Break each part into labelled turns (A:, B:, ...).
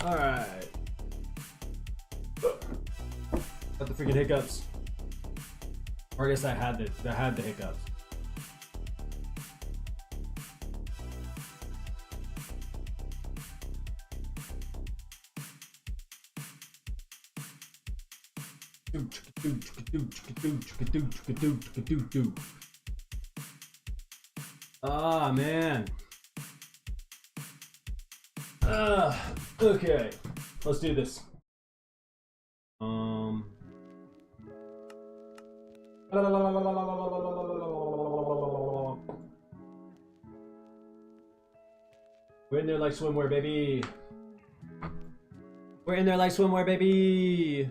A: Alright. Got the freaking hiccups. Or I guess I had the hiccups. Ah, man. Okay. Let's do this. We're in there like swimwear, baby. We're in there like swimwear, baby.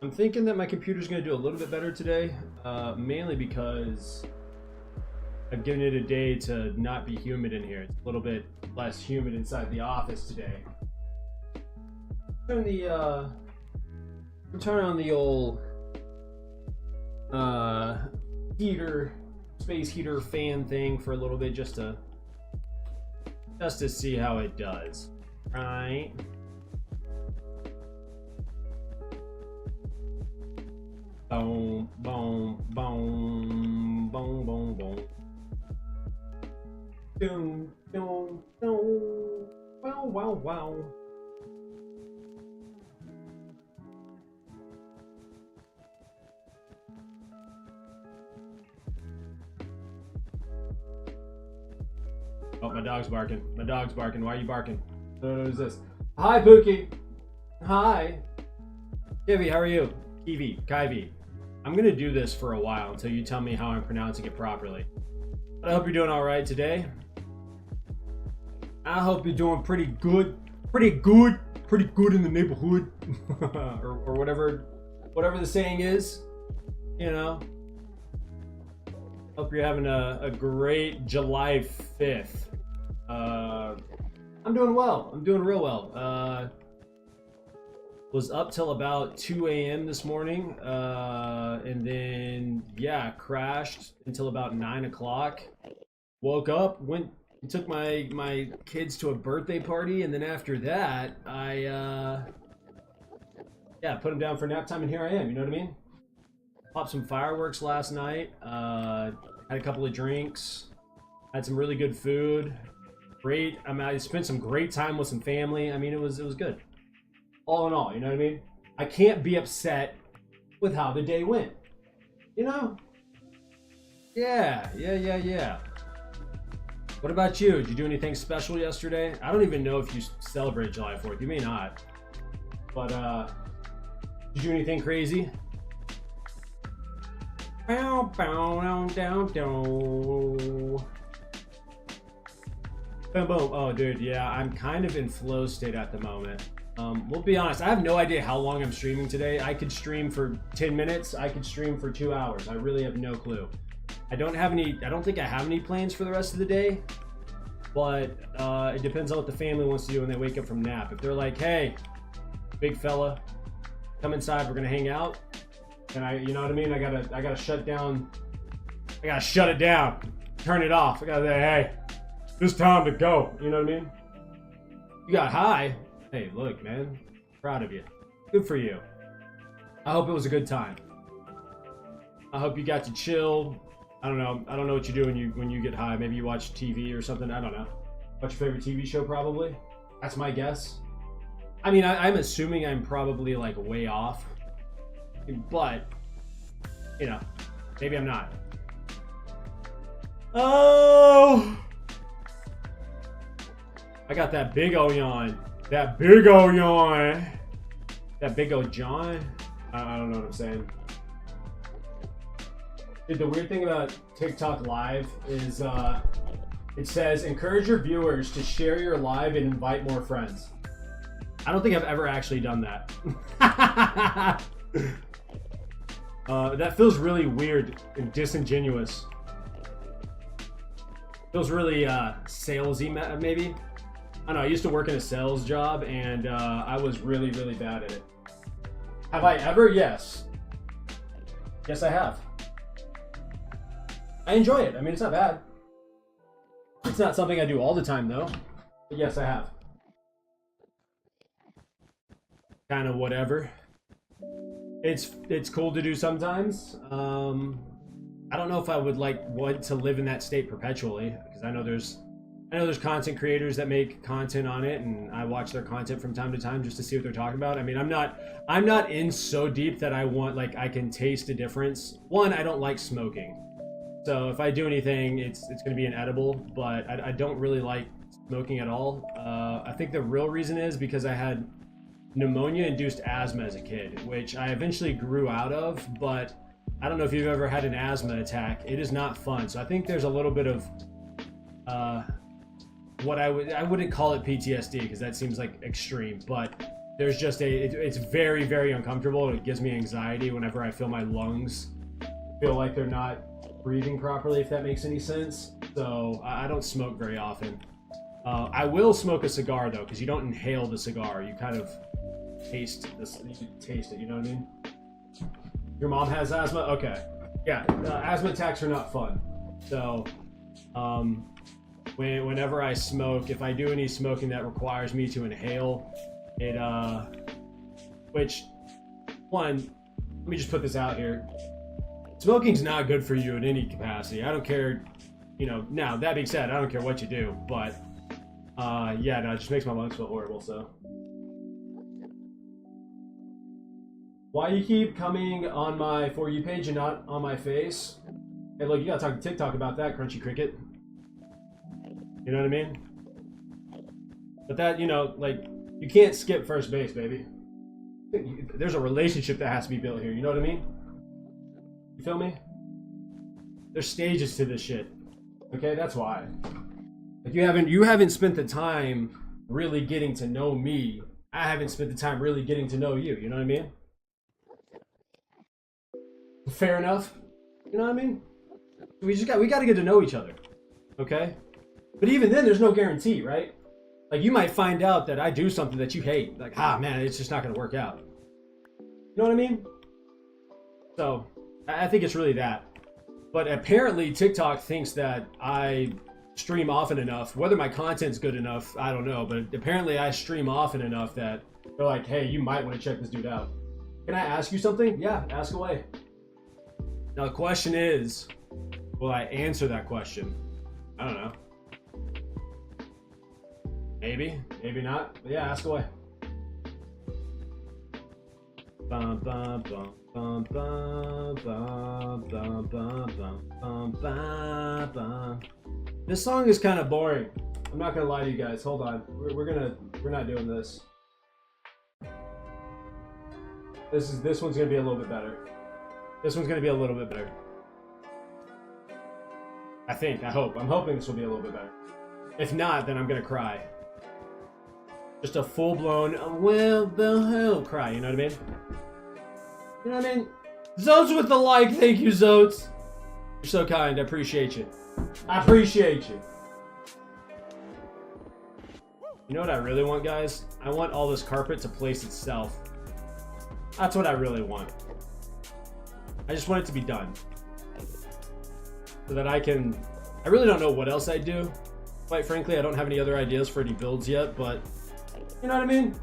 A: I'm thinking that my computer's going to do a little bit better today, mainly because I've given it a day to not be humid in here. It's a little bit less humid inside the office today. Turn on the old heater, space heater fan thing for a little bit, just to see how it does, right? Boom, boom, boom, boom, boom, boom. Doom, doom, doom. Wow, wow, wow. Oh, my dog's barking. My dog's barking. Why are you barking? What is this? Hi, Pookie. Hi. Kiwi, how are you? Kiwi. I'm going to do this for a while until you tell me how I'm pronouncing it properly. But I hope you're doing all right today. I hope you're doing pretty good. Pretty good in the neighborhood. or whatever the saying is, you know. Hope you're having a great July 5th. I'm doing well. I'm doing real well. Was up till about 2 a.m. this morning, and then crashed until about 9 o'clock. Woke up, took my kids to a birthday party, and then after that, I put them down for nap time, and here I am. You know what I mean? Popped some fireworks last night. Had a couple of drinks. Had some really good food. Great. I spent some great time with some family. I mean, it was good. All in all, you know what I mean? I can't be upset with how the day went. You know? Yeah. What about you? Did you do anything special yesterday? I don't even know if you celebrate July 4th. You may not. But, did you do anything crazy? Bow, bow, down, down. Boom, boom. Oh, dude, yeah, I'm kind of in flow state at the moment. We'll be honest, I have no idea how long I'm streaming today. I could stream for 10 minutes. I could stream for 2 hours. I really have no clue. I don't think I have any plans for the rest of the day, but it depends on what the family wants to do when they wake up from nap. If they're like, hey, big fella, come inside, we're gonna hang out, and you know what I mean? I gotta shut down. I gotta shut it down, turn it off. I gotta say, hey, it's time to go. You know what I mean? You got high. Hey, look, man, proud of you. Good for you. I hope it was a good time. I hope you got to chill. I don't know what you do when you get high. Maybe you watch TV or something. I don't know. What's your favorite TV show? Probably. That's my guess. I mean, I'm assuming I'm probably like way off, but you know, maybe I'm not. Oh, I got that big old yawn. That big old yawn. That big old John. I don't know what I'm saying. Dude, the weird thing about TikTok Live is it says encourage your viewers to share your live and invite more friends. I don't think I've ever actually done that. That feels really weird and disingenuous. Feels really salesy, maybe. I don't know, I used to work in a sales job, and I was really, really bad at it. Have I ever? Yes. Yes, I have. I enjoy it. I mean, it's not bad. It's not something I do all the time, though. But yes, I have. Kind of whatever. It's cool to do sometimes. I don't know if I would want to live in that state perpetually, because I know there's content creators that make content on it, and I watch their content from time to time just to see what they're talking about. I mean, I'm not in so deep that I want I can taste a difference. One, I don't like smoking, so if I do anything, it's going to be inedible. But I don't really like smoking at all. I think the real reason is because I had pneumonia-induced asthma as a kid, which I eventually grew out of, but I don't know if you've ever had an asthma attack. It is not fun. So I think there's a little bit of what I wouldn't call it PTSD, because that seems like extreme, but there's just it's very, very uncomfortable, and it gives me anxiety whenever I feel my lungs feel like they're not breathing properly, if that makes any sense. So I don't smoke very often. I will smoke a cigar though, because you don't inhale the cigar, you kind of taste this. You taste it, you know what I mean? Your mom has asthma? Okay. Yeah, asthma attacks are not fun. So, whenever I smoke, if I do any smoking that requires me to inhale, which, one, let me just put this out here. Smoking's not good for you in any capacity. I don't care, now, that being said, I don't care what you do, but, yeah, no, it just makes my lungs feel horrible, so. Why you keep coming on my For You page and not on my face? Hey, look, you gotta talk to TikTok about that, Crunchy Cricket. You know what I mean? But that, you can't skip first base, baby. There's a relationship that has to be built here, you know what I mean? You feel me? There's stages to this shit. Okay, that's why. You haven't spent the time really getting to know me. I haven't spent the time really getting to know you, you know what I mean? Fair enough. You know what I mean? We got to get to know each other. Okay? But even then, there's no guarantee, right? You might find out that I do something that you hate. Man, it's just not going to work out. You know what I mean? So, I think it's really that. But apparently, TikTok thinks that I stream often enough. Whether my content's good enough, I don't know. But apparently, I stream often enough that they're like, hey, you might want to check this dude out. Can I ask you something? Yeah, ask away. Now the question is, will I answer that question? I don't know. Maybe, maybe not. But yeah, ask away. Bum, bum, bum, bum, bum, bum, bum, bum, bum, bum, bum. This song is kind of boring. I'm not gonna lie to you guys. Hold on. We're not doing this. This one's gonna be a little bit better. This one's gonna be a little bit better. I think, I hope. I'm hoping this will be a little bit better. If not, then I'm gonna cry. Just a full-blown, well, cry, you know what I mean? You know what I mean? Zotes with the like, thank you, Zotes. You're so kind, I appreciate you. I appreciate you. You know what I really want, guys? I want all this carpet to place itself. That's what I really want. I just want it to be done. So that I really don't know what else I'd do. Quite frankly, I don't have any other ideas for any builds yet, but you know what I mean?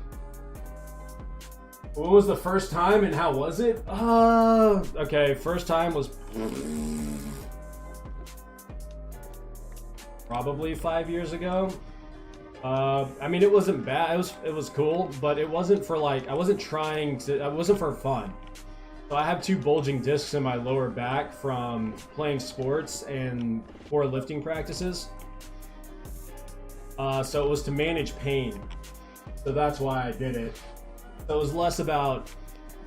A: What was the first time and how was it? Okay, first time was probably 5 years ago. I mean, it wasn't bad. It was cool, but it wasn't for I wasn't for fun. So I have 2 bulging discs in my lower back from playing sports and poor lifting practices. So it was to manage pain. So that's why I did it. So it was less about,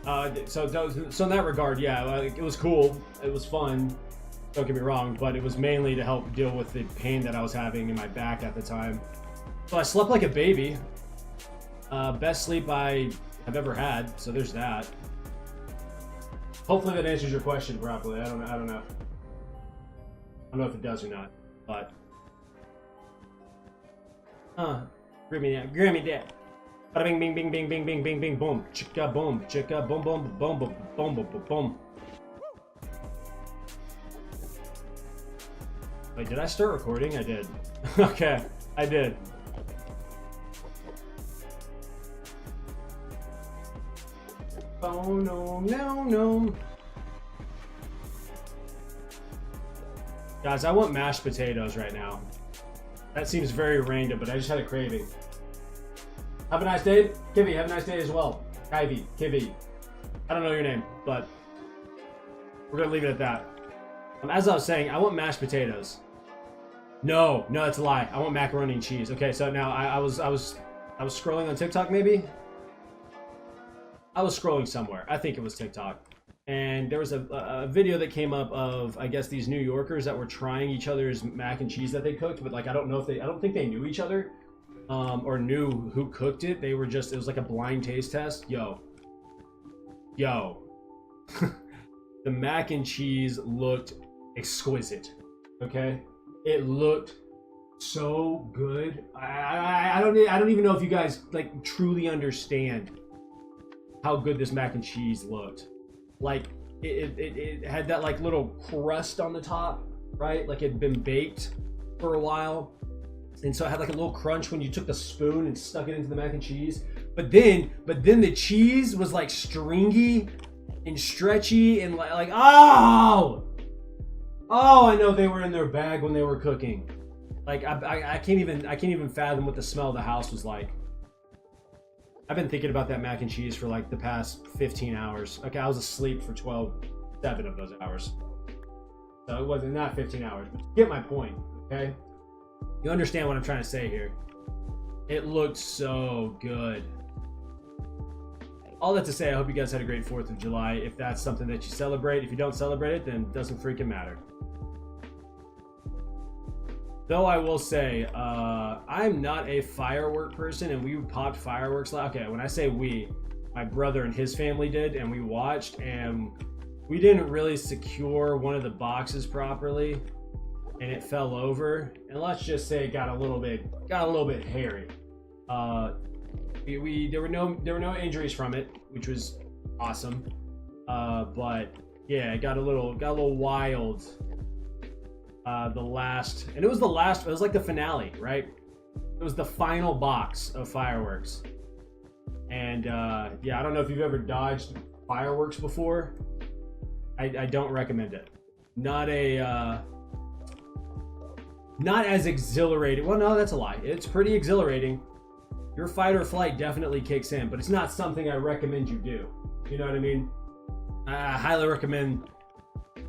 A: so in that regard, yeah, it was cool. It was fun. Don't get me wrong, but it was mainly to help deal with the pain that I was having in my back at the time. So I slept like a baby. Best sleep I have ever had. So there's that. Hopefully that answers your question properly. I don't know. I don't know if it does or not, but Grimmy that. Bada bing, bing, bing, bing, bing, bing, bing, bing, boom. Chicka, boom, chicka, boom, boom, boom, boom, boom, boom, boom, boom. Wait, did I start recording? I did. Okay, I did. Oh, no, no, no. Guys, I want mashed potatoes right now. That seems very random, but I just had a craving. Have a nice day. Kivy, have a nice day as well. Ivy, Kivy. I don't know your name, but we're going to leave it at that. As I was saying, I want mashed potatoes. No, that's a lie. I want macaroni and cheese. Okay, so now I was scrolling on TikTok maybe? I was scrolling somewhere. I think it was TikTok. And there was a video that came up of, I guess, these New Yorkers that were trying each other's mac and cheese that they cooked, but like I don't think they knew each other. Or knew who cooked it. They were just, it was like a blind taste test. Yo. The mac and cheese looked exquisite. Okay? It looked so good. I don't even know if you guys like truly understand how good this mac and cheese looked. Like it had that like little crust on the top, right? Like it had been baked for a while. And so it had like a little crunch when you took the spoon and stuck it into the mac and cheese. But then the cheese was like stringy and stretchy and like oh, I know they were in their bag when they were cooking. Like I can't even fathom what the smell of the house was like. I've been thinking about that mac and cheese for like the past 15 hours. Okay, I was asleep for 7 of those hours. So it wasn't not 15 hours, but you get my point, okay? You understand what I'm trying to say here. It looked so good. All that to say, I hope you guys had a great 4th of July. If that's something that you celebrate. If you don't celebrate it, then it doesn't freaking matter. Though I will say, I'm not a firework person, and we popped fireworks. Okay, when I say we, my brother and his family did, and we watched, and we didn't really secure one of the boxes properly, and it fell over. And let's just say it got a little bit hairy. There were no injuries from it, which was awesome. But yeah, it got a little wild. It was like the finale, right? It was the final box of fireworks. And yeah, I don't know if you've ever dodged fireworks before. I don't recommend it. Not as exhilarating. Well, no, that's a lie. It's pretty exhilarating. Your fight or flight definitely kicks in, but it's not something I recommend you do. You know what I mean? I highly recommend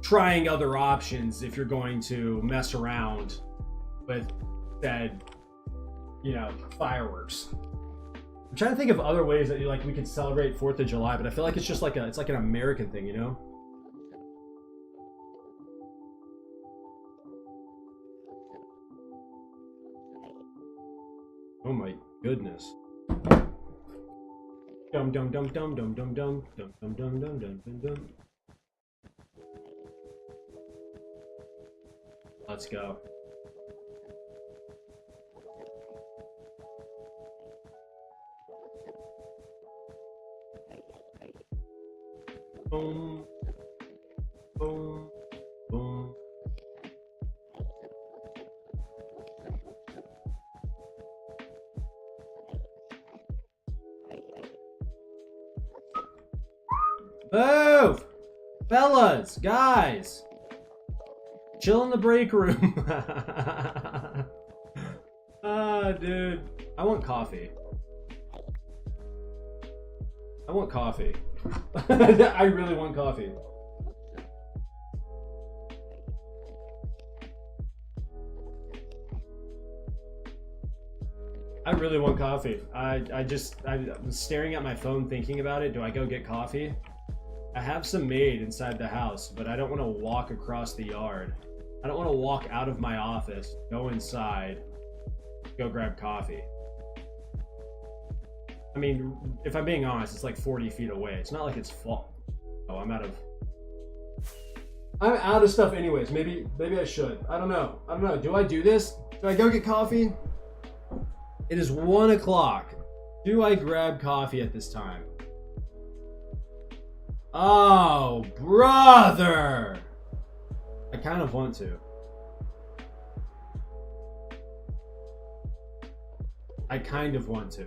A: trying other options if you're going to mess around with said, fireworks. I'm trying to think of other ways that we could celebrate 4th of July, but I feel like it's just like it's like an American thing, you know? Oh my goodness. Dum dum dum dum dum dum dum dum dum dum dum dum dum. Let's go. Boom. Boom. Boom. Move! Fellas, guys! Chill in the break room. Dude. I want coffee. I want coffee. I really want coffee. I really want coffee. I'm staring at my phone thinking about it. Do I go get coffee? I have some made inside the house, but I don't want to walk across the yard. I don't want to walk out of my office, go inside, go grab coffee. I mean, if I'm being honest, it's like 40 feet away. It's not like it's fall. Oh, I'm out of stuff anyways. Maybe I should. I don't know. Do I do this? Do I go get coffee? It is 1 o'clock. Do I grab coffee at this time? Oh, brother! I kind of want to. I kind of want to.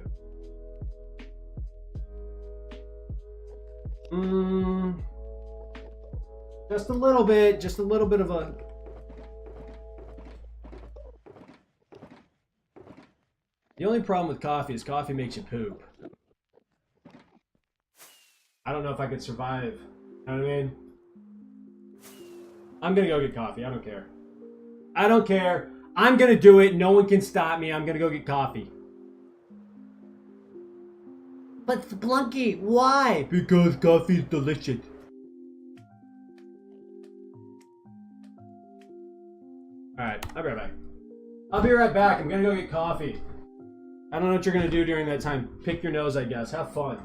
A: Just a little bit of a... The only problem with coffee is coffee makes you poop. I don't know if I could survive. You know what I mean? I'm gonna go get coffee. I don't care. I don't care. I'm gonna do it. No one can stop me. I'm gonna go get coffee. But Splunky, why? Because coffee is delicious. Alright, I'll be right back. I'll be right back. I'm gonna go get coffee. I don't know what you're gonna do during that time. Pick your nose, I guess. Have fun.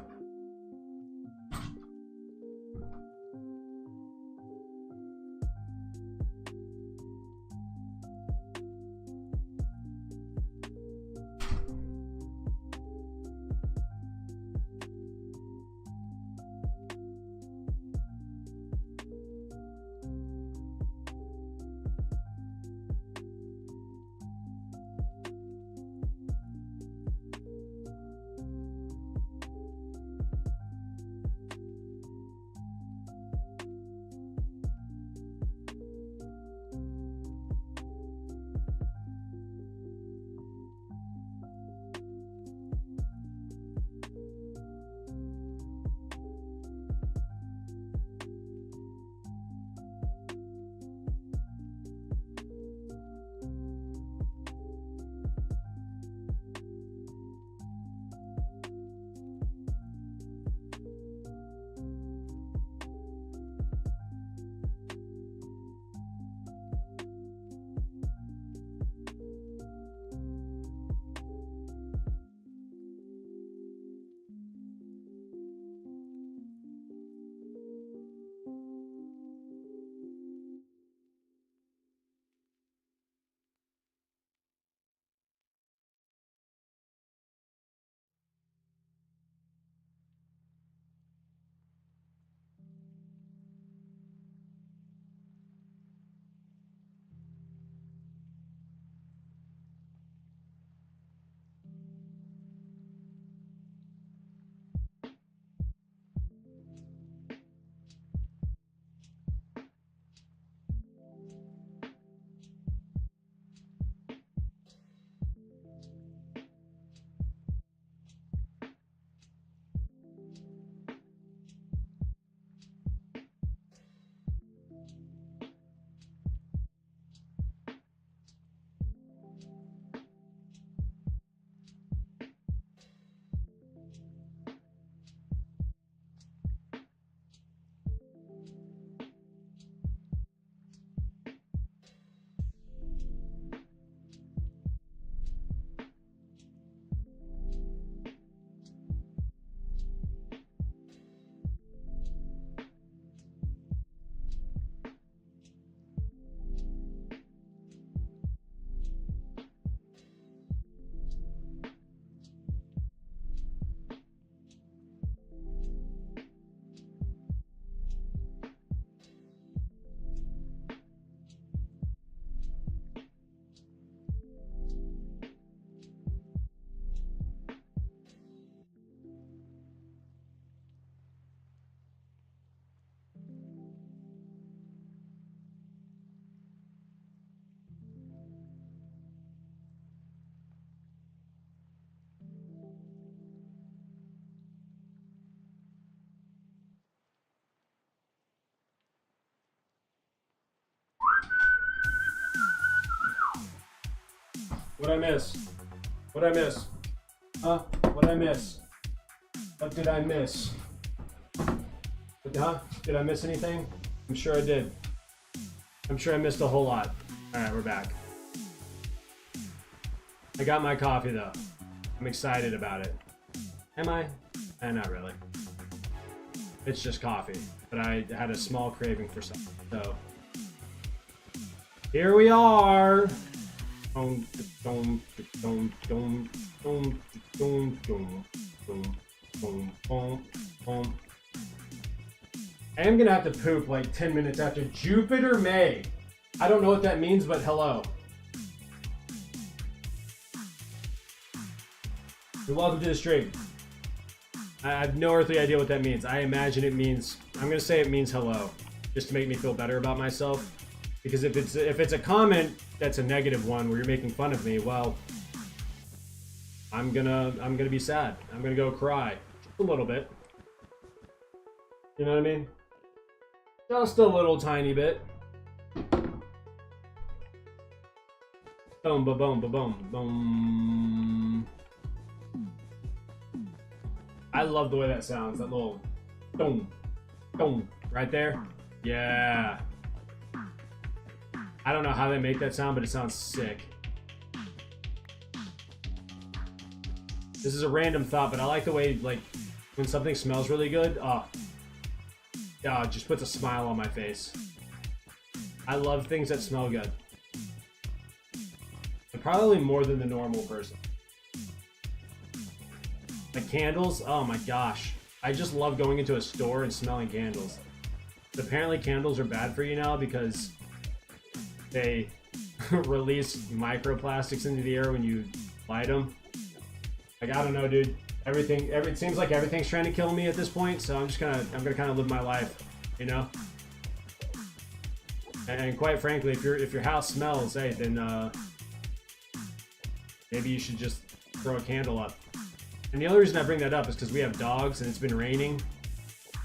A: What'd I miss? What'd I miss? Huh? What'd I miss? What did I miss? Huh? Did I miss anything? I'm sure I did. I'm sure I missed a whole lot. Alright, we're back. I got my coffee though. I'm excited about it. Am I? Not really. It's just coffee. But I had a small craving for something. So here we are Dum, dum, dum, dum, dum, dum, dum, dum, dum, dum, dum. I am gonna have to poop like 10 minutes after Jupiter May. I don't know what that means, but hello. You're welcome to the stream. I have no earthly idea what that means. I imagine it means, I'm gonna say it means hello, just to make me feel better about myself. Because if it's a comment that's a negative one where you're making fun of me, well, I'm gonna be sad. I'm gonna go cry just a little bit. You know what I mean? Just a little tiny bit. Boom, ba boom, ba boom, boom. I love the way that sounds. That little boom, boom, right there. Yeah. I don't know how they make that sound, but it sounds sick. This is a random thought, but I like the way, like, when something smells really good, yeah, it just puts a smile on my face. I love things that smell good. And probably more than the normal person. Like candles, oh my gosh. I just love going into a store and smelling candles. But apparently candles are bad for you now because they release microplastics into the air when you light them. Like, I don't know, dude. It seems like everything's trying to kill me at this point, so I'm gonna kind of live my life, you know? And quite frankly, if your house smells, hey, then maybe you should just throw a candle up. And the only reason I bring that up is because we have dogs and it's been raining.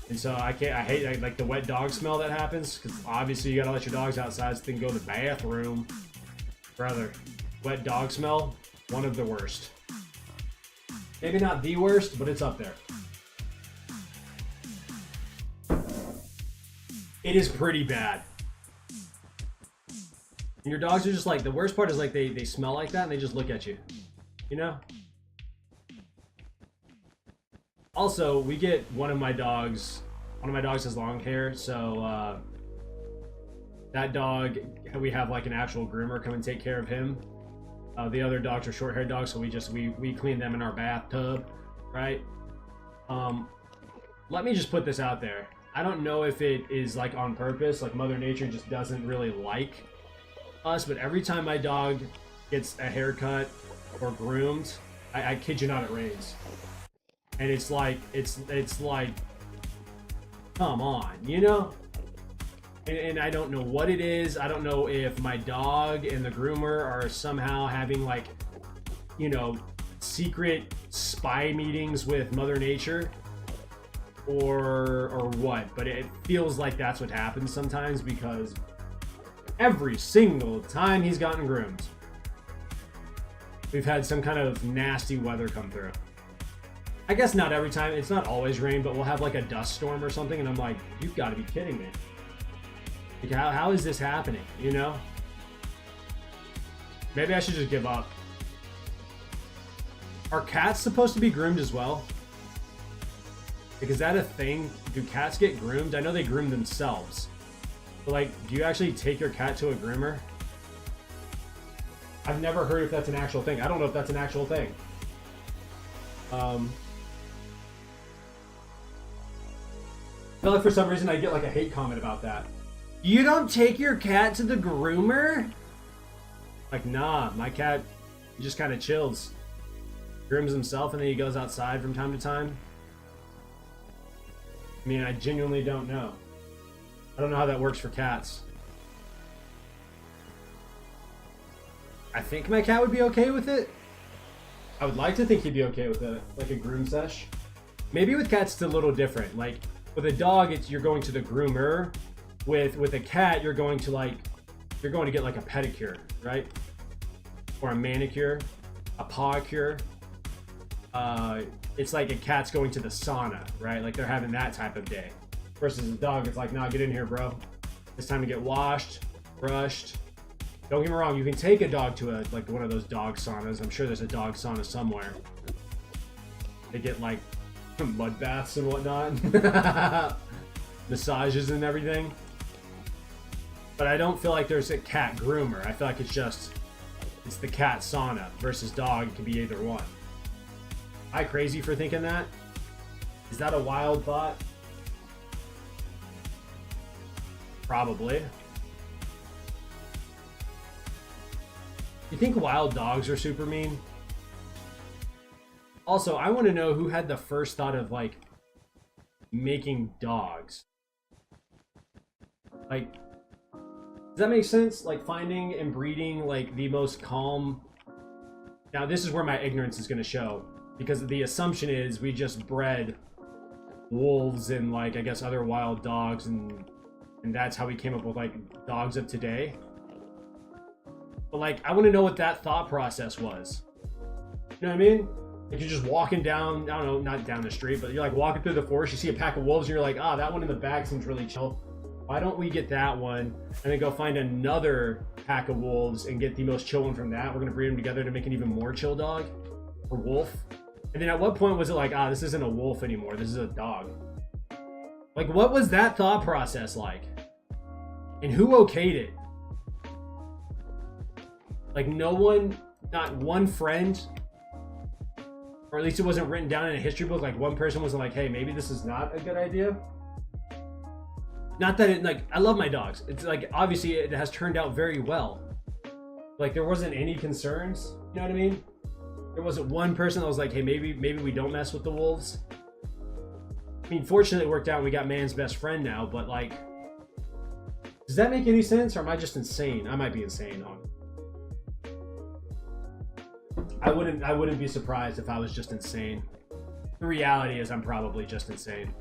A: And so I hate like the wet dog smell that happens, because obviously you gotta let your dogs outside so they can go to the bathroom. Brother, wet dog smell, one of the worst. Maybe not the worst, but it's up there. It is pretty bad. And your dogs are just like, the worst part is like they smell like that and they just look at you. You know? Also, we get one of my dogs has long hair, so that dog, we have like an actual groomer come and take care of him. The other dogs are short-haired dogs, so we clean them in our bathtub, right? Let me just put this out there. I don't know if it is like on purpose, like Mother Nature just doesn't really like us, but every time my dog gets a haircut or groomed, I kid you not, it rains. And it's like, come on, you know? And I don't know what it is. I don't know if my dog and the groomer are somehow having like, you know, secret spy meetings with Mother Nature or what, but it feels like that's what happens sometimes, because every single time he's gotten groomed, we've had some kind of nasty weather come through. I guess not every time, it's not always rain, but we'll have like a dust storm or something, and I'm like, you've got to be kidding me. Like, how is this happening, you know? Maybe I should just give up. Are cats supposed to be groomed as well? Like, is that a thing? Do cats get groomed? I know they groom themselves. But like, do you actually take your cat to a groomer? I've never heard if that's an actual thing. I don't know if that's an actual thing. I feel like for some reason I get like a hate comment about that. You don't take your cat to the groomer? Like, nah, my cat just kind of chills. Grooms himself and then he goes outside from time to time. I mean, I genuinely don't know. I don't know how that works for cats. I think my cat would be okay with it. I would like to think he'd be okay with it, like a groom sesh. Maybe with cats it's a little different. Like with a dog, it's you're going to the groomer. With a cat, you're going to get like a pedicure, right? Or a manicure, a paw cure. It's like a cat's going to the sauna, right? Like they're having that type of day. Versus a dog, it's like, nah, get in here, bro. It's time to get washed, brushed. Don't get me wrong, you can take a dog to like one of those dog saunas. I'm sure there's a dog sauna somewhere. They get like mud baths and whatnot. Massages and everything. But I don't feel like there's a cat groomer. I feel like it's just it's the cat sauna versus dog. It can be either one. Am I crazy for thinking that? Is that a wild thought? Probably. You think wild dogs are super mean? Also, I want to know who had the first thought of like making dogs. Like, does that make sense? Like finding and breeding like the most calm. Now this is where my ignorance is going to show, because the assumption is we just bred wolves and like I guess other wild dogs, and that's how we came up with like dogs of today. But like I want to know what that thought process was. You know what I mean? Like you're just walking down, I don't know, not down the street, but you're like walking through the forest, you see a pack of wolves and you're like, ah, that one in the back seems really chill. Why don't we get that one and then go find another pack of wolves and get the most chill one from that? We're gonna breed them together to make an even more chill dog or wolf. And then at what point was it like, ah, this isn't a wolf anymore, this is a dog? Like what was that thought process like? And who okayed it? Like no one, not one friend, or at least it wasn't written down in a history book, like one person wasn't like, hey, maybe this is not a good idea. Not that it, like, I love my dogs. It's like, obviously it has turned out very well. Like there wasn't any concerns, you know what I mean? There wasn't one person that was like, hey, maybe we don't mess with the wolves. I mean, fortunately it worked out and we got man's best friend now, but like, does that make any sense, or am I just insane? I might be insane on it. I wouldn't be surprised if I was just insane. The reality is I'm probably just insane.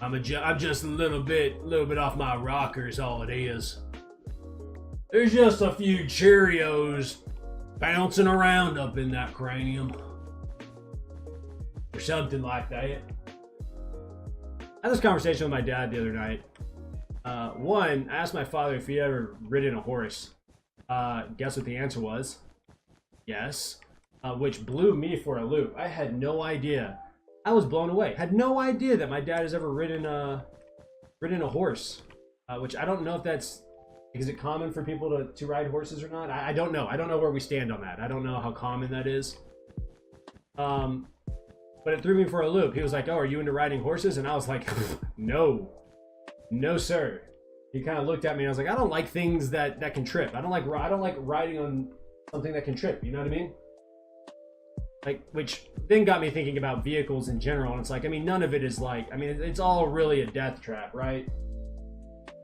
A: I'm just a little bit off my rockers, all it is. There's just a few Cheerios bouncing around up in that cranium. Or something like that. I had this conversation with my dad the other night. One, I asked my father if he ever ridden a horse. Guess what the answer was? Yes. Which blew me for a loop. I had no idea. I was blown away. Had no idea that my dad has ever ridden a horse. Which I don't know if that's, is it common for people to ride horses or not? I don't know. I don't know where we stand on that. I don't know how common that is. But it threw me for a loop. He was like, oh, are you into riding horses? And I was like, no, sir. He kind of looked at me and I was like, I don't like things that can trip. I don't like riding on something that can trip. You know what I mean? Like, which then got me thinking about vehicles in general. And it's like, I mean, none of it is like, I mean, it's all really a death trap, right?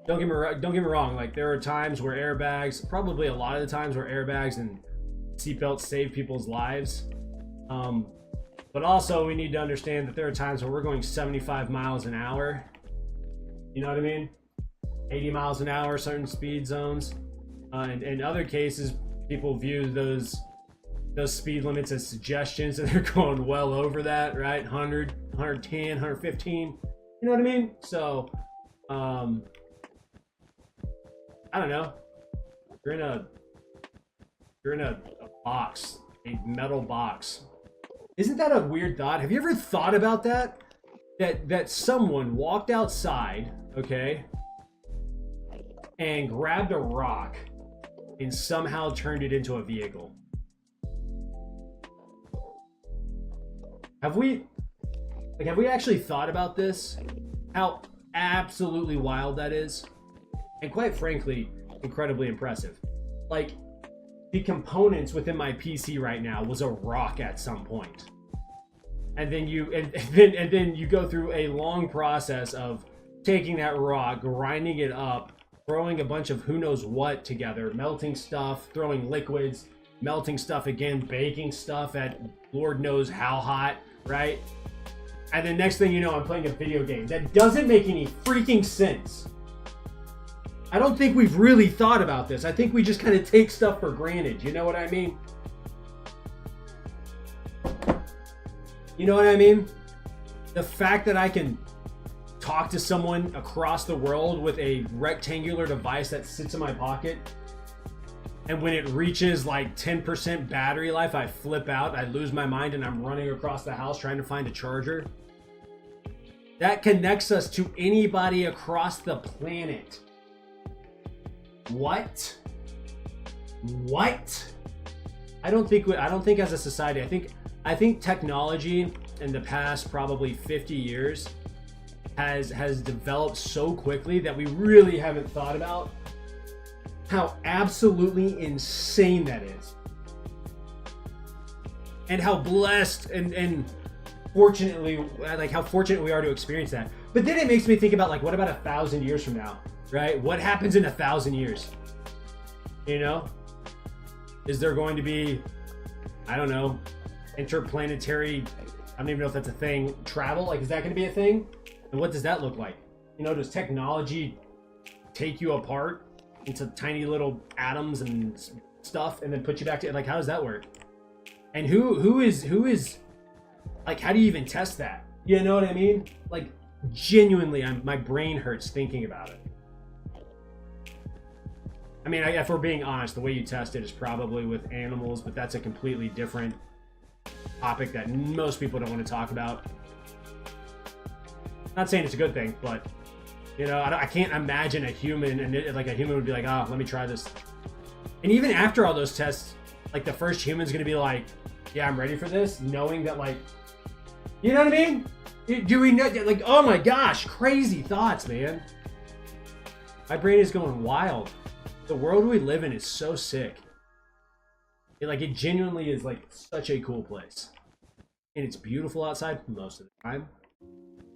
A: Don't get me wrong. Like there are times where airbags, probably a lot of the times where airbags and seatbelts save people's lives. But also we need to understand that there are times where we're going 75 miles an hour. You know what I mean? 80 miles an hour, certain speed zones. And in other cases, people view those speed limits as suggestions, and they're going well over that, right? 100, 110, 115. You know what I mean? So, I don't know. You're in a box, a metal box. Isn't that a weird thought? Have you ever thought about that? That someone walked outside, okay, and grabbed a rock and somehow turned it into a vehicle? Have we actually thought about this? How absolutely wild that is? And quite frankly, incredibly impressive. Like, the components within my PC right now was a rock at some point. And then you go through a long process of taking that rock, grinding it up, throwing a bunch of who knows what together, melting stuff, throwing liquids, melting stuff again, baking stuff at Lord knows how hot, right? And then next thing you know, I'm playing a video game. That doesn't make any freaking sense. I don't think we've really thought about this. I think we just kind of take stuff for granted. You know what I mean? You know what I mean? The fact that I can talk to someone across the world with a rectangular device that sits in my pocket, and when it reaches like 10% battery life, I flip out, I lose my mind, and I'm running across the house trying to find a charger. That connects us to anybody across the planet. What? What? I don't think as a society, I think technology in the past probably 50 years has developed so quickly that we really haven't thought about how absolutely insane that is. And how blessed and fortunately, like how fortunate we are to experience that. But then it makes me think about, like, what about 1,000 years from now, right? What happens in 1,000 years? You know? Is there going to be, I don't know, interplanetary, I don't even know if that's a thing, travel? Like, is that going to be a thing? And what does that look like? You know, does technology take you apart into tiny little atoms and stuff and then put you back to, like, how does that work? And who is like, how do you even test that? You know what I mean? Like, genuinely, my brain hurts thinking about it. I mean, if we're being honest, the way you test it is probably with animals, but that's a completely different topic that most people don't want to talk about. Not saying it's a good thing, but, you know, I can't imagine a human, and like a human would be like, oh, let me try this. And even after all those tests, like, the first human's gonna be like, yeah, I'm ready for this, knowing that, like, you know what I mean? Do we know, like, oh my gosh, crazy thoughts, man. My brain is going wild. The world we live in is so sick. It genuinely is, like, such a cool place. And it's beautiful outside most of the time.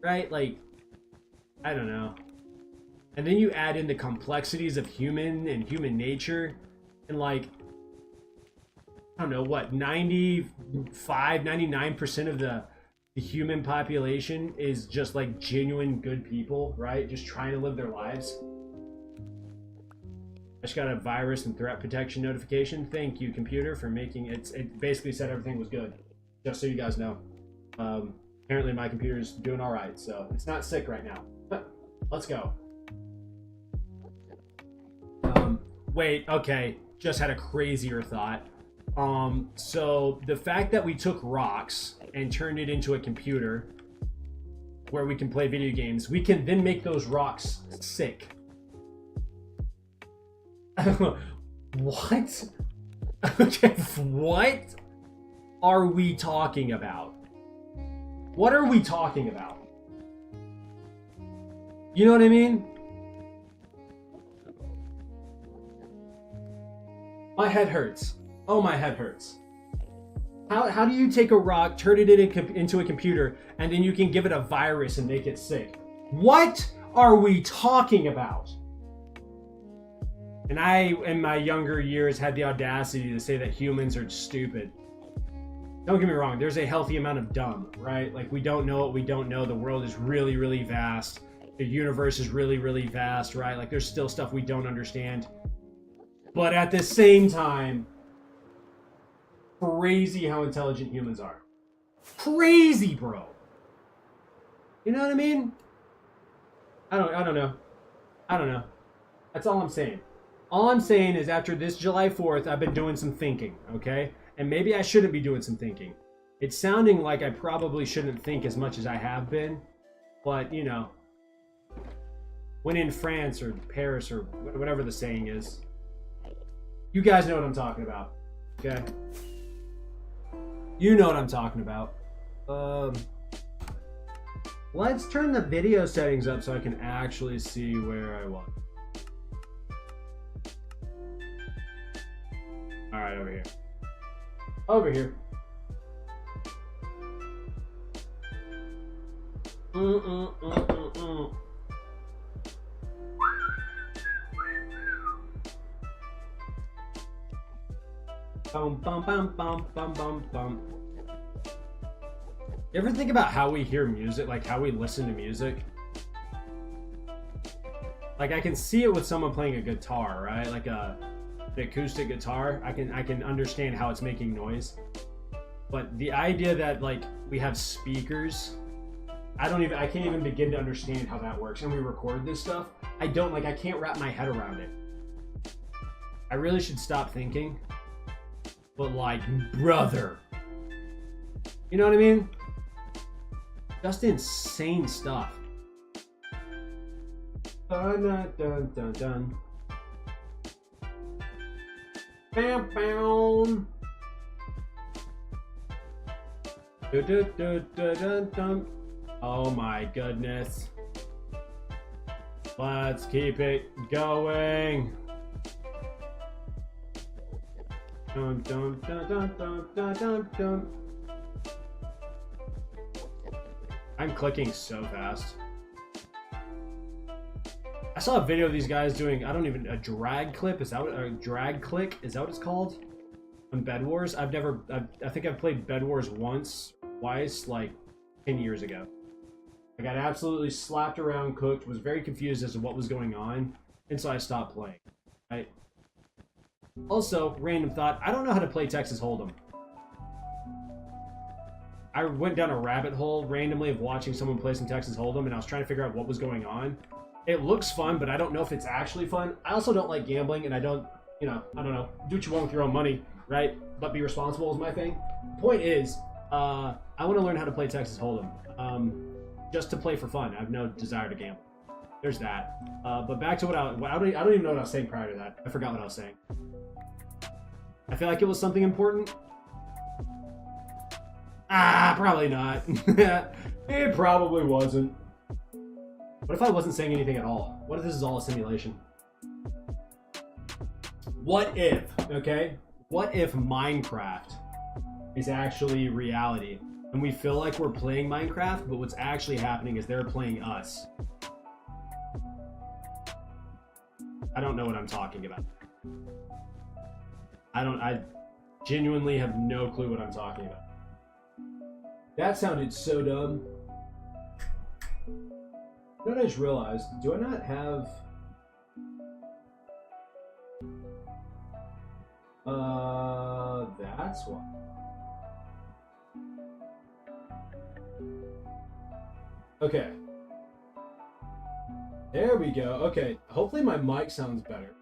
A: Right? Like, I don't know. And then you add in the complexities of human and human nature. And, like, I don't know, what, 95, 99% of the human population is just, like, genuine good people, right? Just trying to live their lives. I just got a virus and threat protection notification. Thank you, computer, for making it. It basically said everything was good. Just so you guys know. Apparently my computer is doing all right, so it's not sick right now. Let's go. Wait, okay. Just had a crazier thought. So the fact that we took rocks and turned it into a computer where we can play video games, we can then make those rocks sick. What? Okay, what are we talking about? What are we talking about? You know what I mean? My head hurts. Oh, my head hurts. How do you take a rock, turn it into a computer, and then you can give it a virus and make it sick? What are we talking about? And I, in my younger years, had the audacity to say that humans are stupid. Don't get me wrong, there's a healthy amount of dumb, right? Like, we don't know what we don't know. The world is really, really vast. The universe is really, really vast, right? Like, there's still stuff we don't understand. But at the same time, crazy how intelligent humans are. Crazy, bro. You know what I mean? I don't know. That's all I'm saying. All I'm saying is, after this July 4th, I've been doing some thinking, okay? And maybe I shouldn't be doing some thinking. It's sounding like I probably shouldn't think as much as I have been. But, you know, when in France or Paris or whatever the saying is, you guys know what I'm talking about, okay? You know what I'm talking about. Let's turn the video settings up so I can actually see where I was. All right, over here. Over here. Bum, bum, bum, bum, bum, bum, bum. You ever think about how we hear music, like how we listen to music? Like, I can see it with someone playing a guitar, right? Like an acoustic guitar. I can understand how it's making noise. But the idea that, like, we have speakers, I can't even begin to understand how that works. And we record this stuff. I can't wrap my head around it. I really should stop thinking. But, like, brother. You know what I mean? Just insane stuff. Dun, dun, dun, dun, dun. Bam, bam. Oh my goodness. Let's keep it going. Dun, dun, dun, dun, dun, dun, dun, dun. I'm clicking so fast. I saw a video of these guys doing, a drag clip. Is that what, a drag click? Is that what it's called? On Bed Wars? I think I've played Bed Wars once, twice, like 10 years ago. I got absolutely slapped around, cooked, was very confused as to what was going on, and so I stopped playing. Also, random thought, I don't know how to play Texas Hold'em. I went down a rabbit hole randomly of watching someone play some Texas Hold'em, and I was trying to figure out what was going on. It looks fun, but I don't know if it's actually fun. I also don't like gambling, and I don't know, do what you want with your own money, right? But be responsible is my thing. Point is, I want to learn how to play Texas Hold'em, just to play for fun. I have no desire to gamble. There's that. But back to what I don't even know what I was saying prior to that. I forgot what I was saying. I feel like it was something important. Probably not. It probably wasn't. What if I wasn't saying anything at all? What if this is all a simulation? What if, okay? What if Minecraft is actually reality? And we feel like we're playing Minecraft, but what's actually happening is they're playing us. I don't know what I'm talking about. I genuinely have no clue what I'm talking about. That sounded so dumb. You know what I just realized? Do I not have... That's why. Okay. There we go. Okay, hopefully my mic sounds better.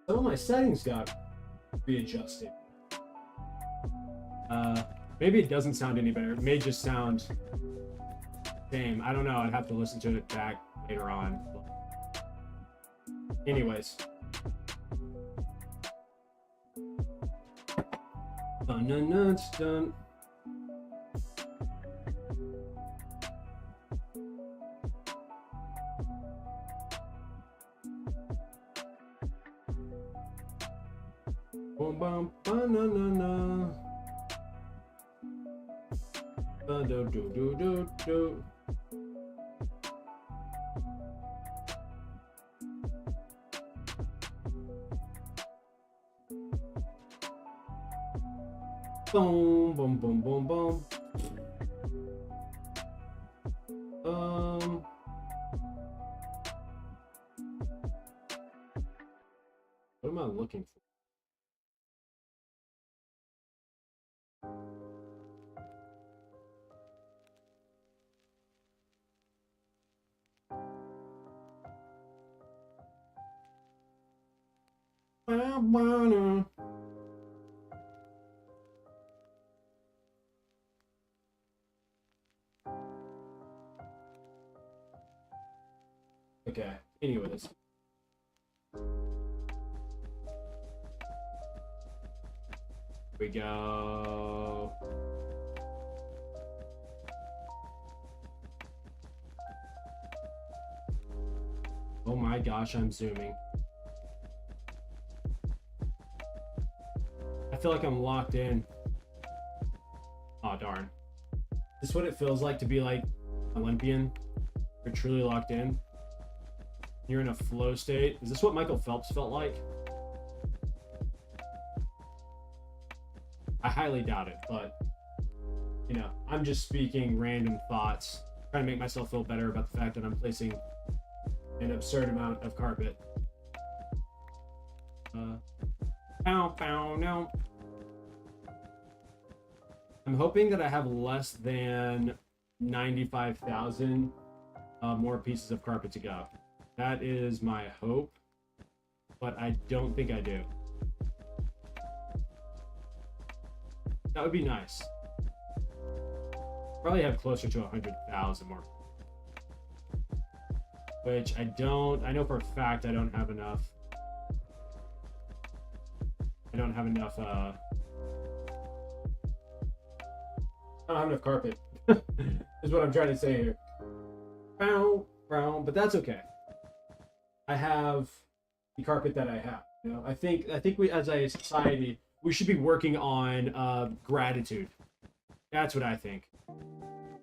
A: Some of my settings got readjusted. Maybe it doesn't sound any better. It may just sound same. I don't know. I'd have to listen to it back later on. Anyways. Dun. Boom, bum, ba-na-na-na. Ba-do-do-do-do-do. Boom, boom, boom, boom, boom. What am I looking for? Okay, anyways. Here we go. Oh my gosh, I'm zooming. I feel like I'm locked in. Aw, darn. Is this what it feels like to be like Olympian? You're truly locked in? You're in a flow state. Is this what Michael Phelps felt like? I highly doubt it, but you know, I'm just speaking random thoughts, trying to make myself feel better about the fact that I'm placing an absurd amount of carpet. No. I'm hoping that I have less than 95,000 more pieces of carpet to go. That is my hope, but I don't think I do. That would be nice. Probably have closer to 100,000 more. Which I know for a fact I don't have enough. I don't have enough, I don't have enough carpet, is what I'm trying to say here. Brown, but that's okay. I have the carpet that I have. You know, I think we, as a society, we should be working on gratitude. That's what I think.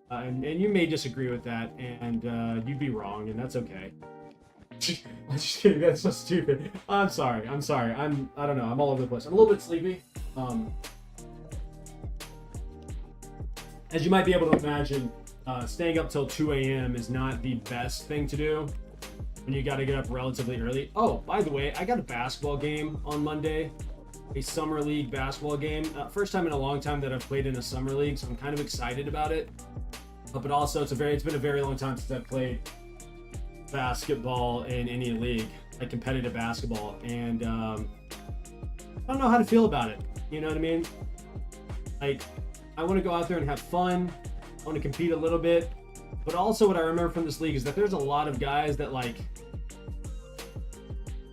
A: And you may disagree with that, and you'd be wrong, and that's okay. I'm just kidding. That's so stupid. I'm sorry. I don't know. I'm all over the place. I'm a little bit sleepy. As you might be able to imagine, staying up till 2 a.m. is not the best thing to do when you got to get up relatively early. Oh, by the way, I got a basketball game on Monday, a summer league basketball game. First time in a long time that I've played in a summer league, so I'm kind of excited about it. But also, it's been a very long time since I've played basketball in any league, like competitive basketball, and I don't know how to feel about it. You know what I mean? Like, I want to go out there and have fun. I want to compete a little bit, but also what I remember from this league is that there's a lot of guys that, like,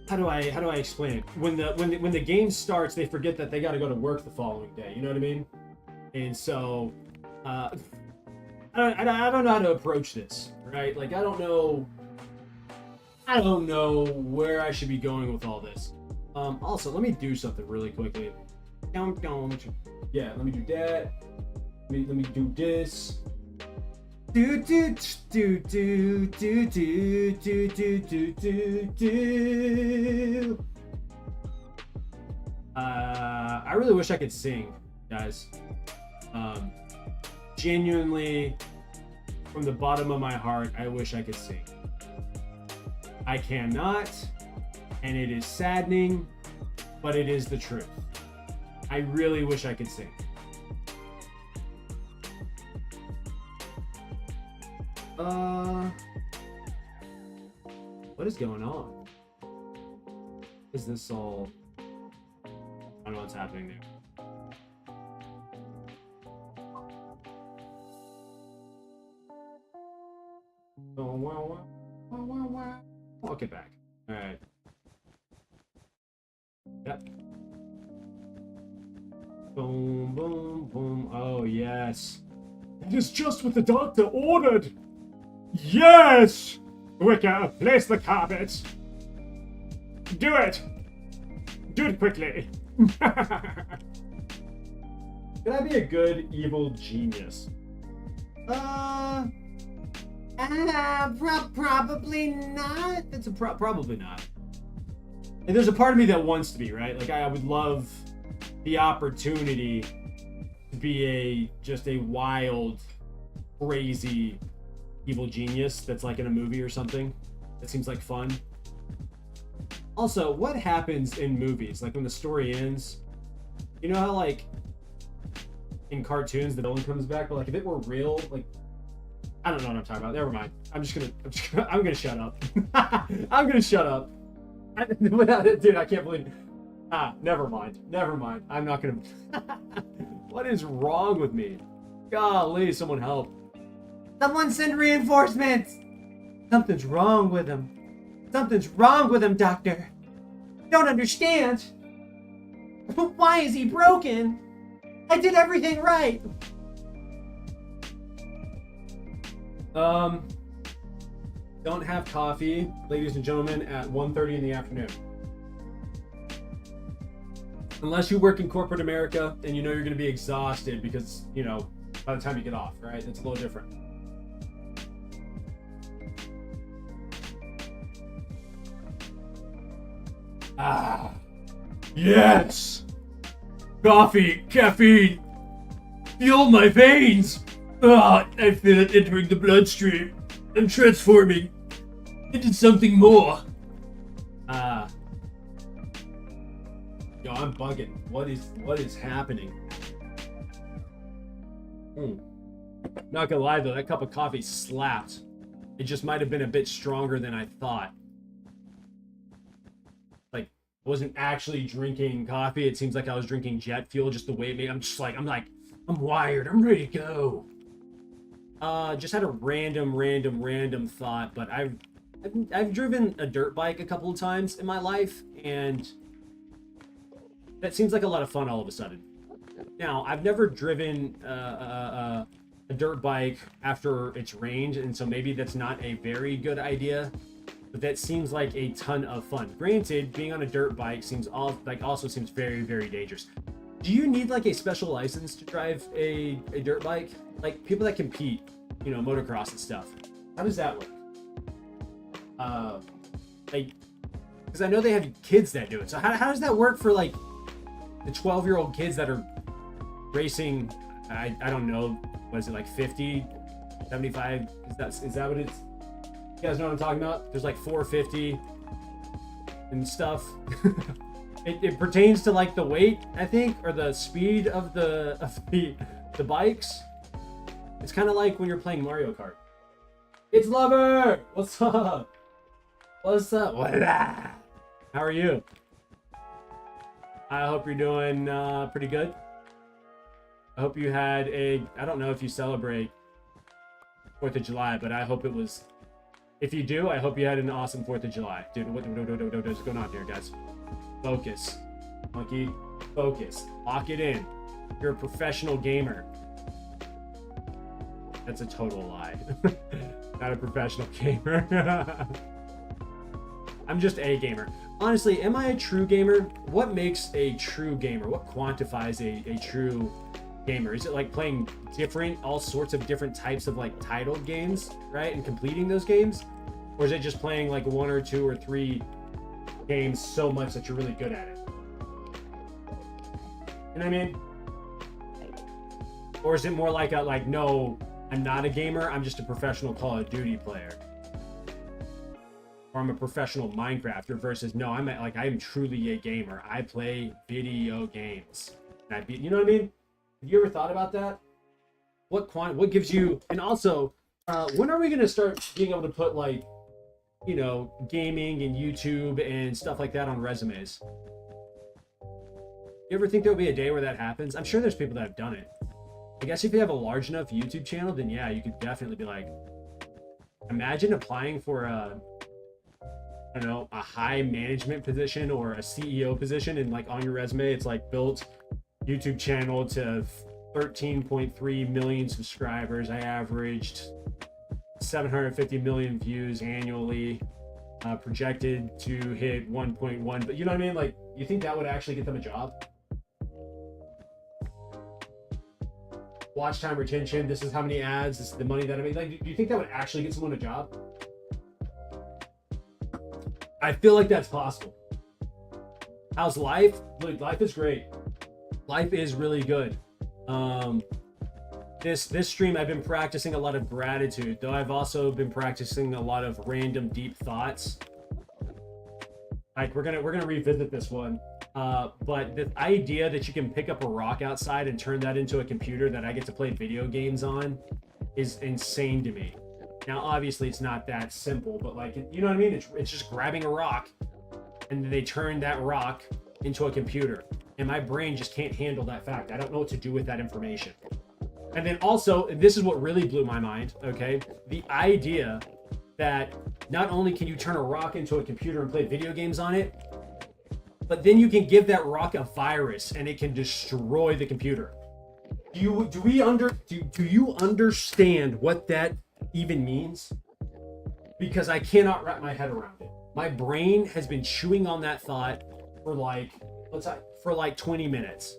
A: how do I explain it? When the game starts, they forget that they got to go to work the following day. You know what I mean? And so, I don't know how to approach this, right? Like, I don't know where I should be going with all this. Also, let me do something really quickly. Yeah, let me do that. Let me do this. I really wish I could sing, guys. Genuinely, from the bottom of my heart, I wish I could sing. I cannot, and it is saddening, but it is the truth. I really wish I could sing. What is going on? Is this all? I don't know what's happening there. I'll get back. All right. Yep. Boom, boom, boom. Oh, yes. That is just what the doctor ordered. Yes! Quicker, place the carpet. Do it. Do it quickly. Can I be a good evil genius?
B: Probably not.
A: It's a probably not. And there's a part of me that wants to be, right? Like, I would love the opportunity to be just a wild, crazy evil genius that's like in a movie or something. That seems like fun. Also, what happens in movies? Like, when the story ends, you know how, like, in cartoons the villain comes back, but like if it were real, like, I don't know what I'm talking about. Never mind. I'm gonna shut up. I'm gonna shut up. Dude, I can't believe it. Never mind. I'm not gonna. What is wrong with me? Golly, someone help.
B: Someone send reinforcements.
A: Something's wrong with him.
B: Something's wrong with him, Doctor. Don't understand. Why is he broken? I did everything right.
A: Don't have coffee, ladies and gentlemen, at 1:30 in the afternoon. Unless you work in corporate America and you know you're going to be exhausted because, you know, by the time you get off, right? It's a little different. Yes! Coffee, caffeine, fuel my veins! I feel it entering the bloodstream and transforming into something more. Yo, I'm bugging. What is happening? Not gonna lie though, that cup of coffee slapped. It just might have been a bit stronger than I thought. Like, I wasn't actually drinking coffee. It seems like I was drinking jet fuel, just the way it made. I'm wired. I'm ready to go. Just had a random thought, but I've driven a dirt bike a couple of times in my life, and That seems like a lot of fun all of a sudden. Now, I've never driven a dirt bike after its range, and so maybe that's not a very good idea. But that seems like a ton of fun. Granted, being on a dirt bike also seems very, very dangerous. Do you need like a special license to drive a dirt bike? Like people that compete, you know, motocross and stuff. How does that work? Like, because I know they have kids that do it. So how does that work for like the 12-year-old kids that are racing? I don't know. Was it like 50, 75? Is that what it's? You guys know what I'm talking about? There's like 450 and stuff. It pertains to like the weight, I think, or the speed of the bikes. It's kind of like when you're playing Mario Kart. It's Lover! What's up? What's up? How are you? I hope you're doing pretty good. I hope you had I don't know if you celebrate 4th of July, but I hope it was. If you do, I hope you had an awesome 4th of July. Dude, what's going on here, guys? Focus. Monkey, focus. Lock it in. You're a professional gamer. That's a total lie. Not a professional gamer. I'm just a gamer. Honestly, am I a true gamer? What makes a true gamer? What quantifies a true gamer? Is it like playing all sorts of different types of like titled games, right? And completing those games? Or is it just playing like 1 or 2 or 3 games so much that you're really good at it? You know what I mean? Or is it more like no, I'm not a gamer, I'm just a professional Call of Duty player? Or I'm a professional Minecrafter versus no, I am truly a gamer. I play video games. You know what I mean? Have you ever thought about that? What gives you? And also, when are we gonna start being able to put like, you know, gaming and YouTube and stuff like that on resumes? You ever think there'll be a day where that happens? I'm sure there's people that have done it. I guess if you have a large enough YouTube channel, then yeah, you could definitely be like, imagine applying for I don't know, a high management position or a CEO position, and like on your resume, it's like built YouTube channel to 13.3 million subscribers. I averaged 750 million views annually, projected to hit 1.1. But you know what I mean? Like, you think that would actually get them a job? Watch time retention. This is how many ads. This is the money that I made. Like, do you think that would actually get someone a job? I feel like that's possible. How's life? Look, life is great. Life is really good. This stream, I've been practicing a lot of gratitude, though I've also been practicing a lot of random deep thoughts. Like we're gonna revisit this one. But the idea that you can pick up a rock outside and turn that into a computer that I get to play video games on is insane to me. Now, obviously, it's not that simple, but like, you know what I mean? It's just grabbing a rock, and they turn that rock into a computer. And my brain just can't handle that fact. I don't know what to do with that information. And then also, and this is what really blew my mind, okay? The idea that not only can you turn a rock into a computer and play video games on it, but then you can give that rock a virus and it can destroy the computer. Do you understand what that even means? Because I cannot wrap my head around it. My brain has been chewing on that thought for like 20 minutes.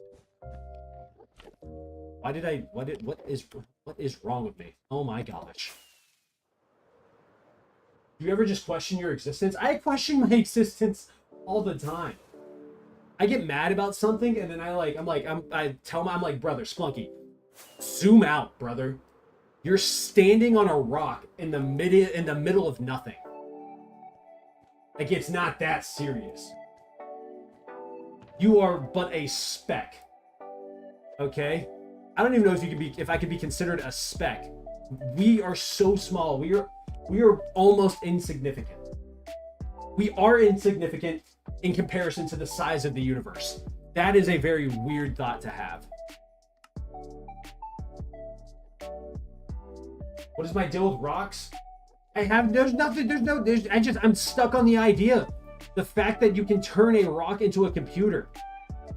A: What is wrong with me? Oh my gosh. Do you ever just question your existence? I question my existence all the time. I get mad about something and then I tell him, I'm like, brother, Splunky, zoom out, brother. You're standing on a rock in the middle of nothing. Like, it's not that serious. You are but a speck. Okay? I don't even know if I could be considered a speck. We are so small. We are almost insignificant. We are insignificant in comparison to the size of the universe. That is a very weird thought to have. What is my deal with rocks? I'm stuck on the idea. The fact that you can turn a rock into a computer.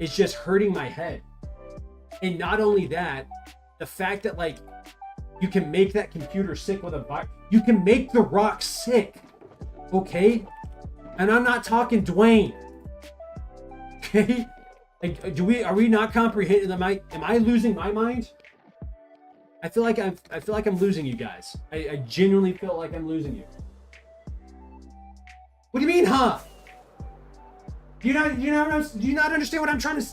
A: is just hurting my head. And not only that, the fact that like you can make that computer sick with a virus. You can make the rock sick, okay? And I'm not talking Dwayne. Okay? Like, are we not comprehending? Am I losing my mind? I feel like I'm losing you guys. I genuinely feel like I'm losing you. What do you mean, huh? Do you not understand what I'm trying to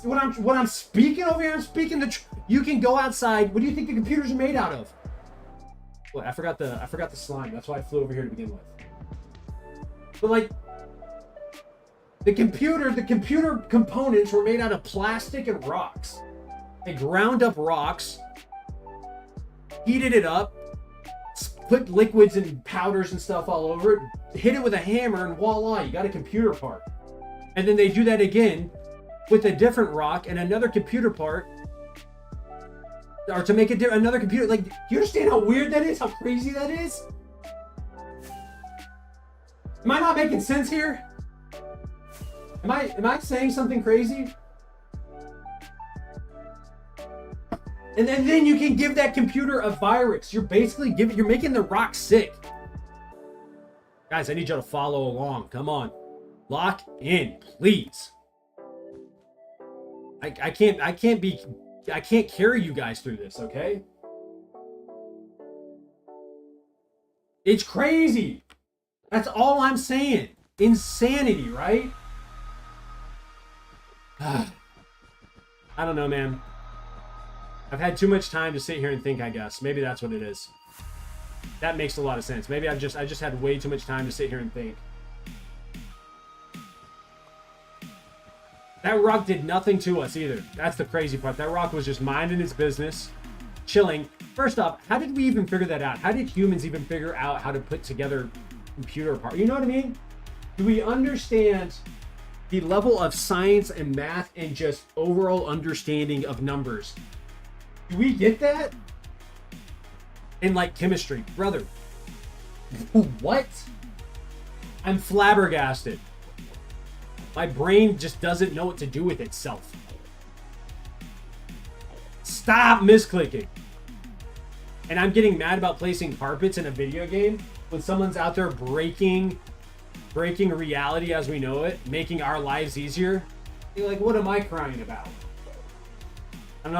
A: what I'm speaking over here? I'm speaking you can go outside. What do you think the computers are made out of? What, I forgot the slime. That's why I flew over here to begin with. But like the computer components were made out of plastic and rocks. They ground up rocks, heated it up, put liquids and powders and stuff all over it, hit it with a hammer, and voila, you got a computer part. And then they do that again with a different rock and another computer part, or to make another computer. Like, do you understand how weird that is? How crazy that is? Am I not making sense here? Am I saying something crazy? And then you can give that computer a virus. You're basically you're making the rock sick. Guys, I need you to follow along. Come on. Lock in, please. I can't carry you guys through this, okay? It's crazy. That's all I'm saying. Insanity, right? I don't know, man. I've had too much time to sit here and think, I guess. Maybe that's what it is. That makes a lot of sense. Maybe I just had way too much time to sit here and think. That rock did nothing to us either. That's the crazy part. That rock was just minding its business, chilling. First off, how did we even figure that out? How did humans even figure out how to put together computer parts? You know what I mean? Do we understand the level of science and math and just overall understanding of numbers? Do we get that? In like chemistry, brother. What? I'm flabbergasted. My brain just doesn't know what to do with itself. Stop misclicking. And I'm getting mad about placing carpets in a video game when someone's out there breaking reality as we know it, making our lives easier. You're like, what am I crying about? I don't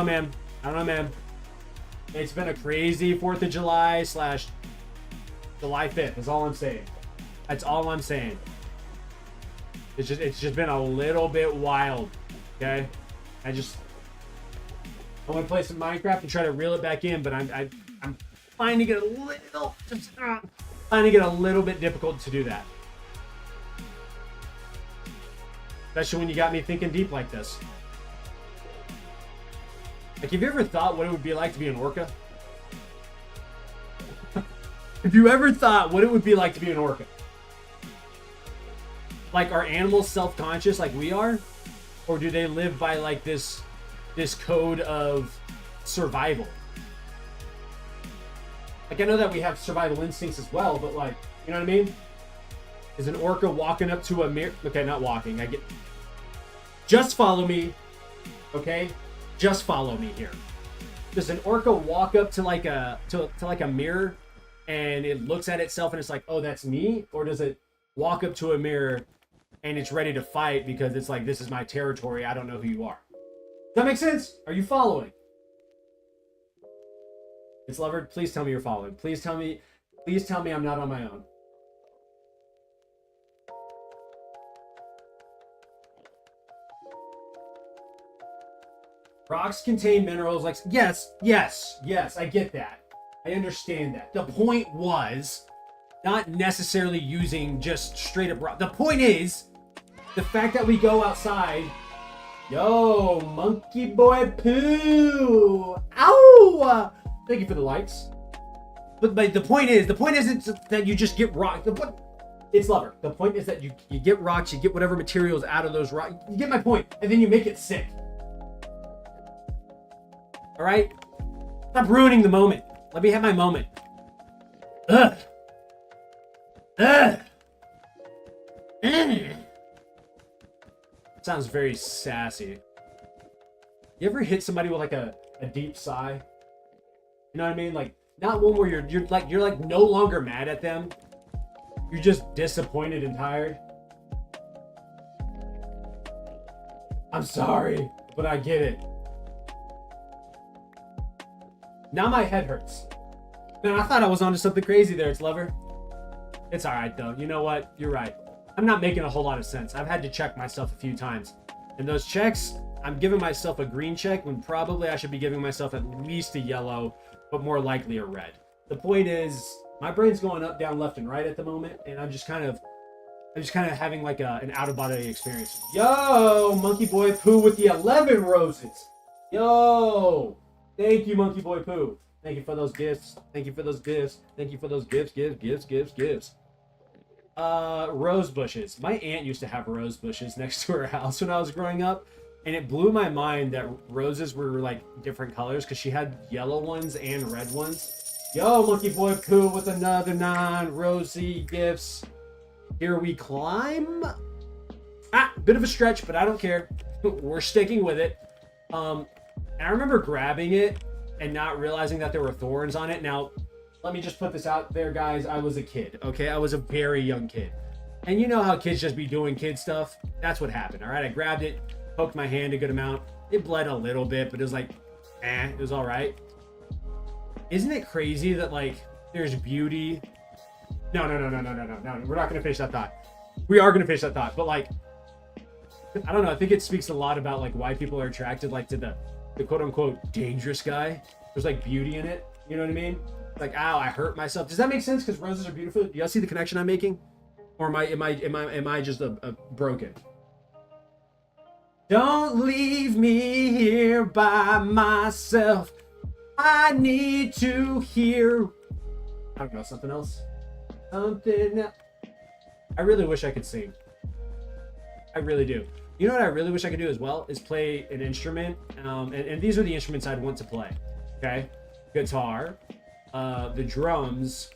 A: know, man. It's been a crazy 4th of July / July 5th is all I'm saying. That's all I'm saying. It's just been a little bit wild, okay? I want to play some Minecraft and try to reel it back in, but I'm finding it a little bit difficult to do that. Especially when you got me thinking deep like this. Like, have you ever thought what it would be like to be an orca? Have you ever thought what it would be like to be an orca? Like, are animals self-conscious like we are? Or do they live by like this code of survival? Like, I know that we have survival instincts as well, but like, you know what I mean? Is an orca walking up to a mirror? Okay, not walking. Just follow me, okay? Just follow me here. Does an orca walk up to like a mirror and it looks at itself and it's like, oh, that's me? Or does it walk up to a mirror and it's ready to fight because it's like, this is my territory, I don't know who you are? Does that make sense? Are you following? It's Lover, please tell me you're following. Please tell me I'm not on my own. Rocks contain minerals like, yes, I get that. I understand that. The point was not necessarily using just straight up rock. The point is the fact that we go outside. Yo, monkey boy poo. Ow! Thank you for the likes. But the point isn't that you just get rock. It's Lover. The point is that you get rocks, you get whatever materials out of those rocks. You get my point, and then you make it sick. All right? Stop ruining the moment. Let me have my moment. Ugh. Sounds very sassy. You ever hit somebody with like a deep sigh? You know what I mean? Like not one where you're like no longer mad at them. You're just disappointed and tired. I'm sorry, but I get it. Now my head hurts. Man, I thought I was onto something crazy there, it's lover. It's alright though. You know what? You're right. I'm not making a whole lot of sense. I've had to check myself a few times. And those checks, I'm giving myself a green check when probably I should be giving myself at least a yellow, but more likely a red. The point is, my brain's going up, down, left, and right at the moment, and I'm just kind of having like an out-of-body experience. Yo, Monkey Boy Pooh with the 11 roses. Yo, thank you, Monkey Boy Pooh. Thank you for those gifts. Thank you for those gifts. Thank you for those gifts. Rose bushes. My aunt used to have rose bushes next to her house when I was growing up, and it blew my mind that roses were like different colors because she had yellow ones and red ones. Yo, Monkey Boy Pooh with another non-rosy gifts. Here we climb. Bit of a stretch, but I don't care. We're sticking with it. And I remember grabbing it and not realizing that there were thorns on it. Now, let me just put this out there, guys. I was a kid, okay? I was a very young kid. And you know how kids just be doing kid stuff? That's what happened, all right? I grabbed it, poked my hand a good amount. It bled a little bit, but it was like, it was all right. Isn't it crazy that, like, there's beauty? No. We're not going to finish that thought. We are going to finish that thought. But, like, I don't know. I think it speaks a lot about, like, why people are attracted, like, to the quote-unquote dangerous guy. There's, like, beauty in it. You know what I mean? Like, ow, I hurt myself. Does that make sense? Because roses are beautiful. Do y'all see the connection I'm making? Or am I just a broken? Don't leave me here by myself. I need to hear. I don't know, something else. Something. I really wish I could sing. I really do. You know what I really wish I could do as well is play an instrument. And these are the instruments I'd want to play. Okay, guitar, the drums,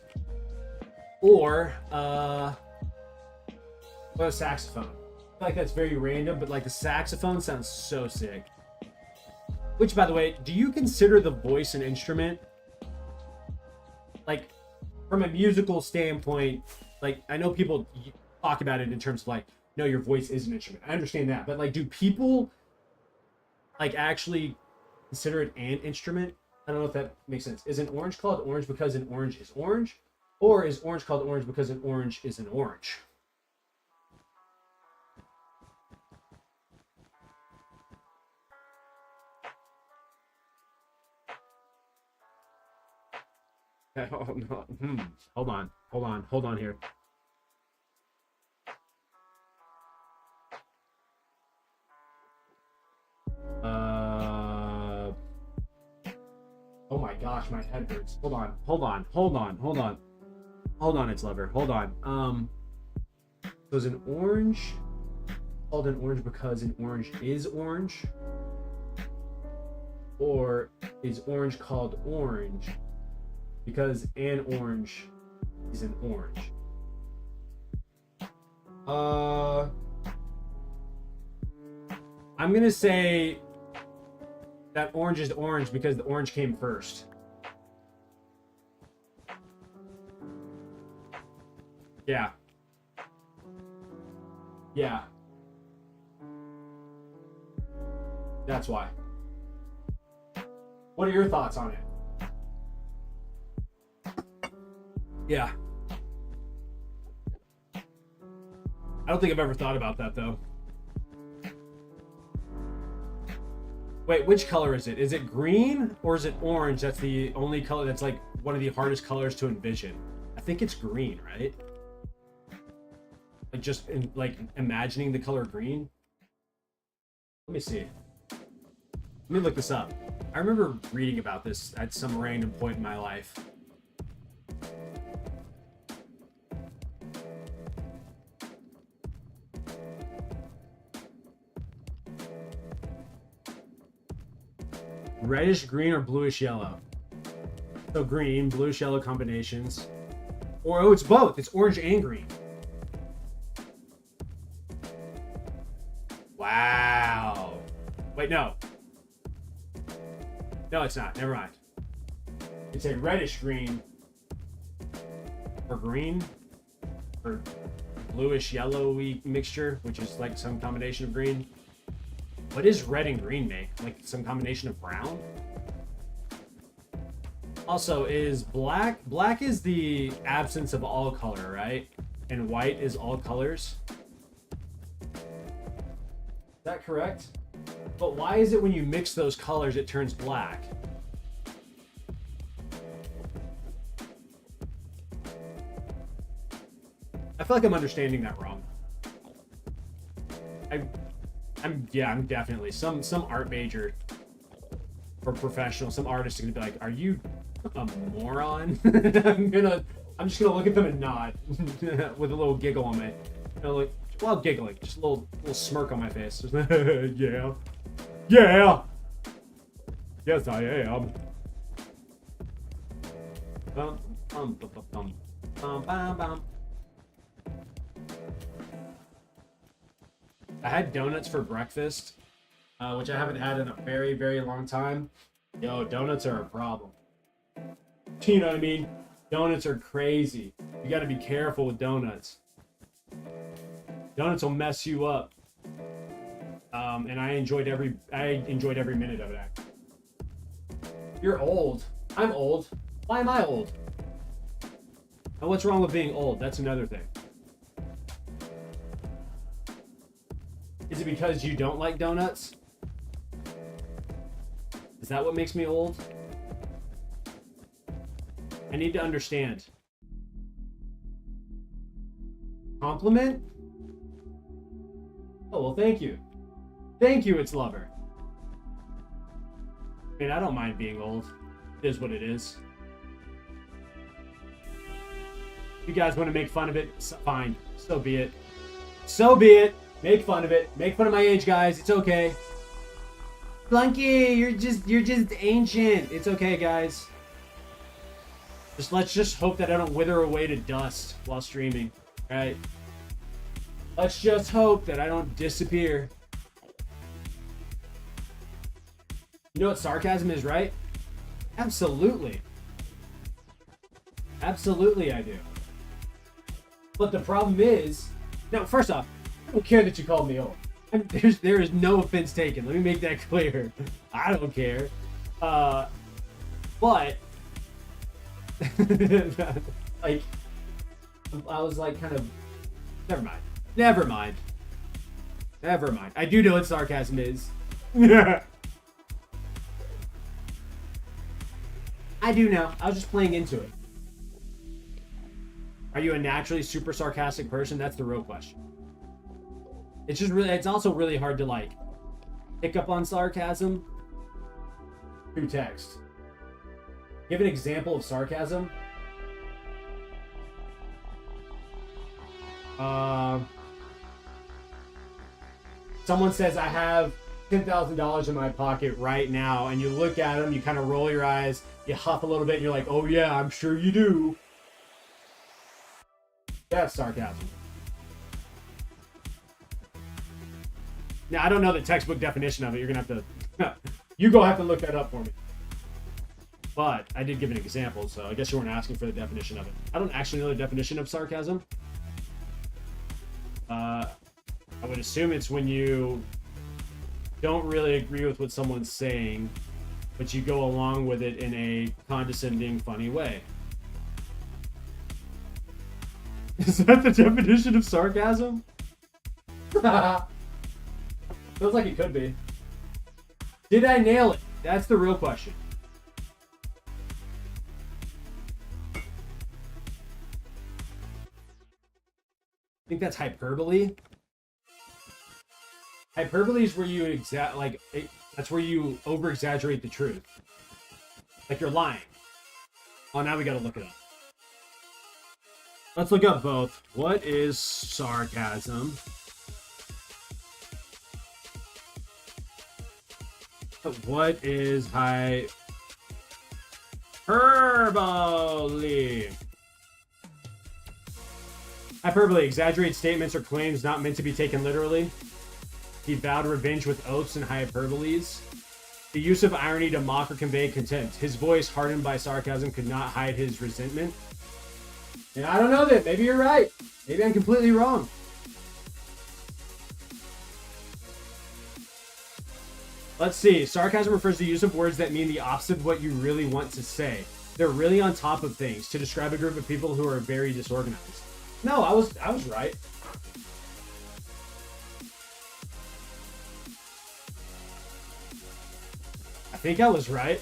A: or a saxophone. I feel like that's very random, but like the saxophone sounds so sick. Which, by the way, do you consider the voice an instrument? Like, from a musical standpoint, like, I know people talk about it in terms of like, no, your voice is an instrument. I understand that. But like, do people like actually consider it an instrument? I don't know if that makes sense. Is an orange called orange because an orange is orange? Or is orange called orange because an orange is an orange? Oh, no. Hold on here. Oh my gosh, my head hurts. Hold on, it's lover. Hold on. So is an orange called an orange because an orange is orange? Or is orange called orange because an orange is an orange? I'm gonna say that orange is orange because the orange came first. Yeah. That's why. What are your thoughts on it? Yeah. I don't think I've ever thought about that though. Wait, which color is it? Is it green or is it orange? That's the only color that's like one of the hardest colors to envision. I think it's green, right? Like just like imagining the color green. Let me see. Let me look this up. I remember reading about this at some random point in my life. Reddish green or bluish yellow. So green, bluish yellow combinations. Or oh, it's both. It's orange and green. Wow. Wait, no. No, it's not. Never mind. It's a reddish green. Or green. Or bluish yellowy mixture, which is like some combination of green. What does red and green make? Like some combination of brown? Also, is black is the absence of all color, right? And white is all colors. Is that correct? But why is it when you mix those colors it turns black? I feel like I'm understanding that wrong. I'm definitely some art major or professional, some artist is gonna be like, "Are you a moron?" I'm just gonna look at them and nod with a little giggle on my, like, well, giggling, just a little smirk on my face. Yeah, yes I am. Bum, bum, bum, bum, bum, bum, bum. I had donuts for breakfast, which I haven't had in a very, very long time. Yo, donuts are a problem. You know what I mean? Donuts are crazy. You gotta be careful with donuts. Donuts will mess you up. And I enjoyed every minute of it, actually. You're old. I'm old. Why am I old? And what's wrong with being old? That's another thing. Is it because you don't like donuts? Is that what makes me old? I need to understand. Compliment? Oh, well, thank you. Thank you, it's Lover. I mean, I don't mind being old. It is what it is. If you guys want to make fun of it, fine. So be it. So be it. Make fun of it. Make fun of my age, guys. It's okay. Flunky, you're just ancient. It's okay, guys. Let's just hope that I don't wither away to dust while streaming. All right. Let's just hope that I don't disappear. You know what sarcasm is, right? Absolutely. Absolutely, I do. But the problem is, now, first off, I don't care that you called me old. There is no offense taken. Let me make that clear. I don't care. But like, I was like, kind of, never mind. I do know what sarcasm is. Yeah. I do know. I was just playing into it. Are you a naturally super sarcastic person? That's the real question. It's also really hard to like pick up on sarcasm through text. Give an example of sarcasm. Someone says, I have $10,000 in my pocket right now, and you look at them, you kind of roll your eyes, you huff a little bit, and you're like, oh yeah, I'm sure you do. That's sarcasm. Now, I don't know the textbook definition of it. You're going to have to... you go have to look that up for me. But I did give an example, so I guess you weren't asking for the definition of it. I don't actually know the definition of sarcasm. I would assume it's when you don't really agree with what someone's saying, but you go along with it in a condescending, funny way. Is that the definition of sarcasm? Feels like it could be. Did I nail it? That's the real question. I think that's hyperbole. Hyperbole is where you that's where you over exaggerate the truth. Like you're lying. Oh, now we gotta look it up. Let's look up both. What is sarcasm? What is hyperbole? Hyperbole, exaggerated statements or claims not meant to be taken literally. He vowed revenge with oaths and hyperboles. The use of irony to mock or convey contempt. His voice, hardened by sarcasm, could not hide his resentment. And I don't know that. Maybe you're right. Maybe I'm completely wrong. Let's see. Sarcasm refers to the use of words that mean the opposite of what you really want to say. They're really on top of things to describe a group of people who are very disorganized. No, I was right. I think I was right.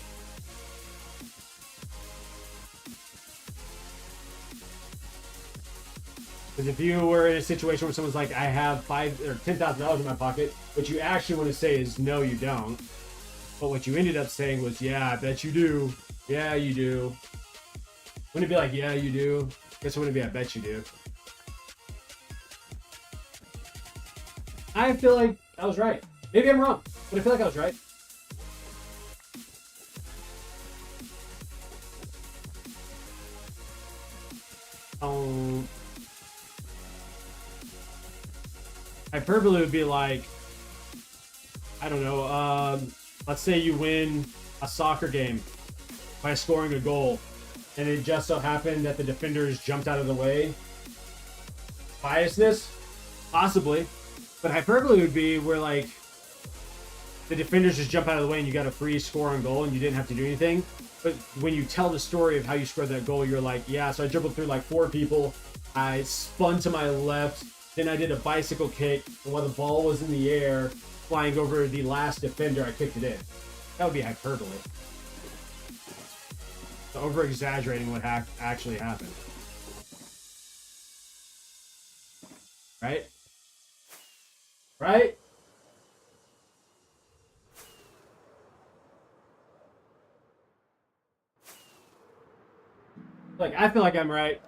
A: Because if you were in a situation where someone's like, I have $5,000 or $10,000 in my pocket, what you actually want to say is, no, you don't. But what you ended up saying was, yeah, I bet you do. Yeah, you do. Wouldn't it be like, yeah, you do? Guess it wouldn't be, I bet you do. I feel like I was right. Maybe I'm wrong, but I feel like I was right. Hyperbole would be like, I don't know, let's say you win a soccer game by scoring a goal, and it just so happened that the defenders jumped out of the way. Biasness? Possibly. But hyperbole would be where, like, the defenders just jump out of the way and you got a free score on goal and you didn't have to do anything. But when you tell the story of how you scored that goal, you're like, yeah, so I dribbled through like 4 people, I spun to my left, then I did a bicycle kick, and while the ball was in the air, flying over the last defender, I kicked it in. That would be hyperbole. So over-exaggerating what actually happened. Right? Right? Like, I feel like I'm right.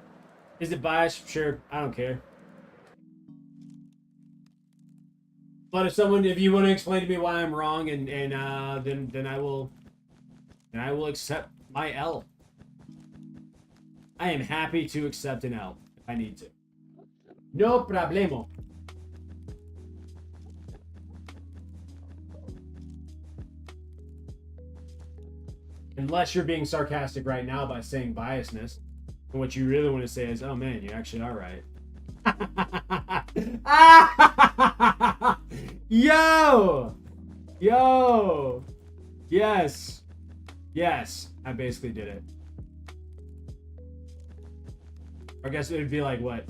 A: Is it biased? Sure. I don't care. But if you want to explain to me why I'm wrong, then I will accept my L. I am happy to accept an L if I need to. No problemo. Unless you're being sarcastic right now by saying biasness. And what you really want to say is, oh man, you actually are right. Yo! Yo! Yes. Yes. I basically did it. I guess it would be like, what?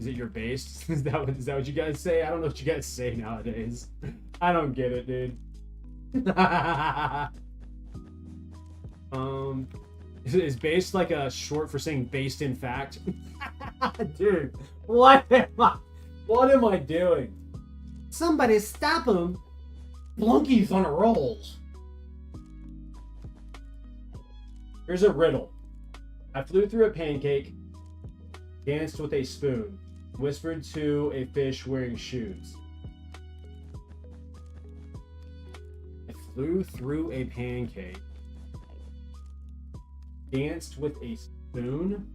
A: Is it your base? Is that what you guys say? I don't know what you guys say nowadays. I don't get it, dude. Is based like a short for saying based in fact? Dude, what am I doing? Somebody stop him. Flunky's on a roll. Here's a riddle. I flew through a pancake, danced with a spoon, whispered to a fish wearing shoes. I flew through a pancake, danced with a spoon,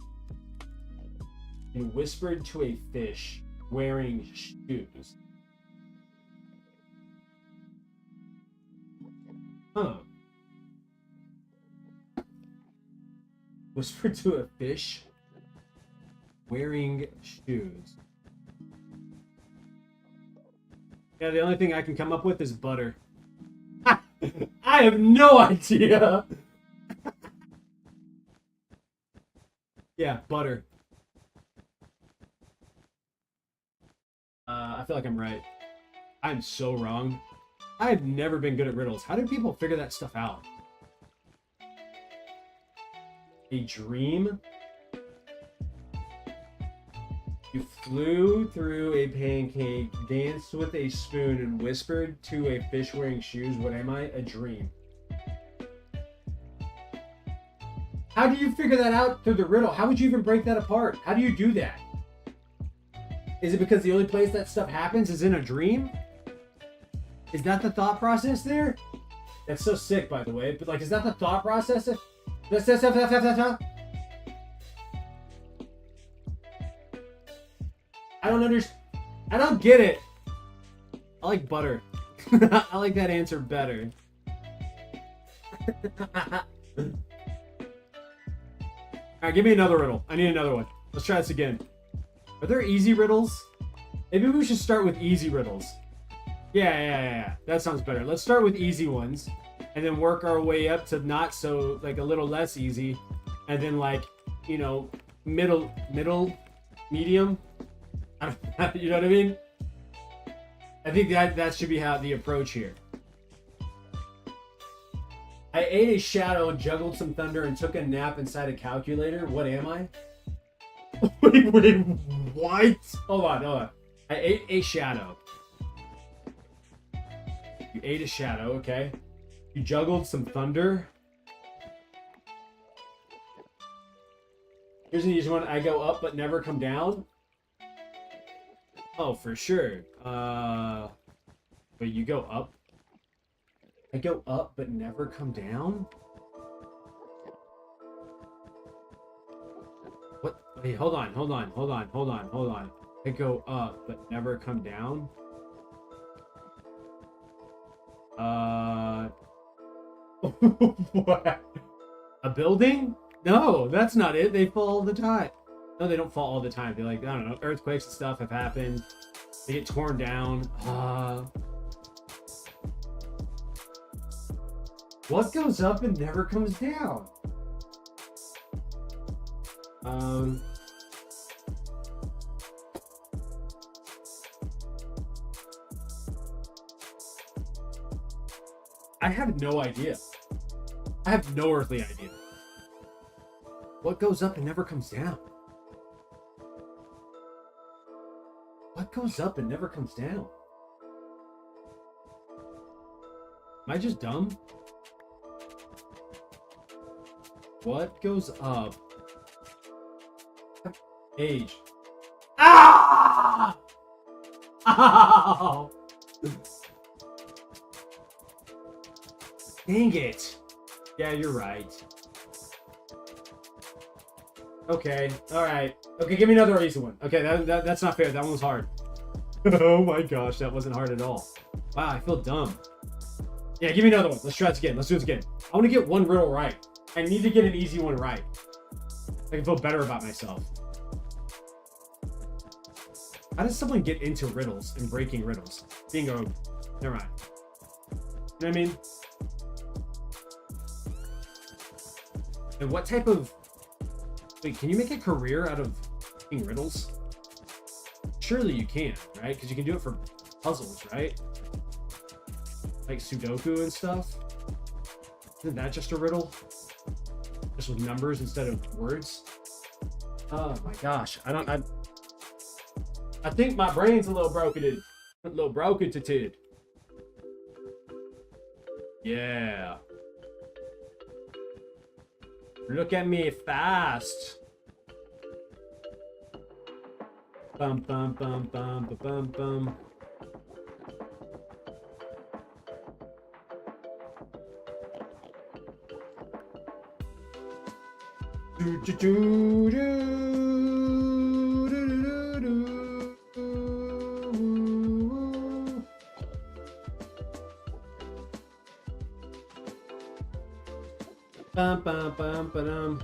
A: and whispered to a fish wearing shoes. Huh. Whispered to a fish wearing shoes. Yeah, the only thing I can come up with is butter. I have no idea. Yeah, butter. I feel like I'm right. I'm so wrong. I've never been good at riddles. How do people figure that stuff out? A dream? You flew through a pancake, danced with a spoon, and whispered to a fish wearing shoes. What am I? A dream. How do you figure that out through the riddle? How would you even break that apart? How do you do that? Is it because the only place that stuff happens is in a dream? Is that the thought process there? That's so sick, by the way. But like, is that the thought process? I don't understand. I don't get it. I like butter. I like that answer better. Alright, give me another riddle. I need another one. Let's try this again. Are there easy riddles? Maybe we should start with easy riddles. Yeah. That sounds better. Let's start with easy ones. And then work our way up to not so, like, a little less easy. And then, like, you know, middle, medium. You know what I mean? I think that should be how the approach here. I ate a shadow, juggled some thunder, and took a nap inside a calculator. What am I? Wait, what? Hold on. I ate a shadow. You ate a shadow, okay. You juggled some thunder. Here's an easy one. I go up but never come down. Oh, for sure. Wait, you go up? I go up but never come down? What? Wait, hold on. I go up but never come down? What? A building? No, that's not it. They fall all the time. No, they don't fall all the time. They're like, I don't know, earthquakes and stuff have happened. They get torn down. What goes up and never comes down? I have no idea. I have no earthly idea. What goes up and never comes down? What goes up and never comes down? Am I just dumb? What goes up? Age. Ah! Ow! Dang it. Yeah, you're right. Okay, alright. Okay, give me another easy one. Okay, that's not fair. That one was hard. Oh my gosh, that wasn't hard at all. Wow, I feel dumb. Yeah, give me another one. Let's try this again. Let's do this again. I want to get one riddle right. I need to get an easy one right. I can feel better about myself. How does someone get into riddles and breaking riddles? Bingo. Never mind. You know what I mean? And what type of... Wait, can you make a career out of making riddles? Surely you can, right? Because you can do it for puzzles, right? Like Sudoku and stuff. Isn't that just a riddle? Just with numbers instead of words? Oh my gosh. I think my brain's a little broken. A little broken to tid. Yeah. Look at me fast. Bum bum bum bum bum bum bum. Do do do do do do do. Bum bum bum ba-dum.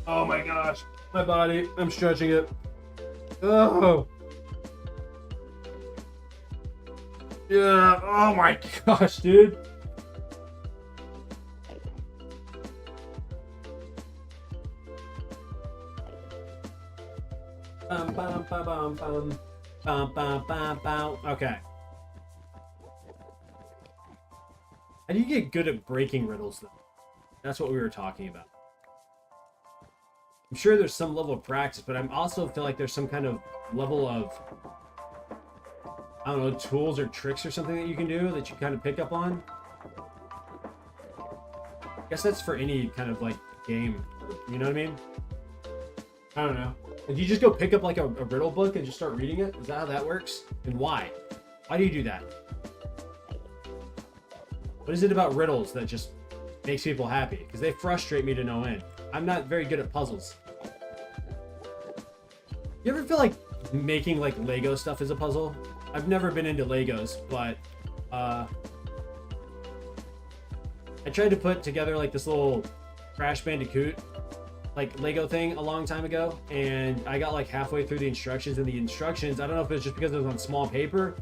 A: Oh my gosh, my body, I'm stretching it. Oh. Yeah, oh my gosh, dude. Bum, bum, bum, bum, bum. Bum, bum, bum, bum. Okay. How do you get good at breaking riddles, though? That's what we were talking about. I'm sure there's some level of practice, but I also feel like there's some kind of level of, I don't know, tools or tricks or something that you can do that you kind of pick up on. I guess that's for any kind of, like, game. You know what I mean? I don't know. And you just go pick up, like, a riddle book and just start reading it? Is that how that works? And why? Why do you do that? What is it about riddles that just makes people happy? Because they frustrate me to no end. I'm not very good at puzzles. You ever feel like making like Lego stuff as a puzzle. I've never been into Legos, but I tried to put together like this little Crash Bandicoot like Lego thing a long time ago, and I got like halfway through the instructions, and the instructions, I don't know if it's just because it was on small paper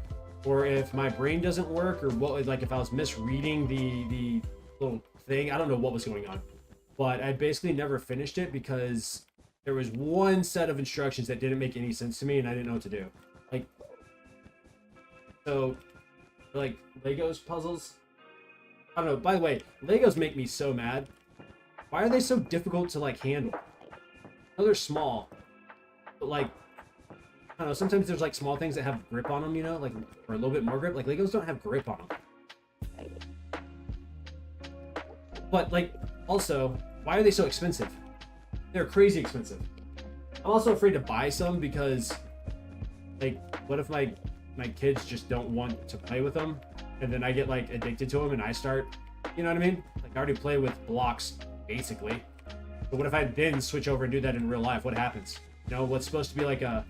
A: or if my brain doesn't work or what, like if I was misreading the little thing. I don't know what was going on, but I basically never finished it because there was one set of instructions that didn't make any sense to me and I didn't know what to do. Like, so like Legos puzzles, I don't know. By the way, Legos make me so mad. Why are they so difficult to like handle? I know they're small, but like, I don't know, sometimes there's like small things that have grip on them, you know, like, or a little bit more grip. Like Legos don't have grip on them. But like, also, why are they so expensive? They're crazy expensive. I'm also afraid to buy some because, like, what if my kids just don't want to play with them, and then I get like addicted to them and I start, you know what I mean? Like, I already play with blocks basically. But what if I then switch over and do that in real life? What happens? You know, what's supposed to be like a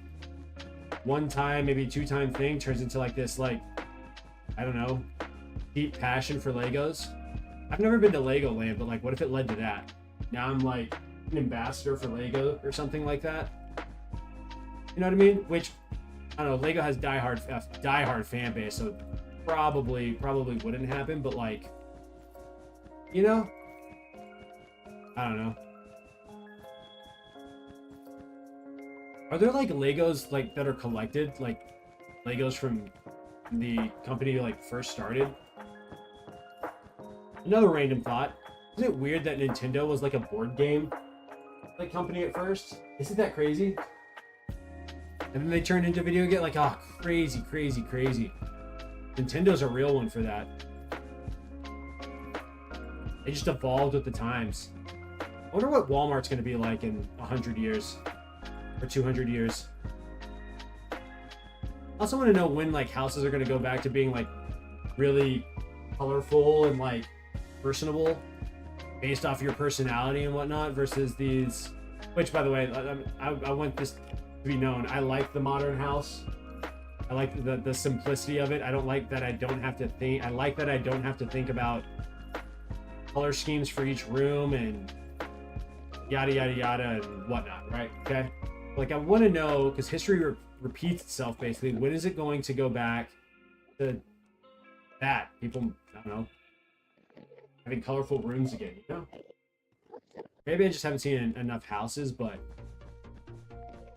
A: one-time, maybe two-time thing turns into like this, like, I don't know, deep passion for Legos. I've never been to Legoland, but like, what if it led to that? Now I'm like an ambassador for Lego or something like that. You know what I mean? Which, I don't know, Lego has diehard fan base, so probably wouldn't happen, but like, you know, I don't know. Are there like Legos like that are collected, like Legos from the company like first started? Another random thought. Isn't it weird that Nintendo was like a board game like company at first? Isn't that crazy? And then they turned into video game, like, oh, crazy. Nintendo's a real one for that. They just evolved with the times. I wonder what Walmart's going to be like in 100 years or 200 years. I also want to know when like houses are going to go back to being like really colorful and like personable based off your personality and whatnot versus these, which by the way, I want this to be known. I like the modern house. I like the simplicity of it. I don't like that I don't have to think. I like that I don't have to think about color schemes for each room and yada yada yada and whatnot, right? Okay, like I want to know, because history repeats itself basically. When is it going to go back to that? People, I don't know, having colorful rooms again, you know? Maybe I just haven't seen enough houses, but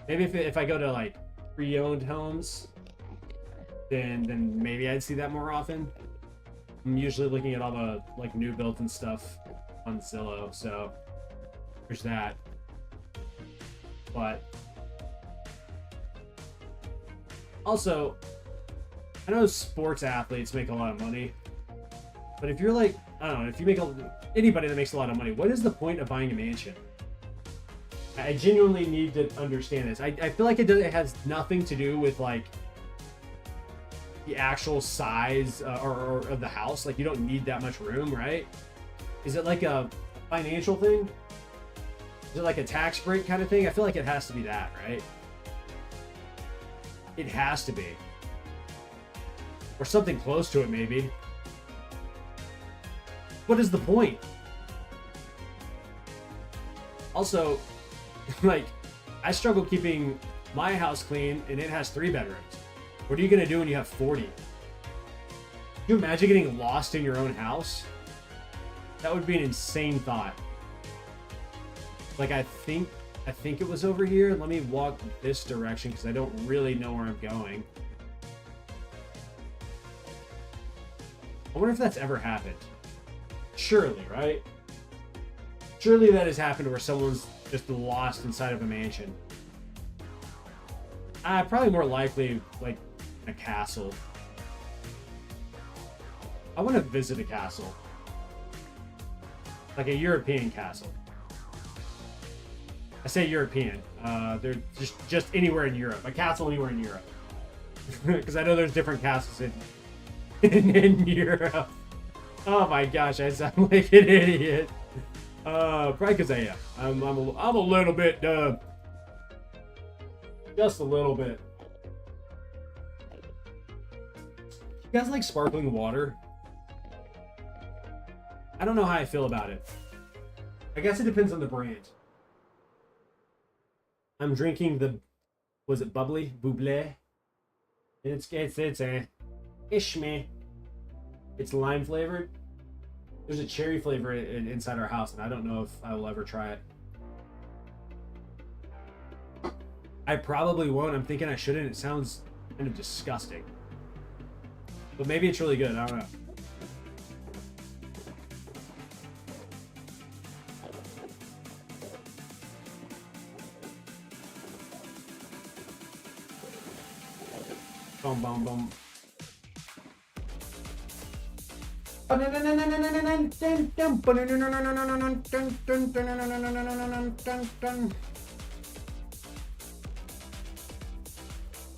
A: maybe if I go to like pre-owned homes, then maybe I'd see that more often. I'm usually looking at all the like new builds and stuff on Zillow, so there's that. But also, I know sports athletes make a lot of money, but if you're like, I don't know, if you make anybody that makes a lot of money, what is the point of buying a mansion? I genuinely need to understand this. I feel like it has nothing to do with like the actual size or of the house. Like, you don't need that much room, right? Is it like a financial thing? Is it like a tax break kind of thing? I feel like it has to be that, right? It has to be. Or something close to it, maybe. What is the point? Also, like, I struggle keeping my house clean, and it has 3 bedrooms. What are you gonna do when you have 40? Can you imagine getting lost in your own house? That would be an insane thought. Like, I think it was over here. Let me walk this direction because I don't really know where I'm going. I wonder if that's ever happened. Surely, right? Surely that has happened where someone's just lost inside of a mansion. Probably more likely like a castle. I want to visit a castle. Like a European castle. I say European. They're just anywhere in Europe. A castle anywhere in Europe. Because I know there's different castles in Europe. Oh my gosh, I sound like an idiot. Probably because I am. I'm a little bit Just a little bit. You guys like sparkling water? I don't know how I feel about it. I guess it depends on the brand. I'm drinking the, was it bubbly? Bubbly? It's ishme. It's lime flavored. There's a cherry flavor inside our house, and I don't know if I will ever try it. I probably won't. I'm thinking I shouldn't. It sounds kind of disgusting. But maybe it's really good. I don't know. Boom, boom, boom.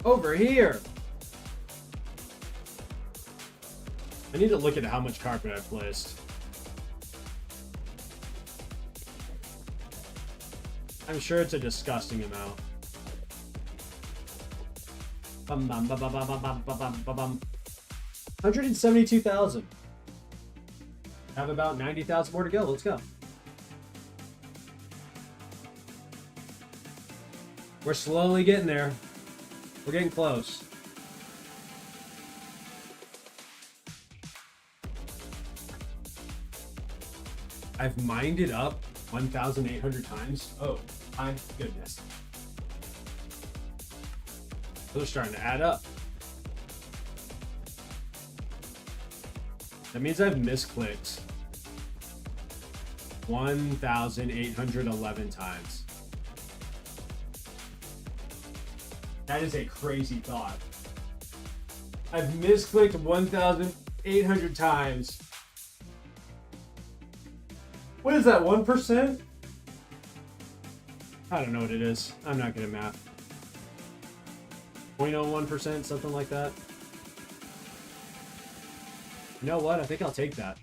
A: Over here. I need to look at how much carpet I've placed. I'm sure it's a disgusting amount. 172,000. Have about 90,000 more to go. Let's go. We're slowly getting there. We're getting close. I've mined it up 1,800 times. Oh, my goodness. Those are starting to add up. That means I've misclicked 1,811 times. That is a crazy thought. I've misclicked 1,800 times. What is that, 1%? I don't know what it is. I'm not good at math. 0.01%, something like that. You know what? I think I'll take that.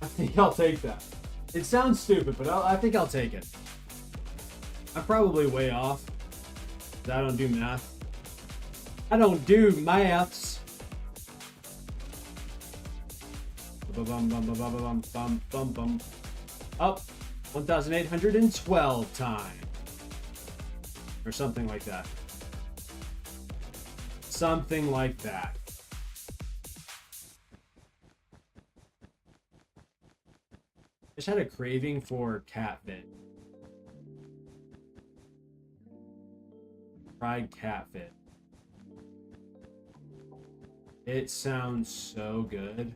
A: I think I'll take that. It sounds stupid, but I think I'll take it. I'm probably way off. I don't do math. I don't do maths. Up 1,812 times. Or something like that. Something like that. Just had a craving for catfish. Fried catfish. It sounds so good.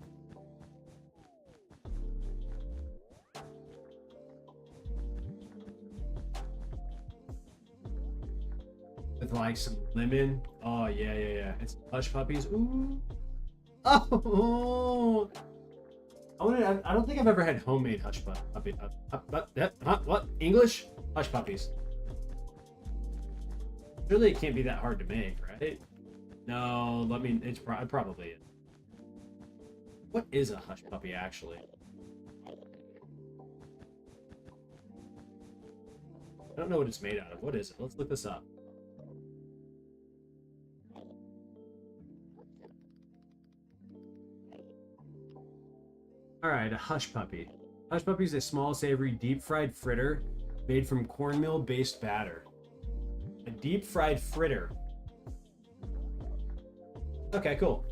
A: With like some lemon. Oh yeah. It's hush puppies. Ooh. Oh. I don't think I've ever had homemade hush puppy. What? English? Hush puppies. Surely it can't be that hard to make, right? No, I mean, it probably is. What is a hush puppy, actually? I don't know what it's made out of. What is it? Let's look this up. Alright, a hush puppy. Hush puppy is a small, savory, deep-fried fritter made from cornmeal-based batter. A deep-fried fritter. Okay, cool.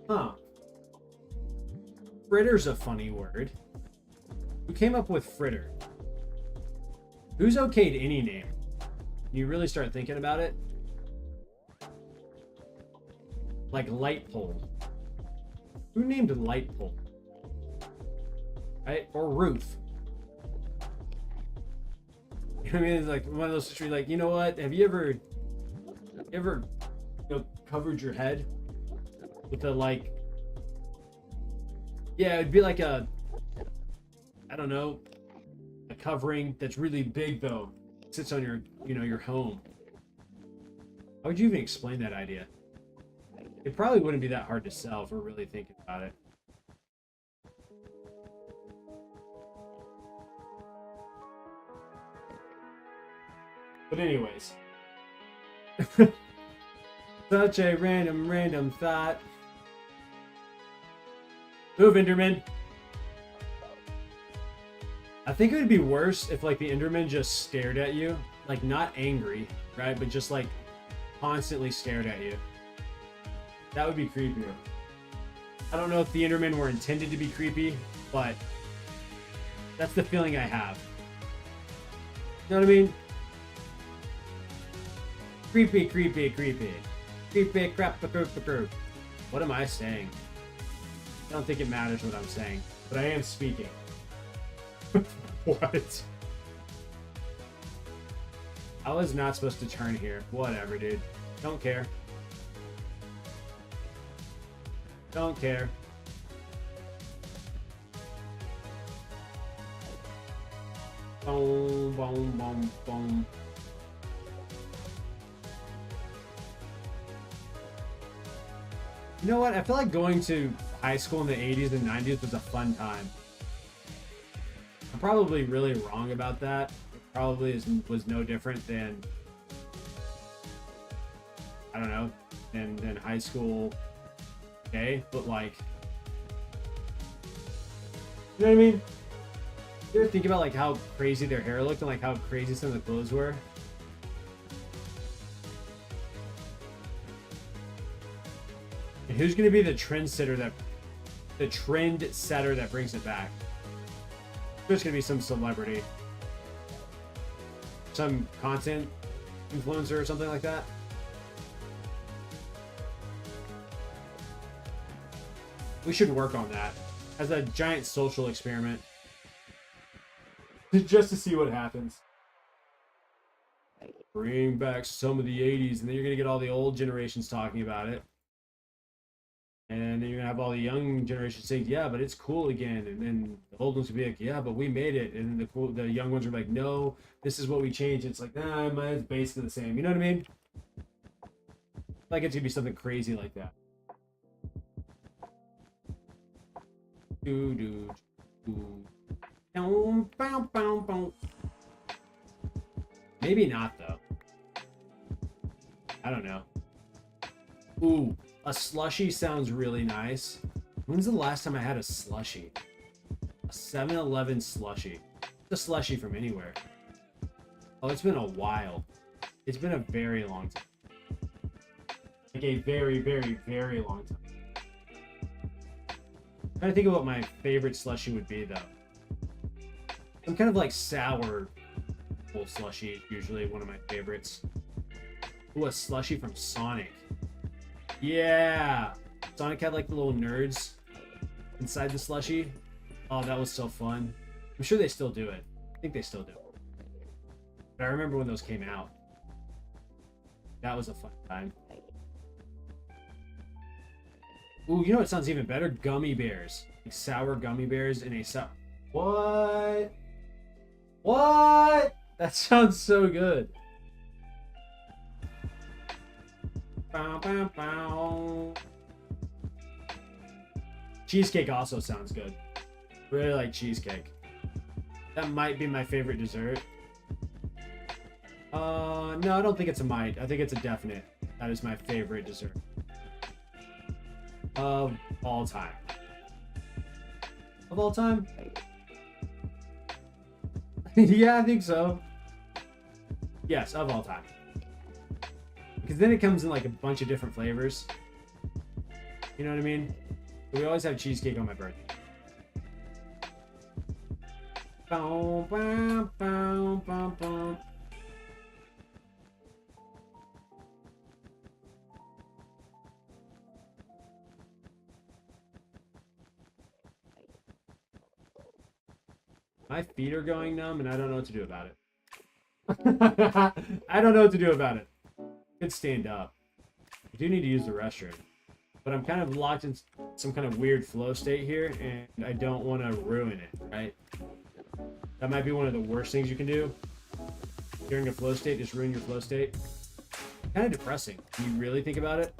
A: Huh. Fritter's a funny word. Who came up with fritter? Who's okayed any name? You really start thinking about it? Like light pole. Who named light pole? Right? Or roof. You know what I mean? It's like one of those situations, like, you know what? Have you ever covered your head with a, like, yeah, it'd be like a, I don't know, a covering that's really big though. It sits on your, your home. How would you even explain that idea? It probably wouldn't be that hard to sell if we're really thinking about it. But anyways. Such a random thought. Move, Enderman. I think it would be worse if like the Enderman just stared at you. Like not angry, right? But just like constantly stared at you. That would be creepier. I don't know if the Endermen were intended to be creepy, but that's the feeling I have. You know what I mean? Creepy. Creepy crap. What am I saying? I don't think it matters what I'm saying, but I am speaking. What? I was not supposed to turn here. Whatever, dude. Don't care. Don't care. Boom, boom, boom, boom. You know what? I feel like going to high school in the 80s and 90s was a fun time. I'm probably really wrong about that. It probably was no different than, I don't know, than high school today, but like, you know what I mean? You ever think about like how crazy their hair looked and like how crazy some of the clothes were? And who's gonna be the trendsetter that brings it back? There's gonna be some celebrity, some content influencer or something like that. We should work on that as a giant social experiment. Just to see what happens. Bring back some of the 80s, and then you're going to get all the old generations talking about it. And then you're going to have all the young generations saying, yeah, but it's cool again. And then the old ones will be like, yeah, but we made it. And then the young ones are like, no, this is what we changed. It's like, nah, it's basically the same. You know what I mean? Like it's going to be something crazy like that. Dude. Maybe not though. I don't know. Ooh, a slushie sounds really nice. When's the last time I had a slushie? A 7-Eleven slushie. A slushie from anywhere. Oh, it's been a while. It's been a very long time. Like a very, very, very long time. I'm trying to think of what my favorite slushie would be, though. Some kind of like sour slushie is usually one of my favorites. Ooh, a slushie from Sonic. Yeah! Sonic had like the little nerds inside the slushie. Oh, that was so fun. I'm sure they still do it. I think they still do. But I remember when those came out. That was a fun time. Ooh, you know what sounds even better? Gummy bears. Like sour gummy bears in a sour... What? What? That sounds so good. Bow, bow, bow. Cheesecake also sounds good. Really like cheesecake. That might be my favorite dessert. No, I don't think it's a might. I think it's a definite. That is my favorite dessert. Of all time. Of all time? Yeah, I think so. Yes, of all time. Because then it comes in like a bunch of different flavors. You know what I mean? We always have cheesecake on my birthday. Bow, bow, bow, bow, bow. My feet are going numb and I don't know what to do about it. I don't know what to do about it. I could stand up. I do need to use the restroom. But I'm kind of locked in some kind of weird flow state here and I don't want to ruin it, right? That might be one of the worst things you can do. During a flow state, just ruin your flow state. Kind of depressing. When you really think about it.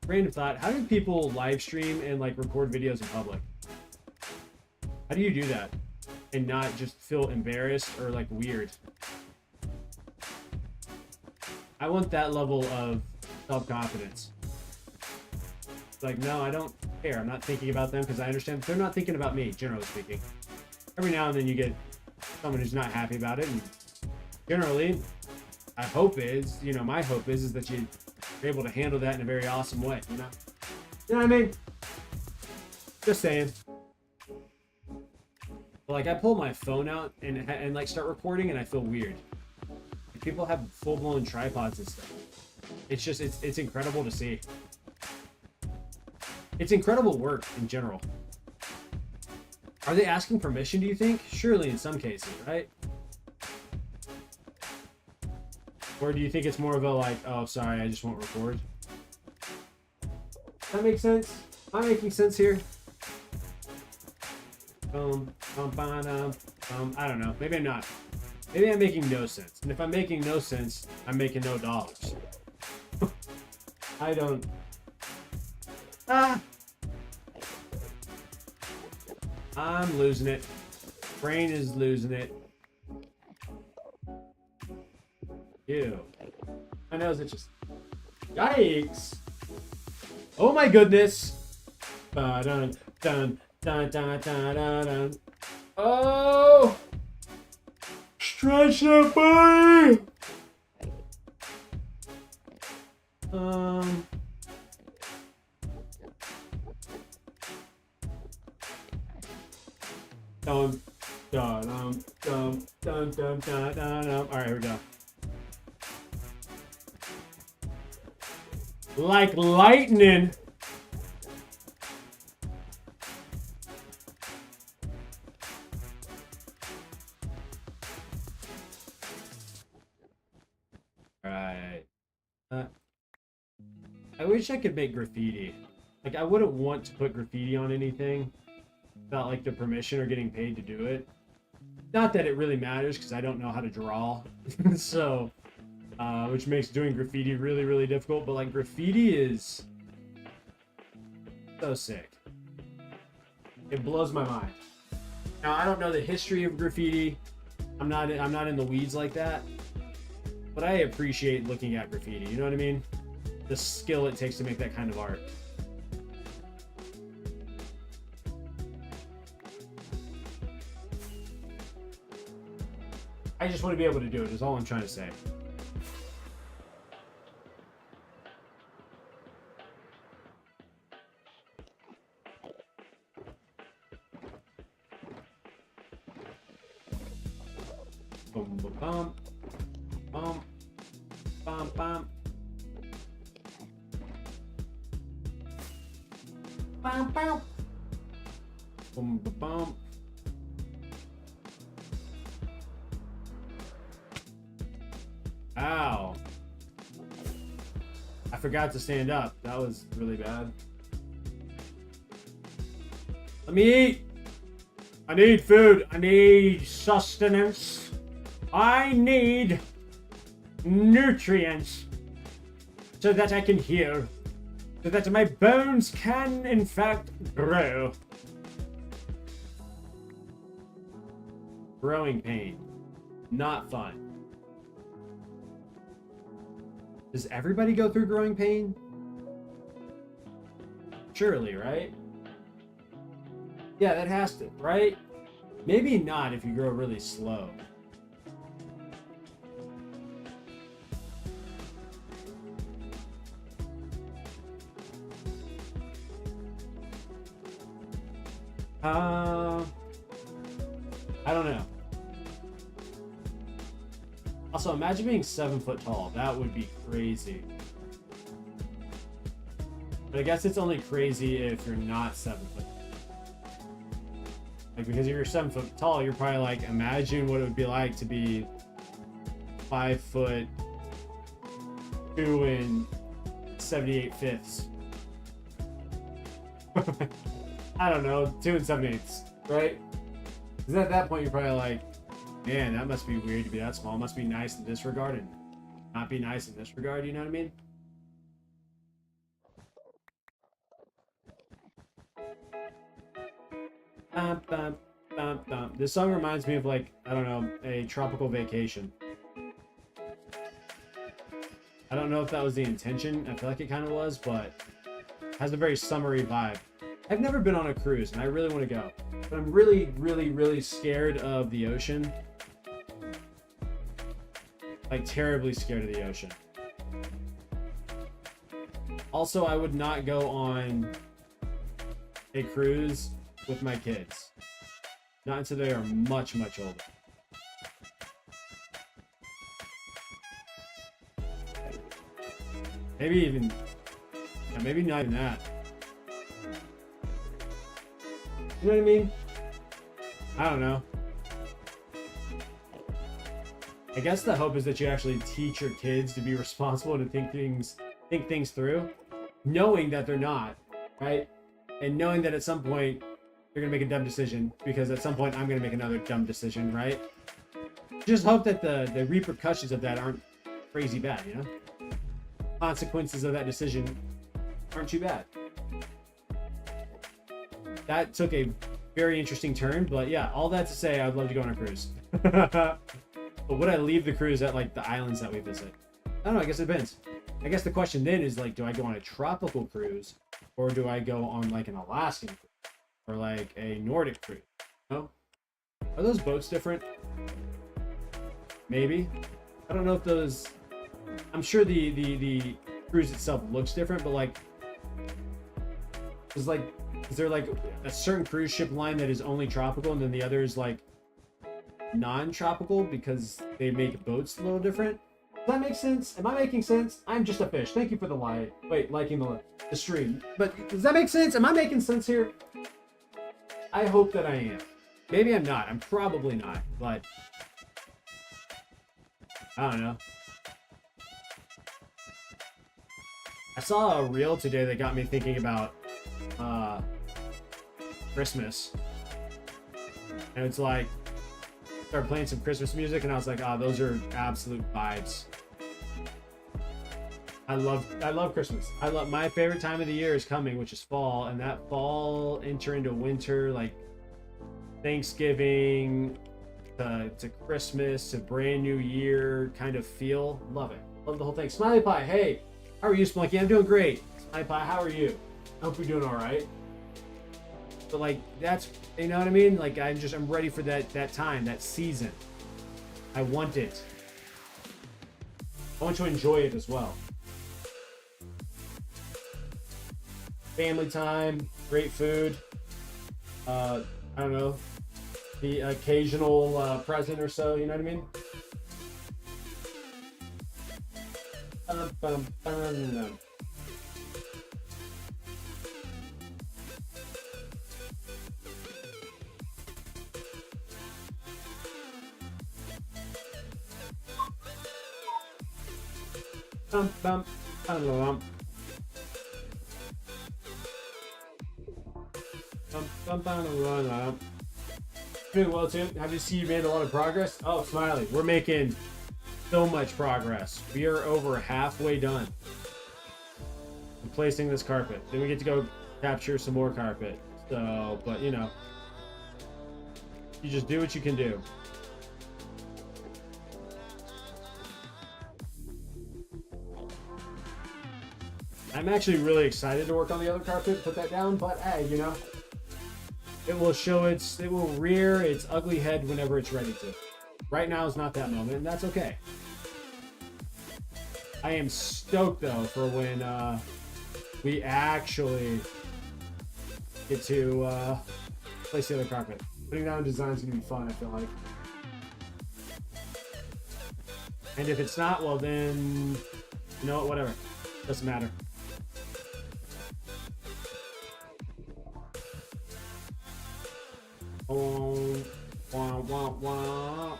A: Random thought, how do people live stream and like record videos in public? How do you do that and not just feel embarrassed or like weird? I want that level of self-confidence. Like, no, I don't care. I'm not thinking about them because I understand they're not thinking about me, generally speaking. Every now and then you get someone who's not happy about it, and generally, my hope is that you're able to handle that in a very awesome way, you know? You know what I mean? Just saying. Like, I pull my phone out and like start recording, and I feel weird. Like, people have full-blown tripods and stuff. It's just, it's incredible to see. It's incredible work in general. Are they asking permission, do you think? Surely in some cases, right? Or do you think it's more of a like, oh, sorry, I just won't record? That makes sense? Am I making sense here? I don't know. Maybe I'm not. Maybe I'm making no sense. And if I'm making no sense, I'm making no dollars. I don't... I'm losing it. Brain is losing it. Ew. My nose itches. Yikes! Oh my goodness! Dun dun dun dun dun dun. Oh! Stretch that body! Dun dun dun dun dun dun dun. All right, here we go. Like lightning. Right. I wish I could make graffiti. Like, I wouldn't want to put graffiti on anything without, like, the permission or getting paid to do it. Not that it really matters, because I don't know how to draw. So, which makes doing graffiti really, really difficult. But, like, graffiti is so sick. It blows my mind. Now, I don't know the history of graffiti. I'm not in the weeds like that. But I appreciate looking at graffiti. You know what I mean? The skill it takes to make that kind of art. I just want to be able to do it, is all I'm trying to say. Boom, boom, bum. Bum. Bum, bum. Bum, bum. Boom, boom, bum. Ow. I forgot to stand up. That was really bad. Let me eat. I need food. I need sustenance. I need nutrients so that I can heal. So that my bones can, in fact, grow. Growing pain. Not fun. Does everybody go through growing pain? Surely, right? Yeah, that has to, right? Maybe not if you grow really slow. I don't know. Also, imagine being 7 foot tall. That would be crazy. But I guess it's only crazy if you're not 7 foot. Like, because if you're 7 foot tall, you're probably like, imagine what it would be like to be 5 foot 2 and 78/5. I don't know, 2 and 7/8, right? Because at that point, you're probably like, man, that must be weird to be that small. It must be nice in this regard and not be nice in this regard, you know what I mean? Bum, bum, bum, bum. This song reminds me of, like, I don't know, a tropical vacation. I don't know if that was the intention. I feel like it kind of was, but it has a very summery vibe. I've never been on a cruise, and I really want to go. But I'm really, really, really scared of the ocean. Like, terribly scared of the ocean. Also, I would not go on a cruise with my kids. Not until they are much, much older. Maybe even... Yeah, maybe not even that. You know what I mean? I don't know. I guess the hope is that you actually teach your kids to be responsible and to think things through, knowing that they're not, right? And knowing that at some point you're gonna make a dumb decision, because at some point I'm gonna make another dumb decision, right? Just hope that the repercussions of that aren't crazy bad, you know? Consequences of that decision aren't too bad. That took a very interesting turn, but yeah, all that to say, I'd love to go on a cruise. But would I leave the cruise at like the islands that we visit? I don't know, I guess it depends. I guess the question then is like, do I go on a tropical cruise, or do I go on like an Alaskan cruise, or like a Nordic cruise? No? Are those boats different? Maybe. I don't know if those... I'm sure the cruise itself looks different, but like... Is there like a certain cruise ship line that is only tropical, and then the other is like non-tropical because they make boats a little different? Does that make sense? Am I making sense? I'm just a fish. Thank you for the like. Wait, liking the stream. But does that make sense? Am I making sense here? I hope that I am. Maybe I'm not. I'm probably not. But I don't know. I saw a reel today that got me thinking about Christmas. And it's like, started playing some Christmas music, and I was like, oh, those are absolute vibes. I love Christmas. My favorite time of the year is coming, which is fall, and that fall enter into winter, like Thanksgiving to Christmas to brand new year kind of feel. Love it. Love the whole thing. Smiley Pie, hey, how are you, Splunky? I'm doing great. Smiley Pie, how are you? I hope you're doing all right. But like, that's, you know what I mean? Like, I'm ready for that time, that season. I want it. I want to enjoy it as well. Family time, great food. I don't know, the occasional present or so, you know what I mean? Doing well, Tim. Happy to see you made a lot of progress. Oh, Smiley, we're making so much progress. We are over halfway done replacing this carpet. Then we get to go capture some more carpet. So, but you know, you just do what you can do. I'm actually really excited to work on the other carpet, put that down, but hey, you know, it will rear its ugly head whenever it's ready to. Right now is not that moment, and that's okay. I am stoked though for when we actually get to place the other carpet. Putting down design is gonna be fun, I feel like. And if it's not, well then, you know what, whatever. Doesn't matter. Oh, wah, wah, wah.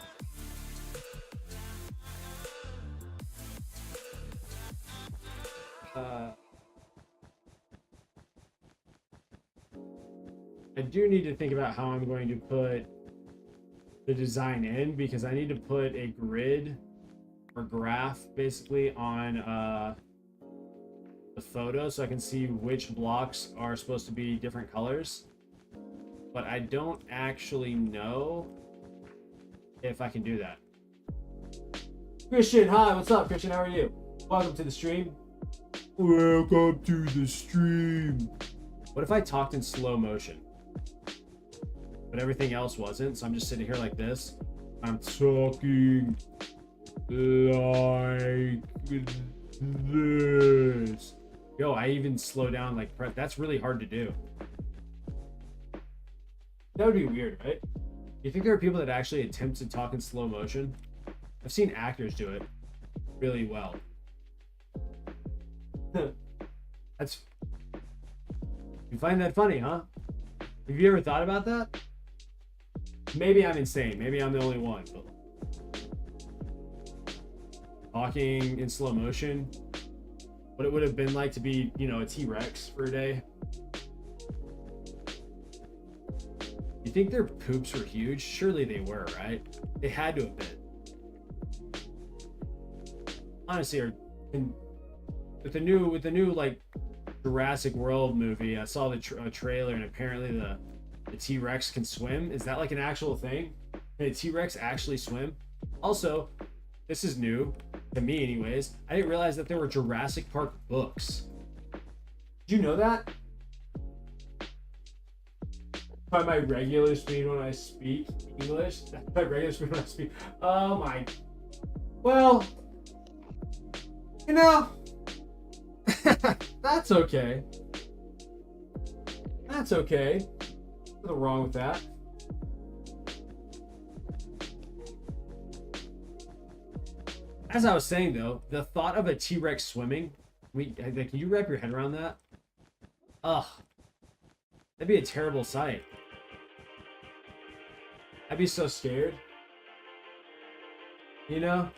A: I do need to think about how I'm going to put the design in, because I need to put a grid or graph basically on the photo so I can see which blocks are supposed to be different colors. But I don't actually know if I can do that. Christian, hi, what's up, Christian? How are you? Welcome to the stream. Welcome to the stream. What if I talked in slow motion? But everything else wasn't, so I'm just sitting here like this. I'm talking like this. Yo, I even slow down like that's really hard to do. That would be weird, right? You think there are people that actually attempt to talk in slow motion? I've seen actors do it really well. That's... You find that funny, huh? Have you ever thought about that? Maybe I'm insane. Maybe I'm the only one. But talking in slow motion, what it would have been like to be, you know, a T-Rex for a day. You think their poops were huge? Surely they were, right? They had to have been. Honestly, with the new like Jurassic World movie, I saw the trailer, and apparently the T-Rex can swim. Is that like an actual thing? Can a T-Rex actually swim? Also, this is new to me anyways. I didn't realize that there were Jurassic Park books. Did you know that? By my regular speed when I speak English. My regular speed when I speak. Oh my. Well, you know, that's okay. That's okay. Nothing wrong with that. As I was saying though, the thought of a T-Rex swimming, can you wrap your head around that? Ugh. That'd be a terrible sight. I'd be so scared. You know?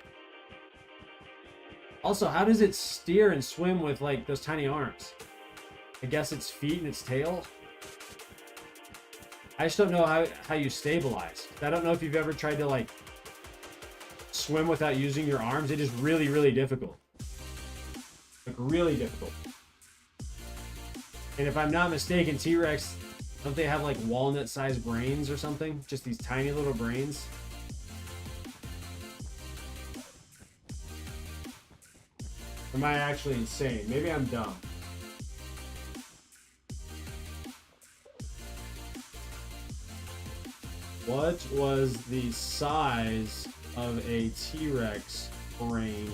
A: Also, how does it steer and swim with like those tiny arms? I guess its feet and its tail? I just don't know how you stabilize. I don't know if you've ever tried to like swim without using your arms. It is really, really difficult. Like really difficult. And if I'm not mistaken, T-Rex, don't they have like walnut-sized brains or something? Just these tiny little brains. Or am I actually insane? Maybe I'm dumb. What was the size of a T-Rex brain?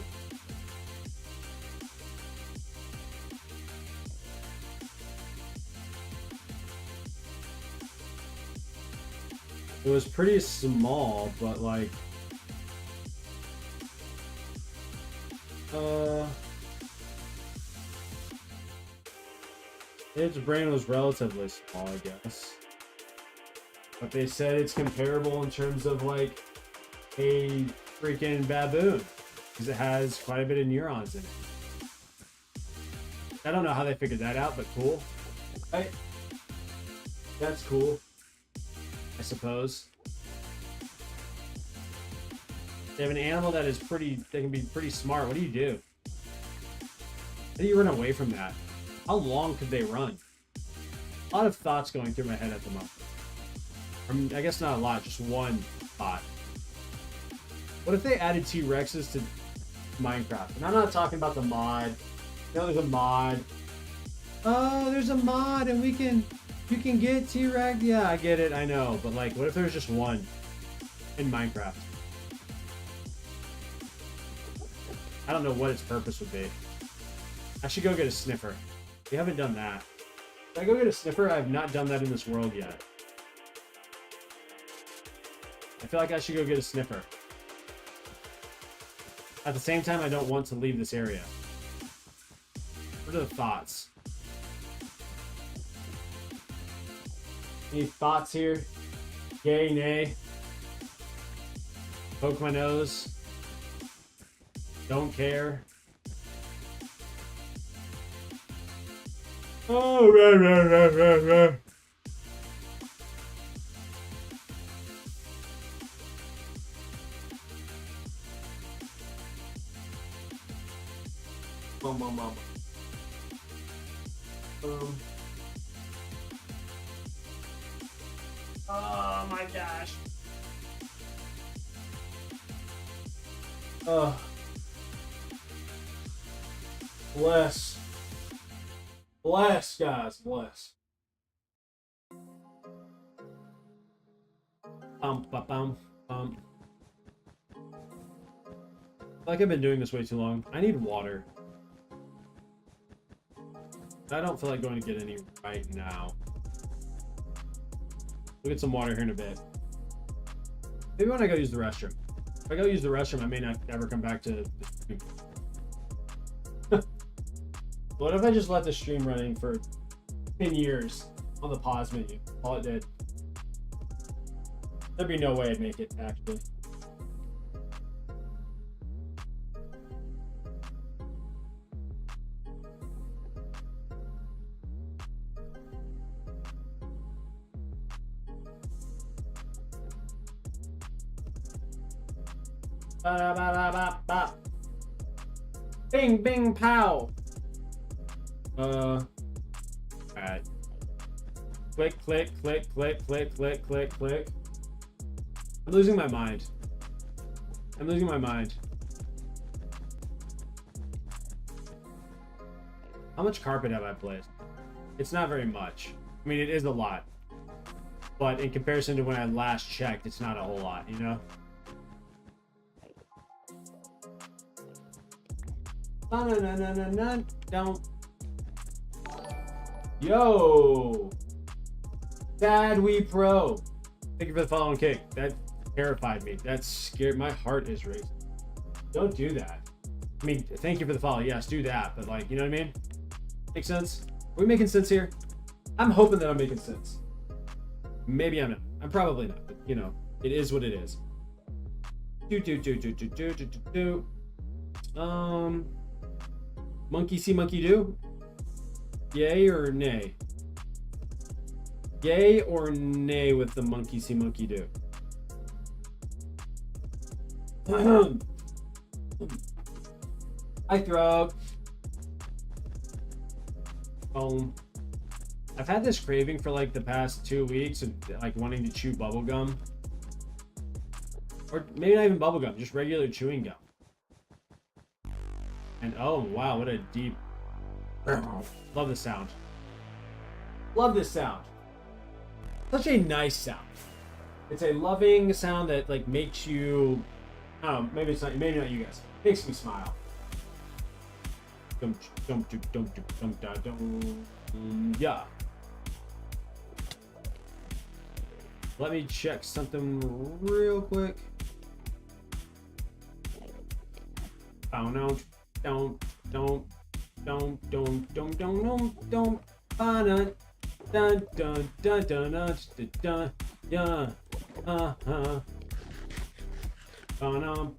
A: It was pretty small, but like, its brain was relatively small, I guess. But they said it's comparable in terms of like a freaking baboon, because it has quite a bit of neurons in it. I don't know how they figured that out, but cool. Right? That's cool. I suppose. They have an animal that is they can be pretty smart. What do you do? How do you run away from that? How long could they run? A lot of thoughts going through my head at the moment. I guess not a lot, just one thought. What if they added T-Rexes to Minecraft? And I'm not talking about the mod. You know, there's a mod. Oh, there's a mod and you can get T-Rex. Yeah, I get it, I know. But like, what if there's just one in Minecraft? I don't know what its purpose would be. I should go get a sniffer. We haven't done that. Should I go get a sniffer? I have not done that in this world yet. I feel like I should go get a sniffer. At the same time, I don't want to leave this area. What are the thoughts? Any thoughts here? Yay, nay? Poke my nose. Don't care. Oh, rah, rah, rah, rah, rah. Bum, bum, bum. Oh my gosh. Bless. Bless, guys. Bless. Like I've been doing this way too long. I need water. I don't feel like going to get any right now. We'll get some water here in a bit. Maybe when I go use the restroom. If I go use the restroom, I may not ever come back to the stream. What if I just let the stream running for 10 years on the pause menu? All it did. There'd be no way I'd make it, actually. Ba-da-ba-da-ba-ba. Bing, bing, pow. Alright. Click, click, click, click, click, click, click, click. I'm losing my mind. I'm losing my mind. How much carpet have I placed? It's not very much. I mean, it is a lot. But in comparison to when I last checked, it's not a whole lot, you know? Don't. Yo! Dad, we pro. Thank you for the follow and kick. That terrified me. That scared my heart is racing. Don't do that. I mean, thank you for the follow. Yes, do that. But like, you know what I mean? Makes sense? Are we making sense here? I'm hoping that I'm making sense. Maybe I'm not. I'm probably not. But you know, it is what it is. Monkey see, monkey do. Yay or nay? Yay or nay with the monkey see, monkey do? I throw. I've had this craving for like the past 2 weeks of like wanting to chew bubble gum. Or maybe not even bubble gum, just regular chewing gum. And oh wow, what a deep. Love the sound. Love this sound. Such a nice sound. It's a loving sound that like makes you. I don't know, maybe not you guys. Makes me smile. Yeah. Let me check something real quick. Oh no. Don't, dun, dun, dun, dun, dun, dun, yeah, oh no,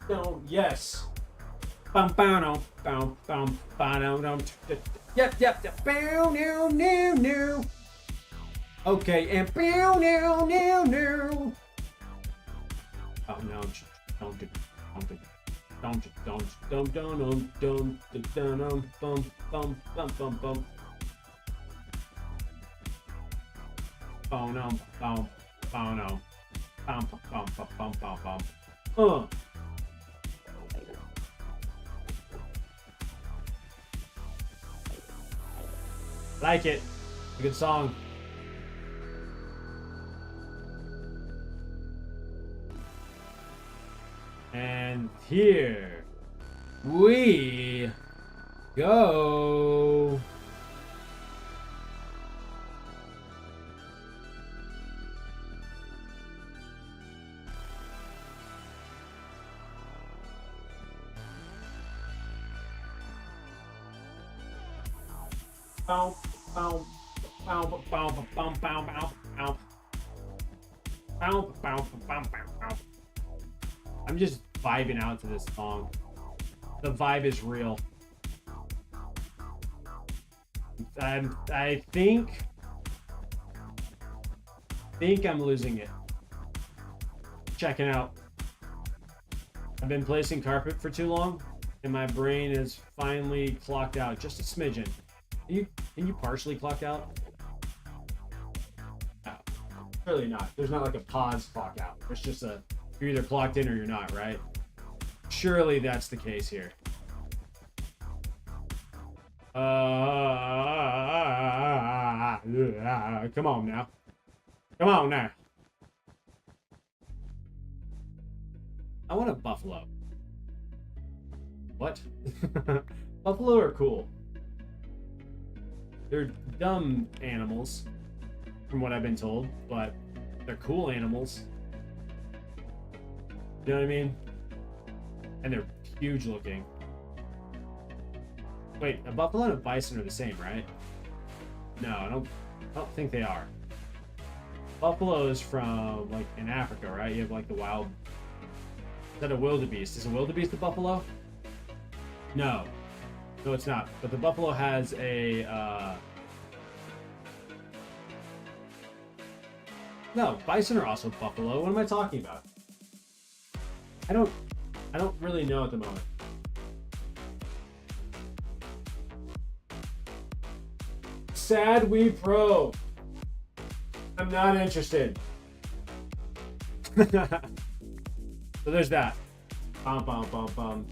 A: don't, yes. Yep. Bow, no. Okay, and bow, no. Oh no, don't. Oh no, Like it. A good song. And here we go. I'm just vibing out to this song. The vibe is real. I think I'm losing it. Checking out. I've been placing carpet for too long, and my brain is finally clocked out just a smidgen. Can you partially clock out? Surely not. There's not like a pause clock out. It's just a, you're either clocked in or you're not, right? Surely that's the case here. Come on now. Come on now. I want a buffalo. What? Buffalo are cool. They're dumb animals, from what I've been told, but they're cool animals. You know what I mean? And they're huge looking. Wait, a buffalo and a bison are the same, right? No, I don't think they are. Buffalo is from, like, in Africa, right? You have, like, the wild... Is that a wildebeest? Is a wildebeest a buffalo? No. No, it's not. But the buffalo has a, No, bison are also buffalo. What am I talking about? I don't really know at the moment. Sad we pro. I'm not interested. So there's that. Bum bum bum bum.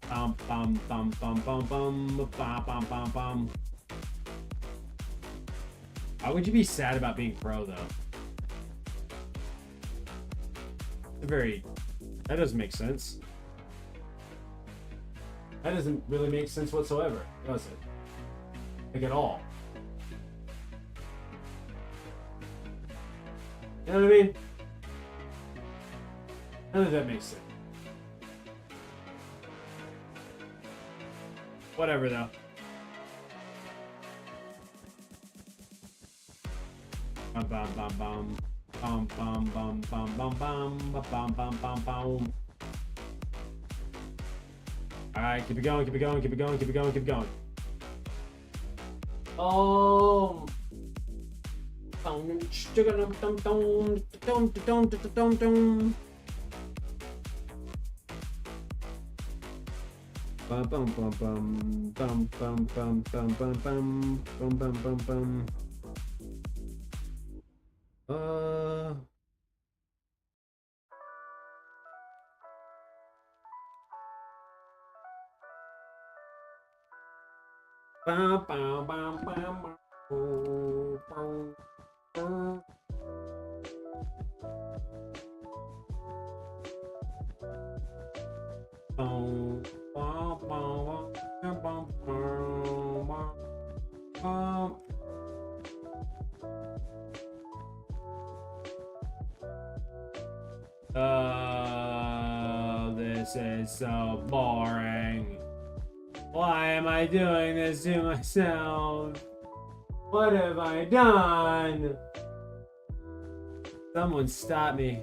A: Bum bum bum bum bum bum bum bum bum bum. Why would you be sad about being pro though? That doesn't make sense. That doesn't really make sense whatsoever, does it? Like at all. You know what I mean? None of that makes sense. Whatever though. Bum bum bum bum. Bum bum bum bum bum bum bum bum bum bum. Alright, keep it going, keep it going, keep it going, keep it going, keep it going. Oh. Bum bum bum bum bum bum bum bum bum bum bum bum bum bum. Bum bum bum bum bum bum. This is so boring. Why am I doing this to myself? What have I done? Someone stop me.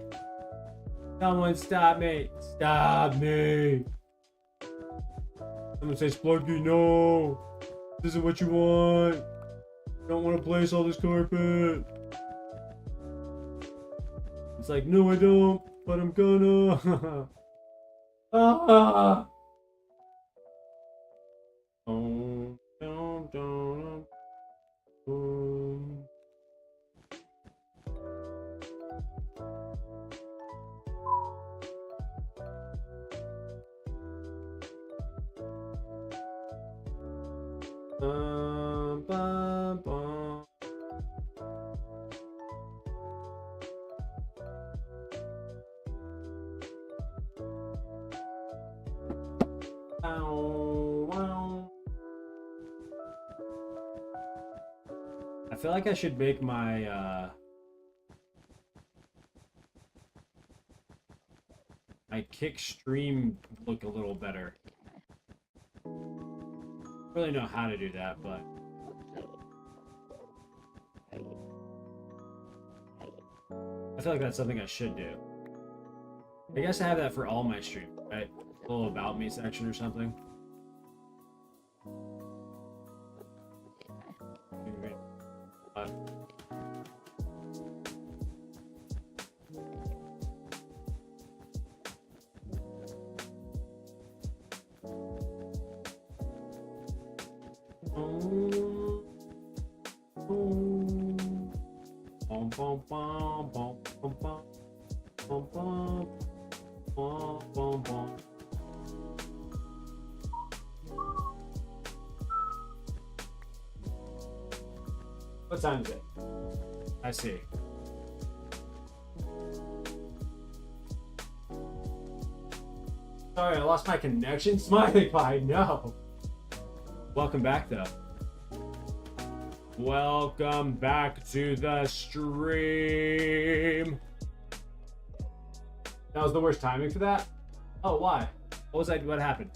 A: Someone stop me. Stop me. Someone say, Splunky, no. This isn't what you want. You don't want to place all this carpet. It's like, no, I don't, but I'm gonna. Ah. Oh, don't, don't, bum, bum. I feel like I should make my my kick stream look a little better. I don't really know how to do that, but I feel like that's something I should do. I guess I have that for all my streams, right? A little about me section or something. bum, bum, bum, bum, bum, bum, bum, bum, bum, bum. What time is it? I see. Sorry, I lost my connection. Smiley pie, no. Welcome back, though. Welcome back to the stream. That was the worst timing for that? Oh, why? What happened?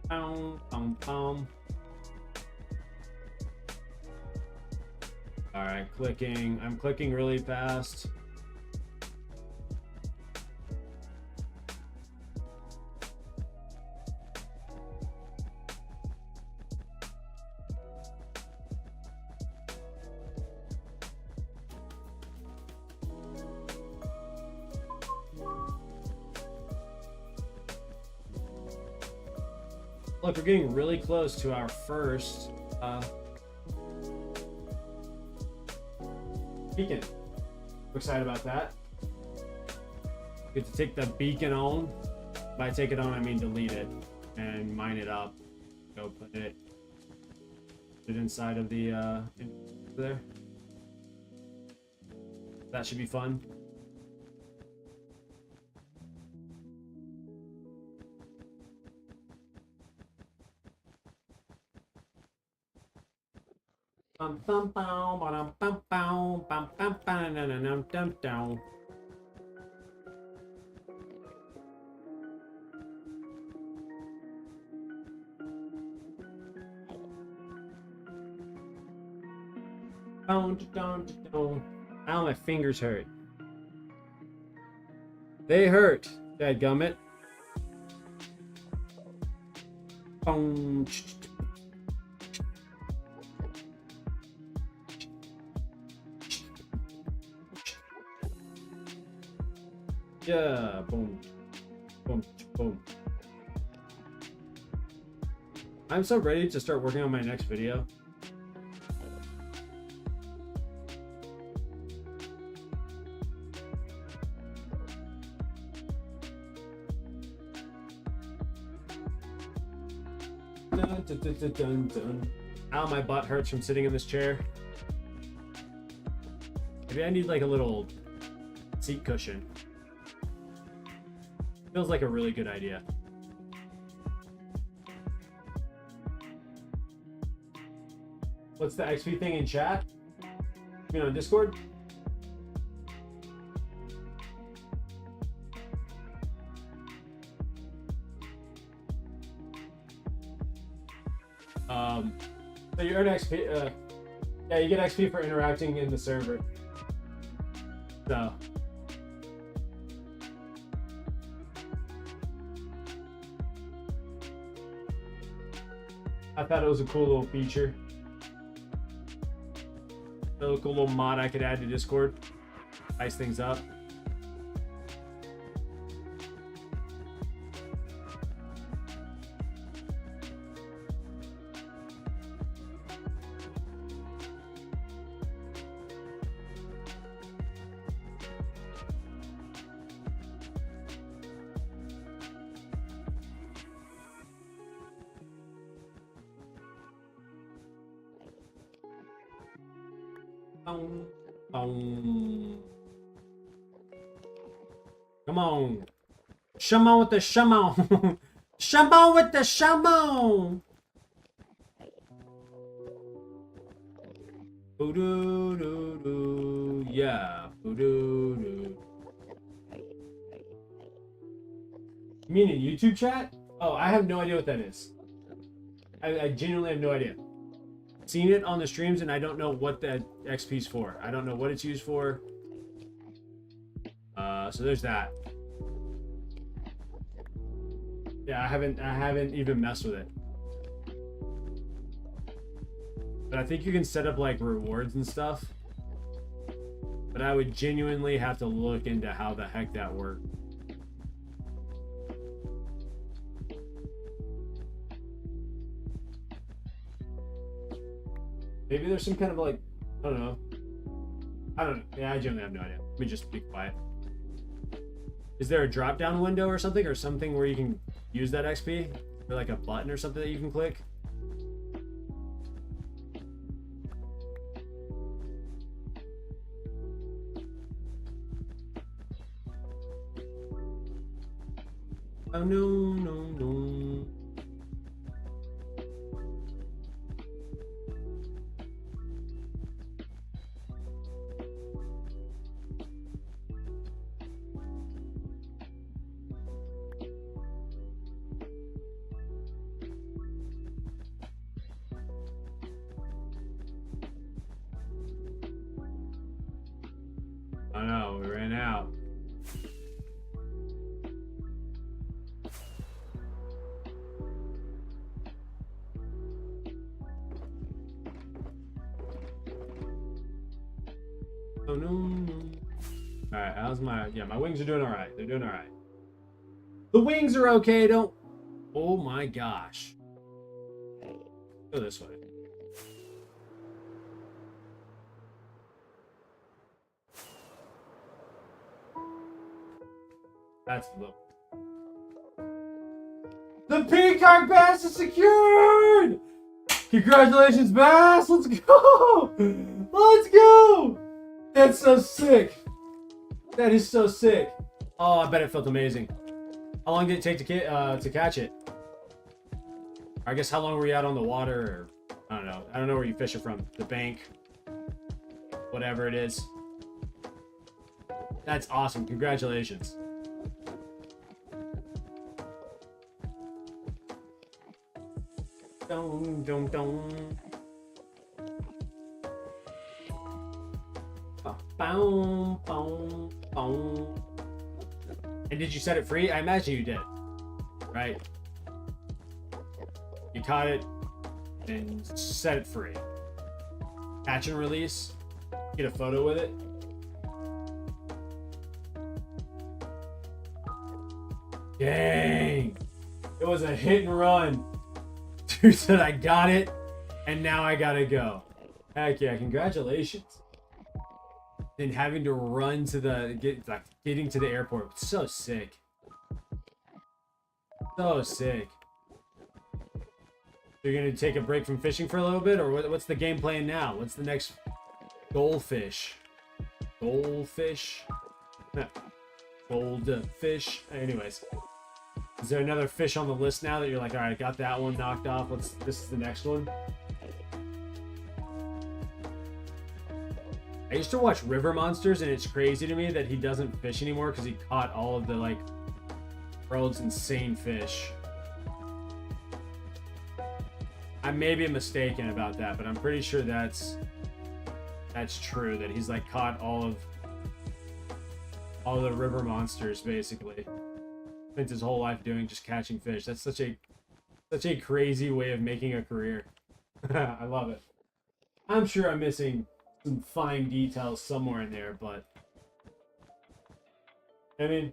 A: Boom, boom, boom. All right, clicking. I'm clicking really fast. Look, we're getting really close to our first beacon. I'm excited about that. Get to take the beacon on. By take it on, I mean delete it and mine it up. Go put it inside of the there. That should be fun. Bum bum bum bum bum bum bum bum bum dum dum dum. Ow, my fingers hurt. They hurt, dadgummit. Boom. Yeah, boom, boom, boom. I'm so ready to start working on my next video. Dun, dun, dun, dun, dun, dun. Ow, my butt hurts from sitting in this chair. Maybe I need like a little seat cushion. Feels like a really good idea. What's the XP thing in chat? You know, Discord? So you earn XP, yeah, you get XP for interacting in the server. So. I thought it was a cool little feature. A cool little mod I could add to Discord. Spice things up. Come on. Shimon with the shimon. Shimon with the shimon. Boo-doo-doo-doo. Yeah. Boo-doo-doo. You mean in YouTube chat? Oh, I have no idea what that is. I genuinely have no idea. Seen it on the streams and I don't know what that XP's for. I don't know what it's used for. So there's that. Yeah, I haven't even messed with it. But I think you can set up like rewards and stuff. But I would genuinely have to look into how the heck that works. Maybe there's some kind of like, I don't know. Yeah, I genuinely have no idea. Let me just be quiet. Is there a drop down window or something where you can use that XP? Or like a button or something that you can click? Oh no, no, no. Oh no, we ran out. Oh no, no. Alright, how's my wings are doing alright. They're doing alright. The wings are okay, don't. Oh my gosh. Go this way. That's the peacock bass is secured! Congratulations, bass! Let's go! Let's go! That's so sick. That is so sick. Oh, I bet it felt amazing. How long did it take to catch it? I guess how long were you out on the water? Or I don't know. I don't know where you fish it from. The bank. Whatever it is. That's awesome. Congratulations. Dong, dong, dong. Boom, boom, boom. And did you set it free? I imagine you did. Right? You caught it and set it free. Catch and release. Get a photo with it. Dang. It was a hit and run. Dude said I got it and now I gotta go. Heck yeah, congratulations. And having to run to getting to the airport. So sick. So sick. You're gonna take a break from fishing for a little bit, or what's the game plan now? What's the next goldfish? Goldfish? Goldfish. Anyways, is there another fish on the list now that you're like, all right, I got that one knocked off. This is the next one? I used to watch River Monsters, and it's crazy to me that he doesn't fish anymore because he caught all of the like world's insane fish. I may be mistaken about that, but I'm pretty sure that's true, that he's like caught all the river monsters basically. Spent his whole life doing just catching fish. That's such a crazy way of making a career. I love it. I'm sure I'm missing some fine details somewhere in there, but I mean,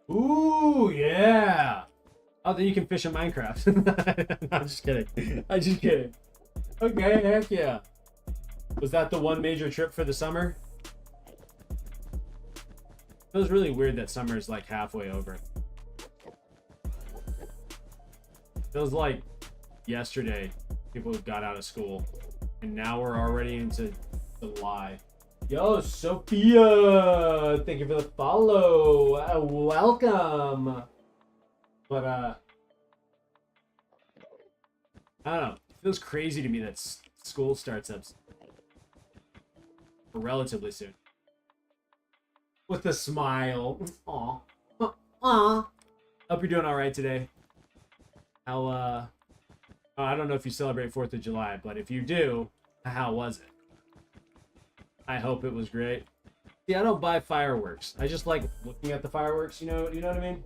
A: ooh, yeah. Oh, then you can fish in Minecraft. No, I'm just kidding. I'm just kidding. Okay, heck yeah. Was that the one major trip for the summer? It was really weird that summer is like halfway over. It was like yesterday people got out of school, and now we're already into July. Yo, Sophia, thank you for the follow. Welcome. But I don't know. It feels crazy to me that school starts up relatively soon. With a smile. Aw. Aw. Hope you're doing all right today. How I don't know if you celebrate 4th of July, but if you do, how was it? I hope it was great. See, I don't buy fireworks. I just like looking at the fireworks, you know what I mean?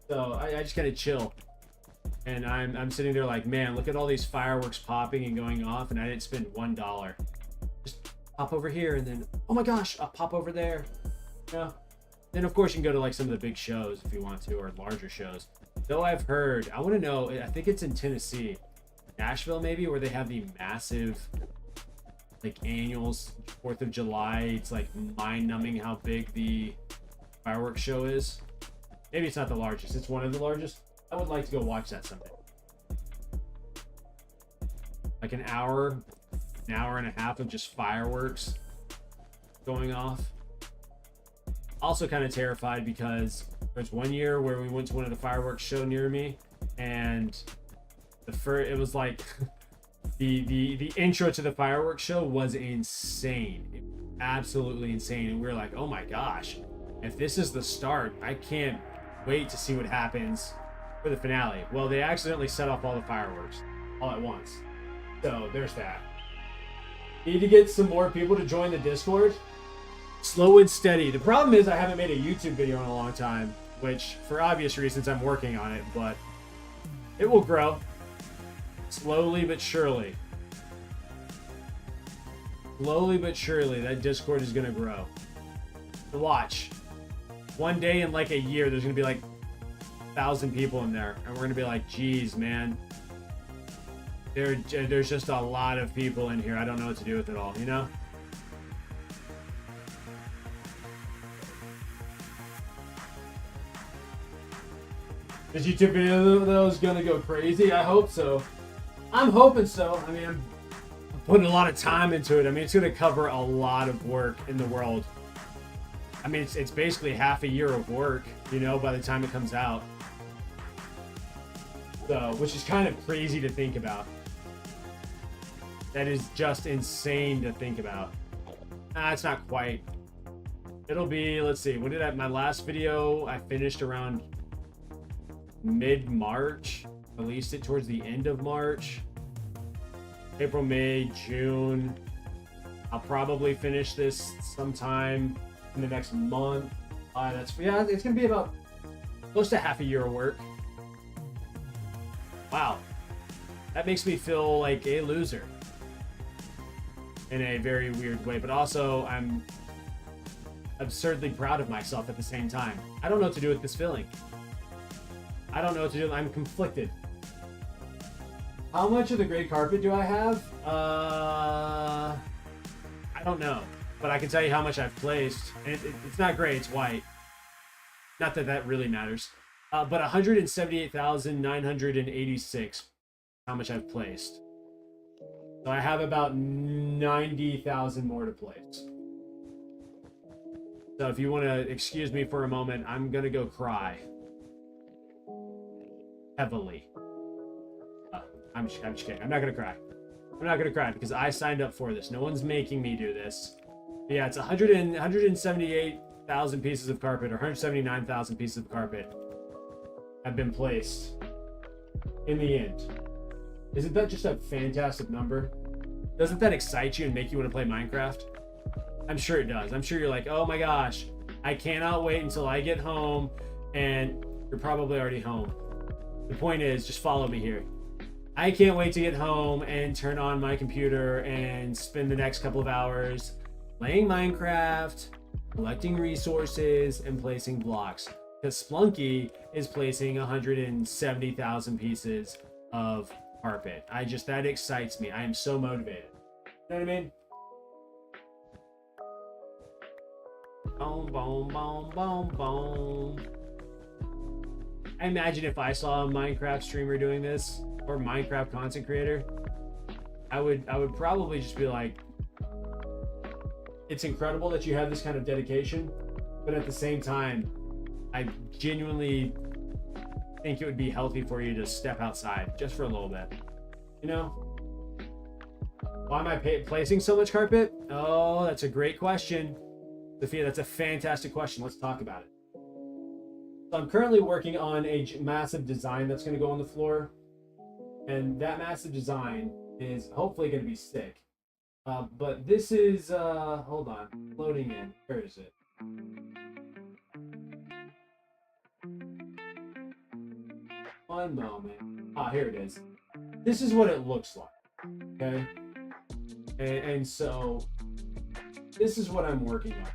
A: So I just kind of chill. And I'm sitting there like, man, look at all these fireworks popping and going off, and I didn't spend $1. Just pop over here, and then, oh my gosh, I'll pop over there. You know? Then of course you can go to like some of the big shows if you want to, or larger shows. Though I've heard, I want to know, I think it's in Tennessee, Nashville maybe, where they have the massive like annuals 4th of July. It's like mind-numbing how big the fireworks show is. Maybe it's not the largest, it's one of the largest. I would like to go watch that someday. Like an hour and a half of just fireworks going off. Also kind of terrified because there's one year where we went to one of the fireworks show near me, and it was like the intro to the fireworks show was insane, absolutely insane, and we were like, oh my gosh, if this is the start, I can't wait to see what happens for the finale. Well, they accidentally set off all the fireworks all at once, so there's that. Need to get some more people to join the Discord. Slow and steady. The problem is I haven't made a YouTube video in a long time, which for obvious reasons I'm working on it, but it will grow slowly but surely. Slowly but surely that Discord is going to grow. Watch. One day in like a year there's going to be like 1,000 people in there, and we're going to be like, geez, man, there's just a lot of people in here. I don't know what to do with it all, you know? Is YouTube video of those gonna go crazy? I hope so. I'm hoping so. I mean, I'm putting a lot of time into it. I mean, it's gonna cover a lot of work in the world. I mean, it's basically half a year of work, you know, by the time it comes out. So, which is kind of crazy to think about. That is just insane to think about. It's not quite. It'll be, let's see, when did my last video, I finished around mid-March, released it towards the end of March. April, May, June. I'll probably finish this sometime in the next month. It's gonna be about close to half a year of work. Wow, that makes me feel like a loser in a very weird way, but also I'm absurdly proud of myself at the same time. I don't know what to do with this feeling. I don't know what to do. I'm conflicted. How much of the gray carpet do I have? I don't know, but I can tell you how much I've placed. And it's not gray, it's white. Not that that really matters. But 178,986. How much I've placed. So I have about 90,000 more to place. So if you want to excuse me for a moment, I'm gonna go cry. Heavily. I'm just kidding. I'm not gonna cry. I'm not gonna cry because I signed up for this. No one's making me do this. But yeah, it's 178,000 pieces of carpet, or 179,000 pieces of carpet have been placed in the end. Isn't that just a fantastic number? Doesn't that excite you and make you want to play Minecraft? I'm sure it does. I'm sure you're like, oh my gosh, I cannot wait until I get home, and you're probably already home. The point is, just follow me here. I can't wait to get home and turn on my computer and spend the next couple of hours playing Minecraft, collecting resources, and placing blocks. Because Splunky is placing 170,000 pieces of carpet. That excites me. I am so motivated. You know what I mean? Boom, boom, boom, boom, boom. I imagine if I saw a Minecraft streamer doing this, or Minecraft content creator, I would probably just be like, it's incredible that you have this kind of dedication, but at the same time, I genuinely think it would be healthy for you to step outside just for a little bit. You know? Why am I placing so much carpet? Oh, that's a great question. Sophia, that's a fantastic question. Let's talk about it. So I'm currently working on a massive design that's going to go on the floor. And that massive design is hopefully going to be sick. But this is, hold on, loading in. Where is it? One moment. Here it is. This is what it looks like. Okay? And so, this is what I'm working on.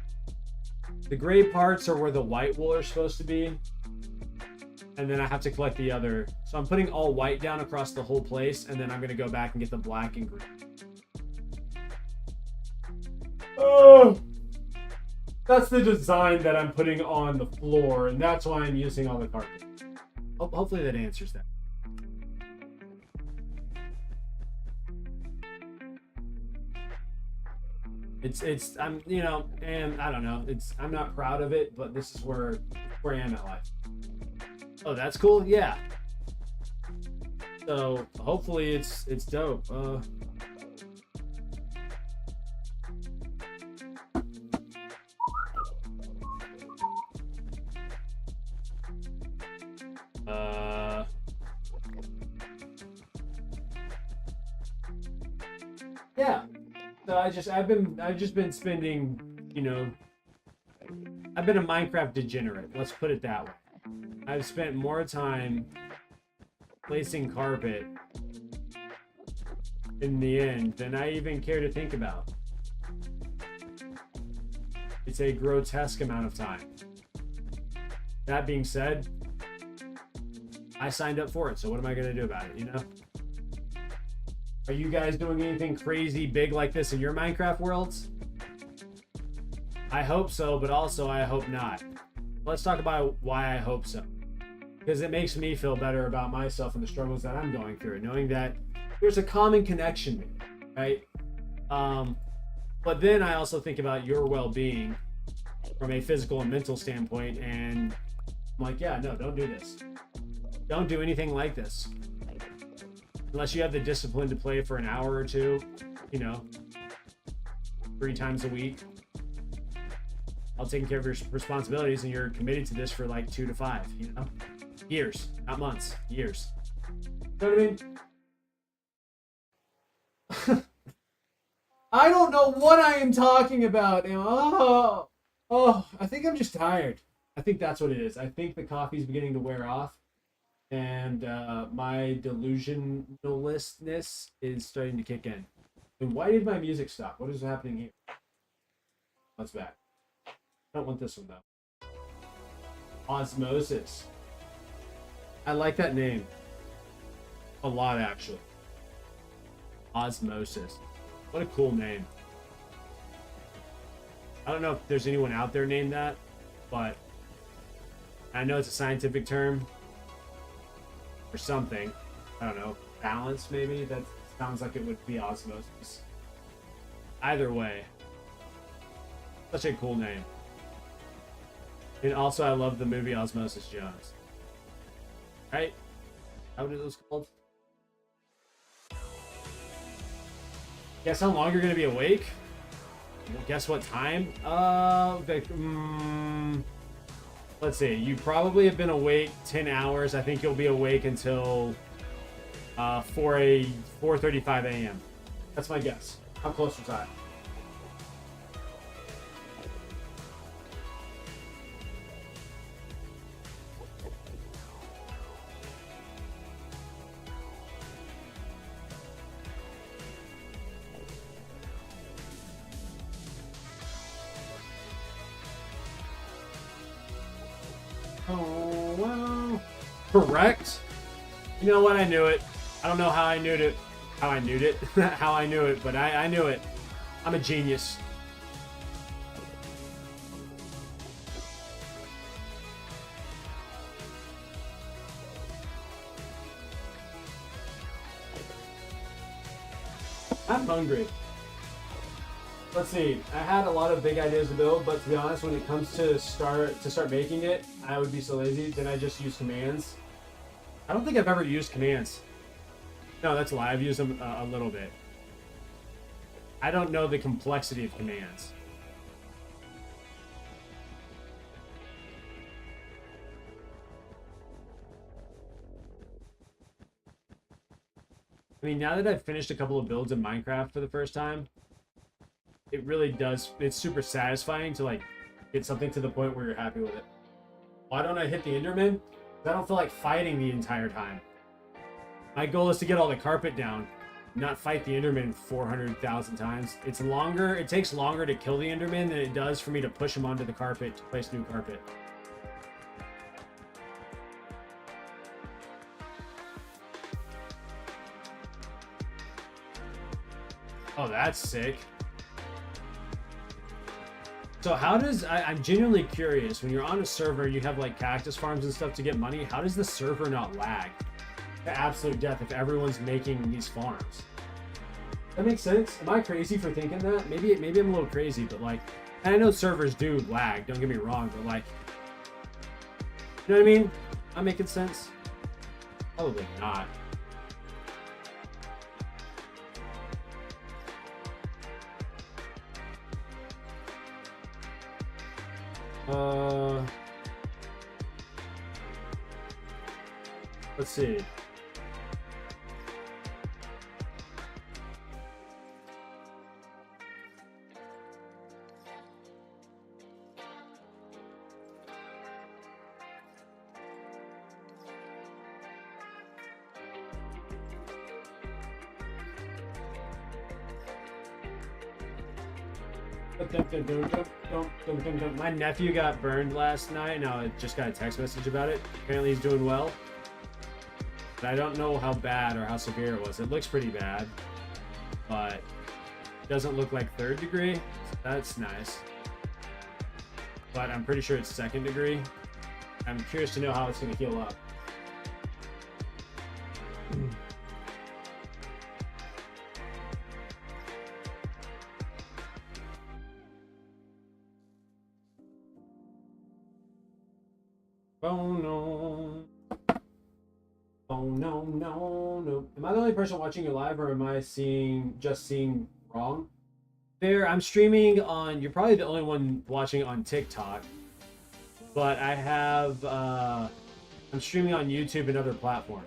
A: The gray parts are where the white wool are supposed to be. and then I have to collect the other. So I'm putting all white down across the whole place, and then I'm gonna go back and get the black and green. Oh, that's the design that I'm putting on the floor, and that's why I'm using all the carpet. Hopefully that answers that. I'm, you know, and I don't know, I'm not proud of it, but this is where I am in life. Oh, that's cool. Yeah. So hopefully it's dope. Yeah. So I've just been spending, you know, I've been a Minecraft degenerate. Let's put it that way. I've spent more time placing carpet in the end than I even care to think about. It's a grotesque amount of time. That being said, I signed up for it, so what am I going to do about it, you know? Are you guys doing anything crazy big like this in your Minecraft worlds? I hope so, but also I hope not. Let's talk about why I hope so. Because it makes me feel better about myself and the struggles that I'm going through, knowing that there's a common connection, right? But then I also think about your well-being from a physical and mental standpoint, and I'm like, yeah, no, don't do this. Don't do anything like this. Unless you have the discipline to play for an hour or two, you know, 3 times a week. I'll take care of your responsibilities, and you're committed to this for like 2 to 5, you know? Years, not months, years. You know what I mean? I don't know what I am talking about. I think I'm just tired. I think that's what it is. I think the coffee's beginning to wear off, and my delusionalness is starting to kick in. And why did my music stop? What is happening here? That's back. I don't want this one though. Osmosis. I like that name a lot, actually. Osmosis. What a cool name. I don't know if there's anyone out there named that, but I know it's a scientific term or something. I don't know. Balance, maybe? That sounds like it would be osmosis. Either way, such a cool name. And also, I love the movie Osmosis Jones. Right? How what it was called? Guess how long you're gonna be awake? Well, guess what time? Let's see. You probably have been awake 10 hours. I think you'll be awake until 4:35 a.m. That's my guess. How close was I? Oh, well. Correct. You know what? I knew it. I don't know how I knew it. How I knew it. How I knew it, but I knew it. I'm a genius. I'm hungry. Let's see. I had a lot of big ideas to build, but to be honest, when it comes to start making it, I would be so lazy. Then I just use commands. I don't think I've ever used commands. No, that's a lie. I've used them a little bit. I don't know the complexity of commands. I mean, now that I've finished a couple of builds in Minecraft for the first time, it really does. It's super satisfying to like get something to the point where you're happy with it. Why don't I hit the Enderman? I don't feel like fighting the entire time. My goal is to get all the carpet down, not fight the Enderman 400,000 times. It's longer. It takes longer to kill the Enderman than it does for me to push him onto the carpet to place new carpet. Oh, that's sick. So how does, I'm genuinely curious, when you're on a server, you have like cactus farms and stuff to get money, how does the server not lag to absolute death if everyone's making these farms? That makes sense. Am I crazy for thinking that? Maybe I'm a little crazy, but like, and I know servers do lag, don't get me wrong, but like, you know what I mean? Am I making sense? Probably not. Let's see. My nephew got burned last night. Now I just got a text message about it. Apparently he's doing well. But I don't know how bad or how severe it was. It looks pretty bad. But it doesn't look like 3rd degree. So that's nice. But I'm pretty sure it's 2nd degree. I'm curious to know how it's going to heal up. Oh no. Oh no, no, no. Am I the only person watching you live, or am I just seeing wrong? There, I'm streaming on, you're probably the only one watching on TikTok. But I have, I'm streaming on YouTube and other platforms.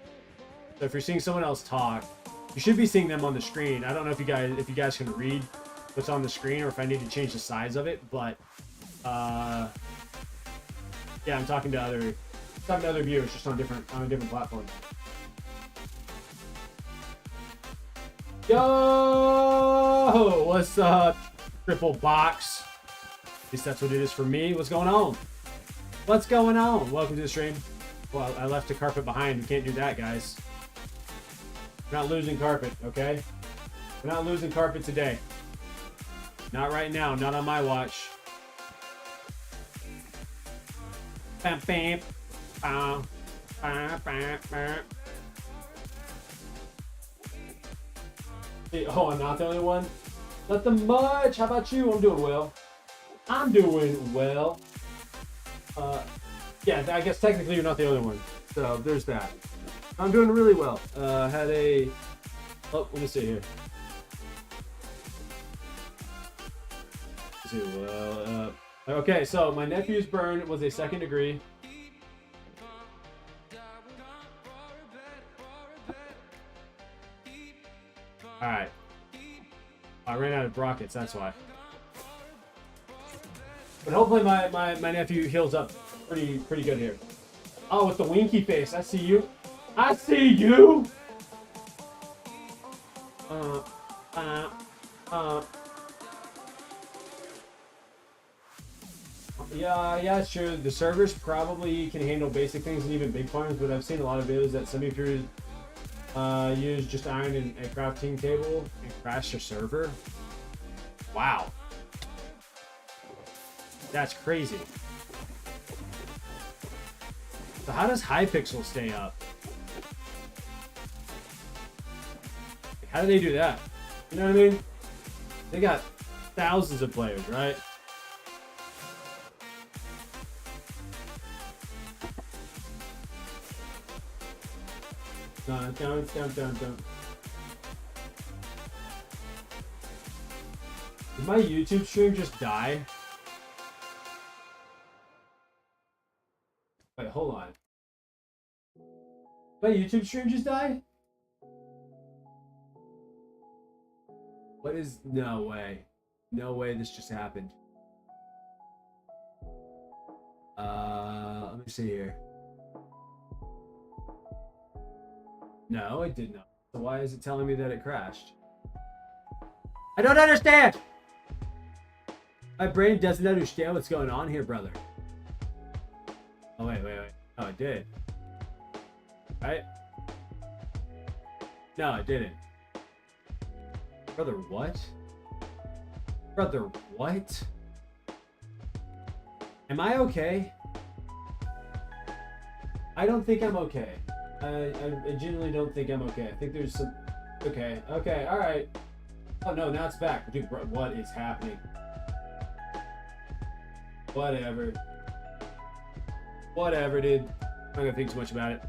A: So if you're seeing someone else talk, you should be seeing them on the screen. I don't know if you guys can read what's on the screen, or if I need to change the size of it, but yeah, I'm talking to other viewers just on a different platform. Yo, what's up, triple box? At least that's what it is for me. What's going on? What's going on? Welcome to the stream. Well, I left the carpet behind. We can't do that, guys. We're not losing carpet, okay? We're not losing carpet today. Not right now. Not on my watch. Bam, bam, bam, bam, bam, bam. Hey, oh, I'm not the only one? Nothing much. How about you? I'm doing well. I'm doing well. Yeah, I guess technically you're not the only one. So there's that. I'm doing really well. Had a... Oh, let me see here. Let's see, well, okay, so my nephew's burn was a 2nd degree. Alright. I ran out of rockets, that's why. But hopefully my nephew heals up pretty good here. Oh, with the winky face, I see you. I see you! Yeah, it's true. The servers probably can handle basic things and even big farms, but I've seen a lot of videos that some of you use just iron and a crafting table and crash your server. Wow. That's crazy. So how does Hypixel stay up? How do they do that? You know what I mean? They got thousands of players, right? Dun, dun, dun, dun, dun. Did my YouTube stream just die? Wait, hold on. Did my YouTube stream just die? What is... No way. No way this just happened. Let me see here. No, it did not. So why is it telling me that it crashed? I don't understand! My brain doesn't understand what's going on here, brother. Oh, wait. Oh, it did. Right? No, it didn't. Brother, what? Brother, what? Am I okay? I don't think I'm okay. I genuinely don't think I'm okay. I think there's some... Okay, alright. Oh no, now it's back. Dude, bro, what is happening? Whatever. Whatever, dude. I'm not gonna think too much about it.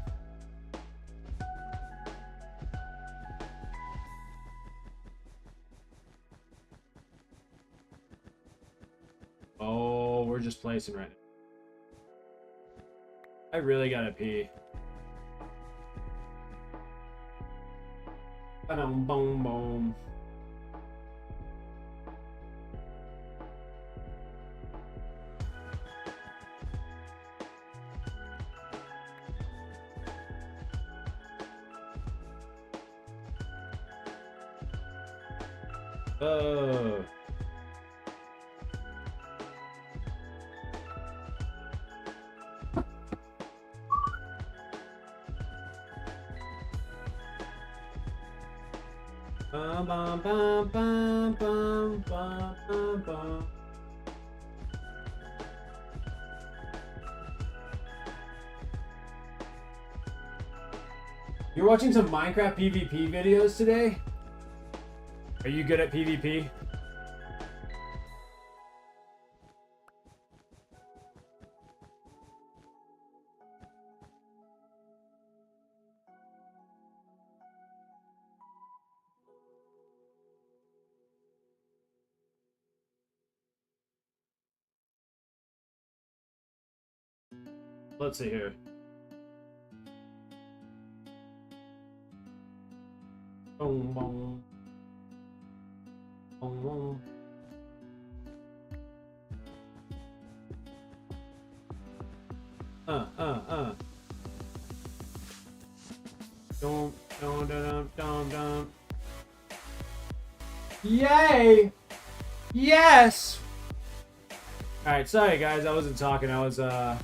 A: Oh, we're just placing right now. I really gotta pee. Boom, boom, boom. Oh. Bum, bum, bum, bum, bum, bum, bum, bum. You're watching some Minecraft PvP videos today? Are you good at PvP? Let's see here. Boom, boom. Boom, boom. Dum, dum, dum, dum, dum. Yay! Yes! Alright, sorry guys, I wasn't talking. I was, my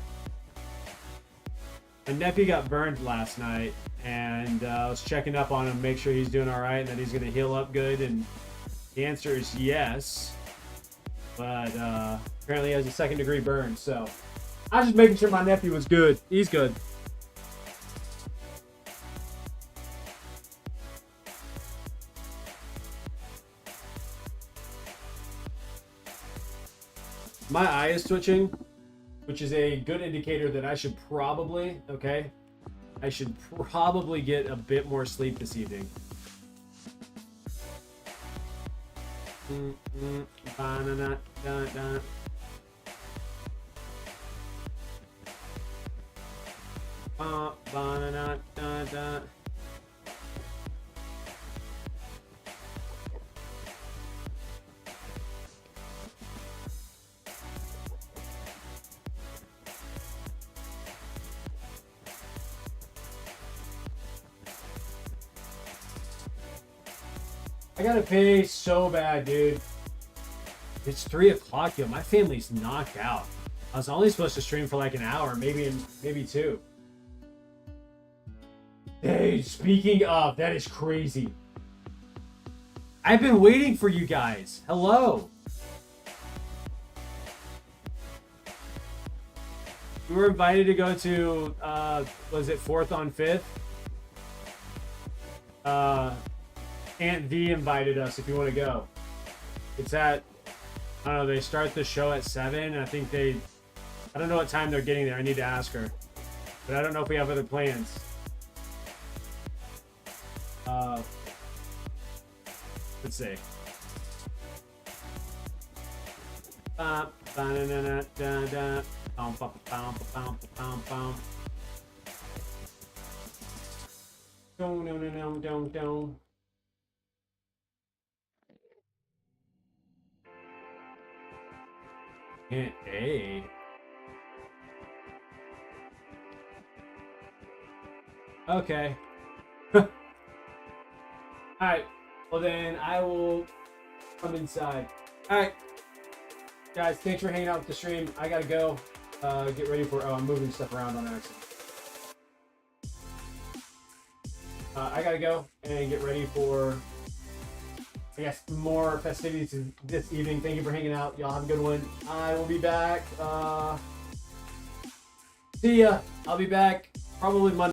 A: nephew got burned last night, and I was checking up on him, make sure he's doing alright and that he's gonna heal up good, and the answer is yes. But, apparently he has a 2nd degree burn, so I was just making sure my nephew was good. He's good. My eye is twitching, which is a good indicator that I should probably, okay? I should probably get a bit more sleep this evening. I gotta pay so bad, dude. It's 3 o'clock, yo. My family's knocked out. I was only supposed to stream for like an hour, maybe 2. Hey, speaking of, that is crazy. I've been waiting for you guys. Hello. We were invited to go to, was it 4th on 5th? Aunt V invited us if you want to go. It's at, I don't know, they start the show at 7. I think I don't know what time they're getting there. I need to ask her. But I don't know if we have other plans. Let's see. Don't. Hint A. Okay. Alright. Well then I will come inside. Alright. Guys, thanks for hanging out with the stream. I gotta go. Get ready for I'm moving stuff around on accident. I gotta go and get ready for I guess, more festivities this evening. Thank you for hanging out. Y'all have a good one. I will be back. See ya. I'll be back probably Monday.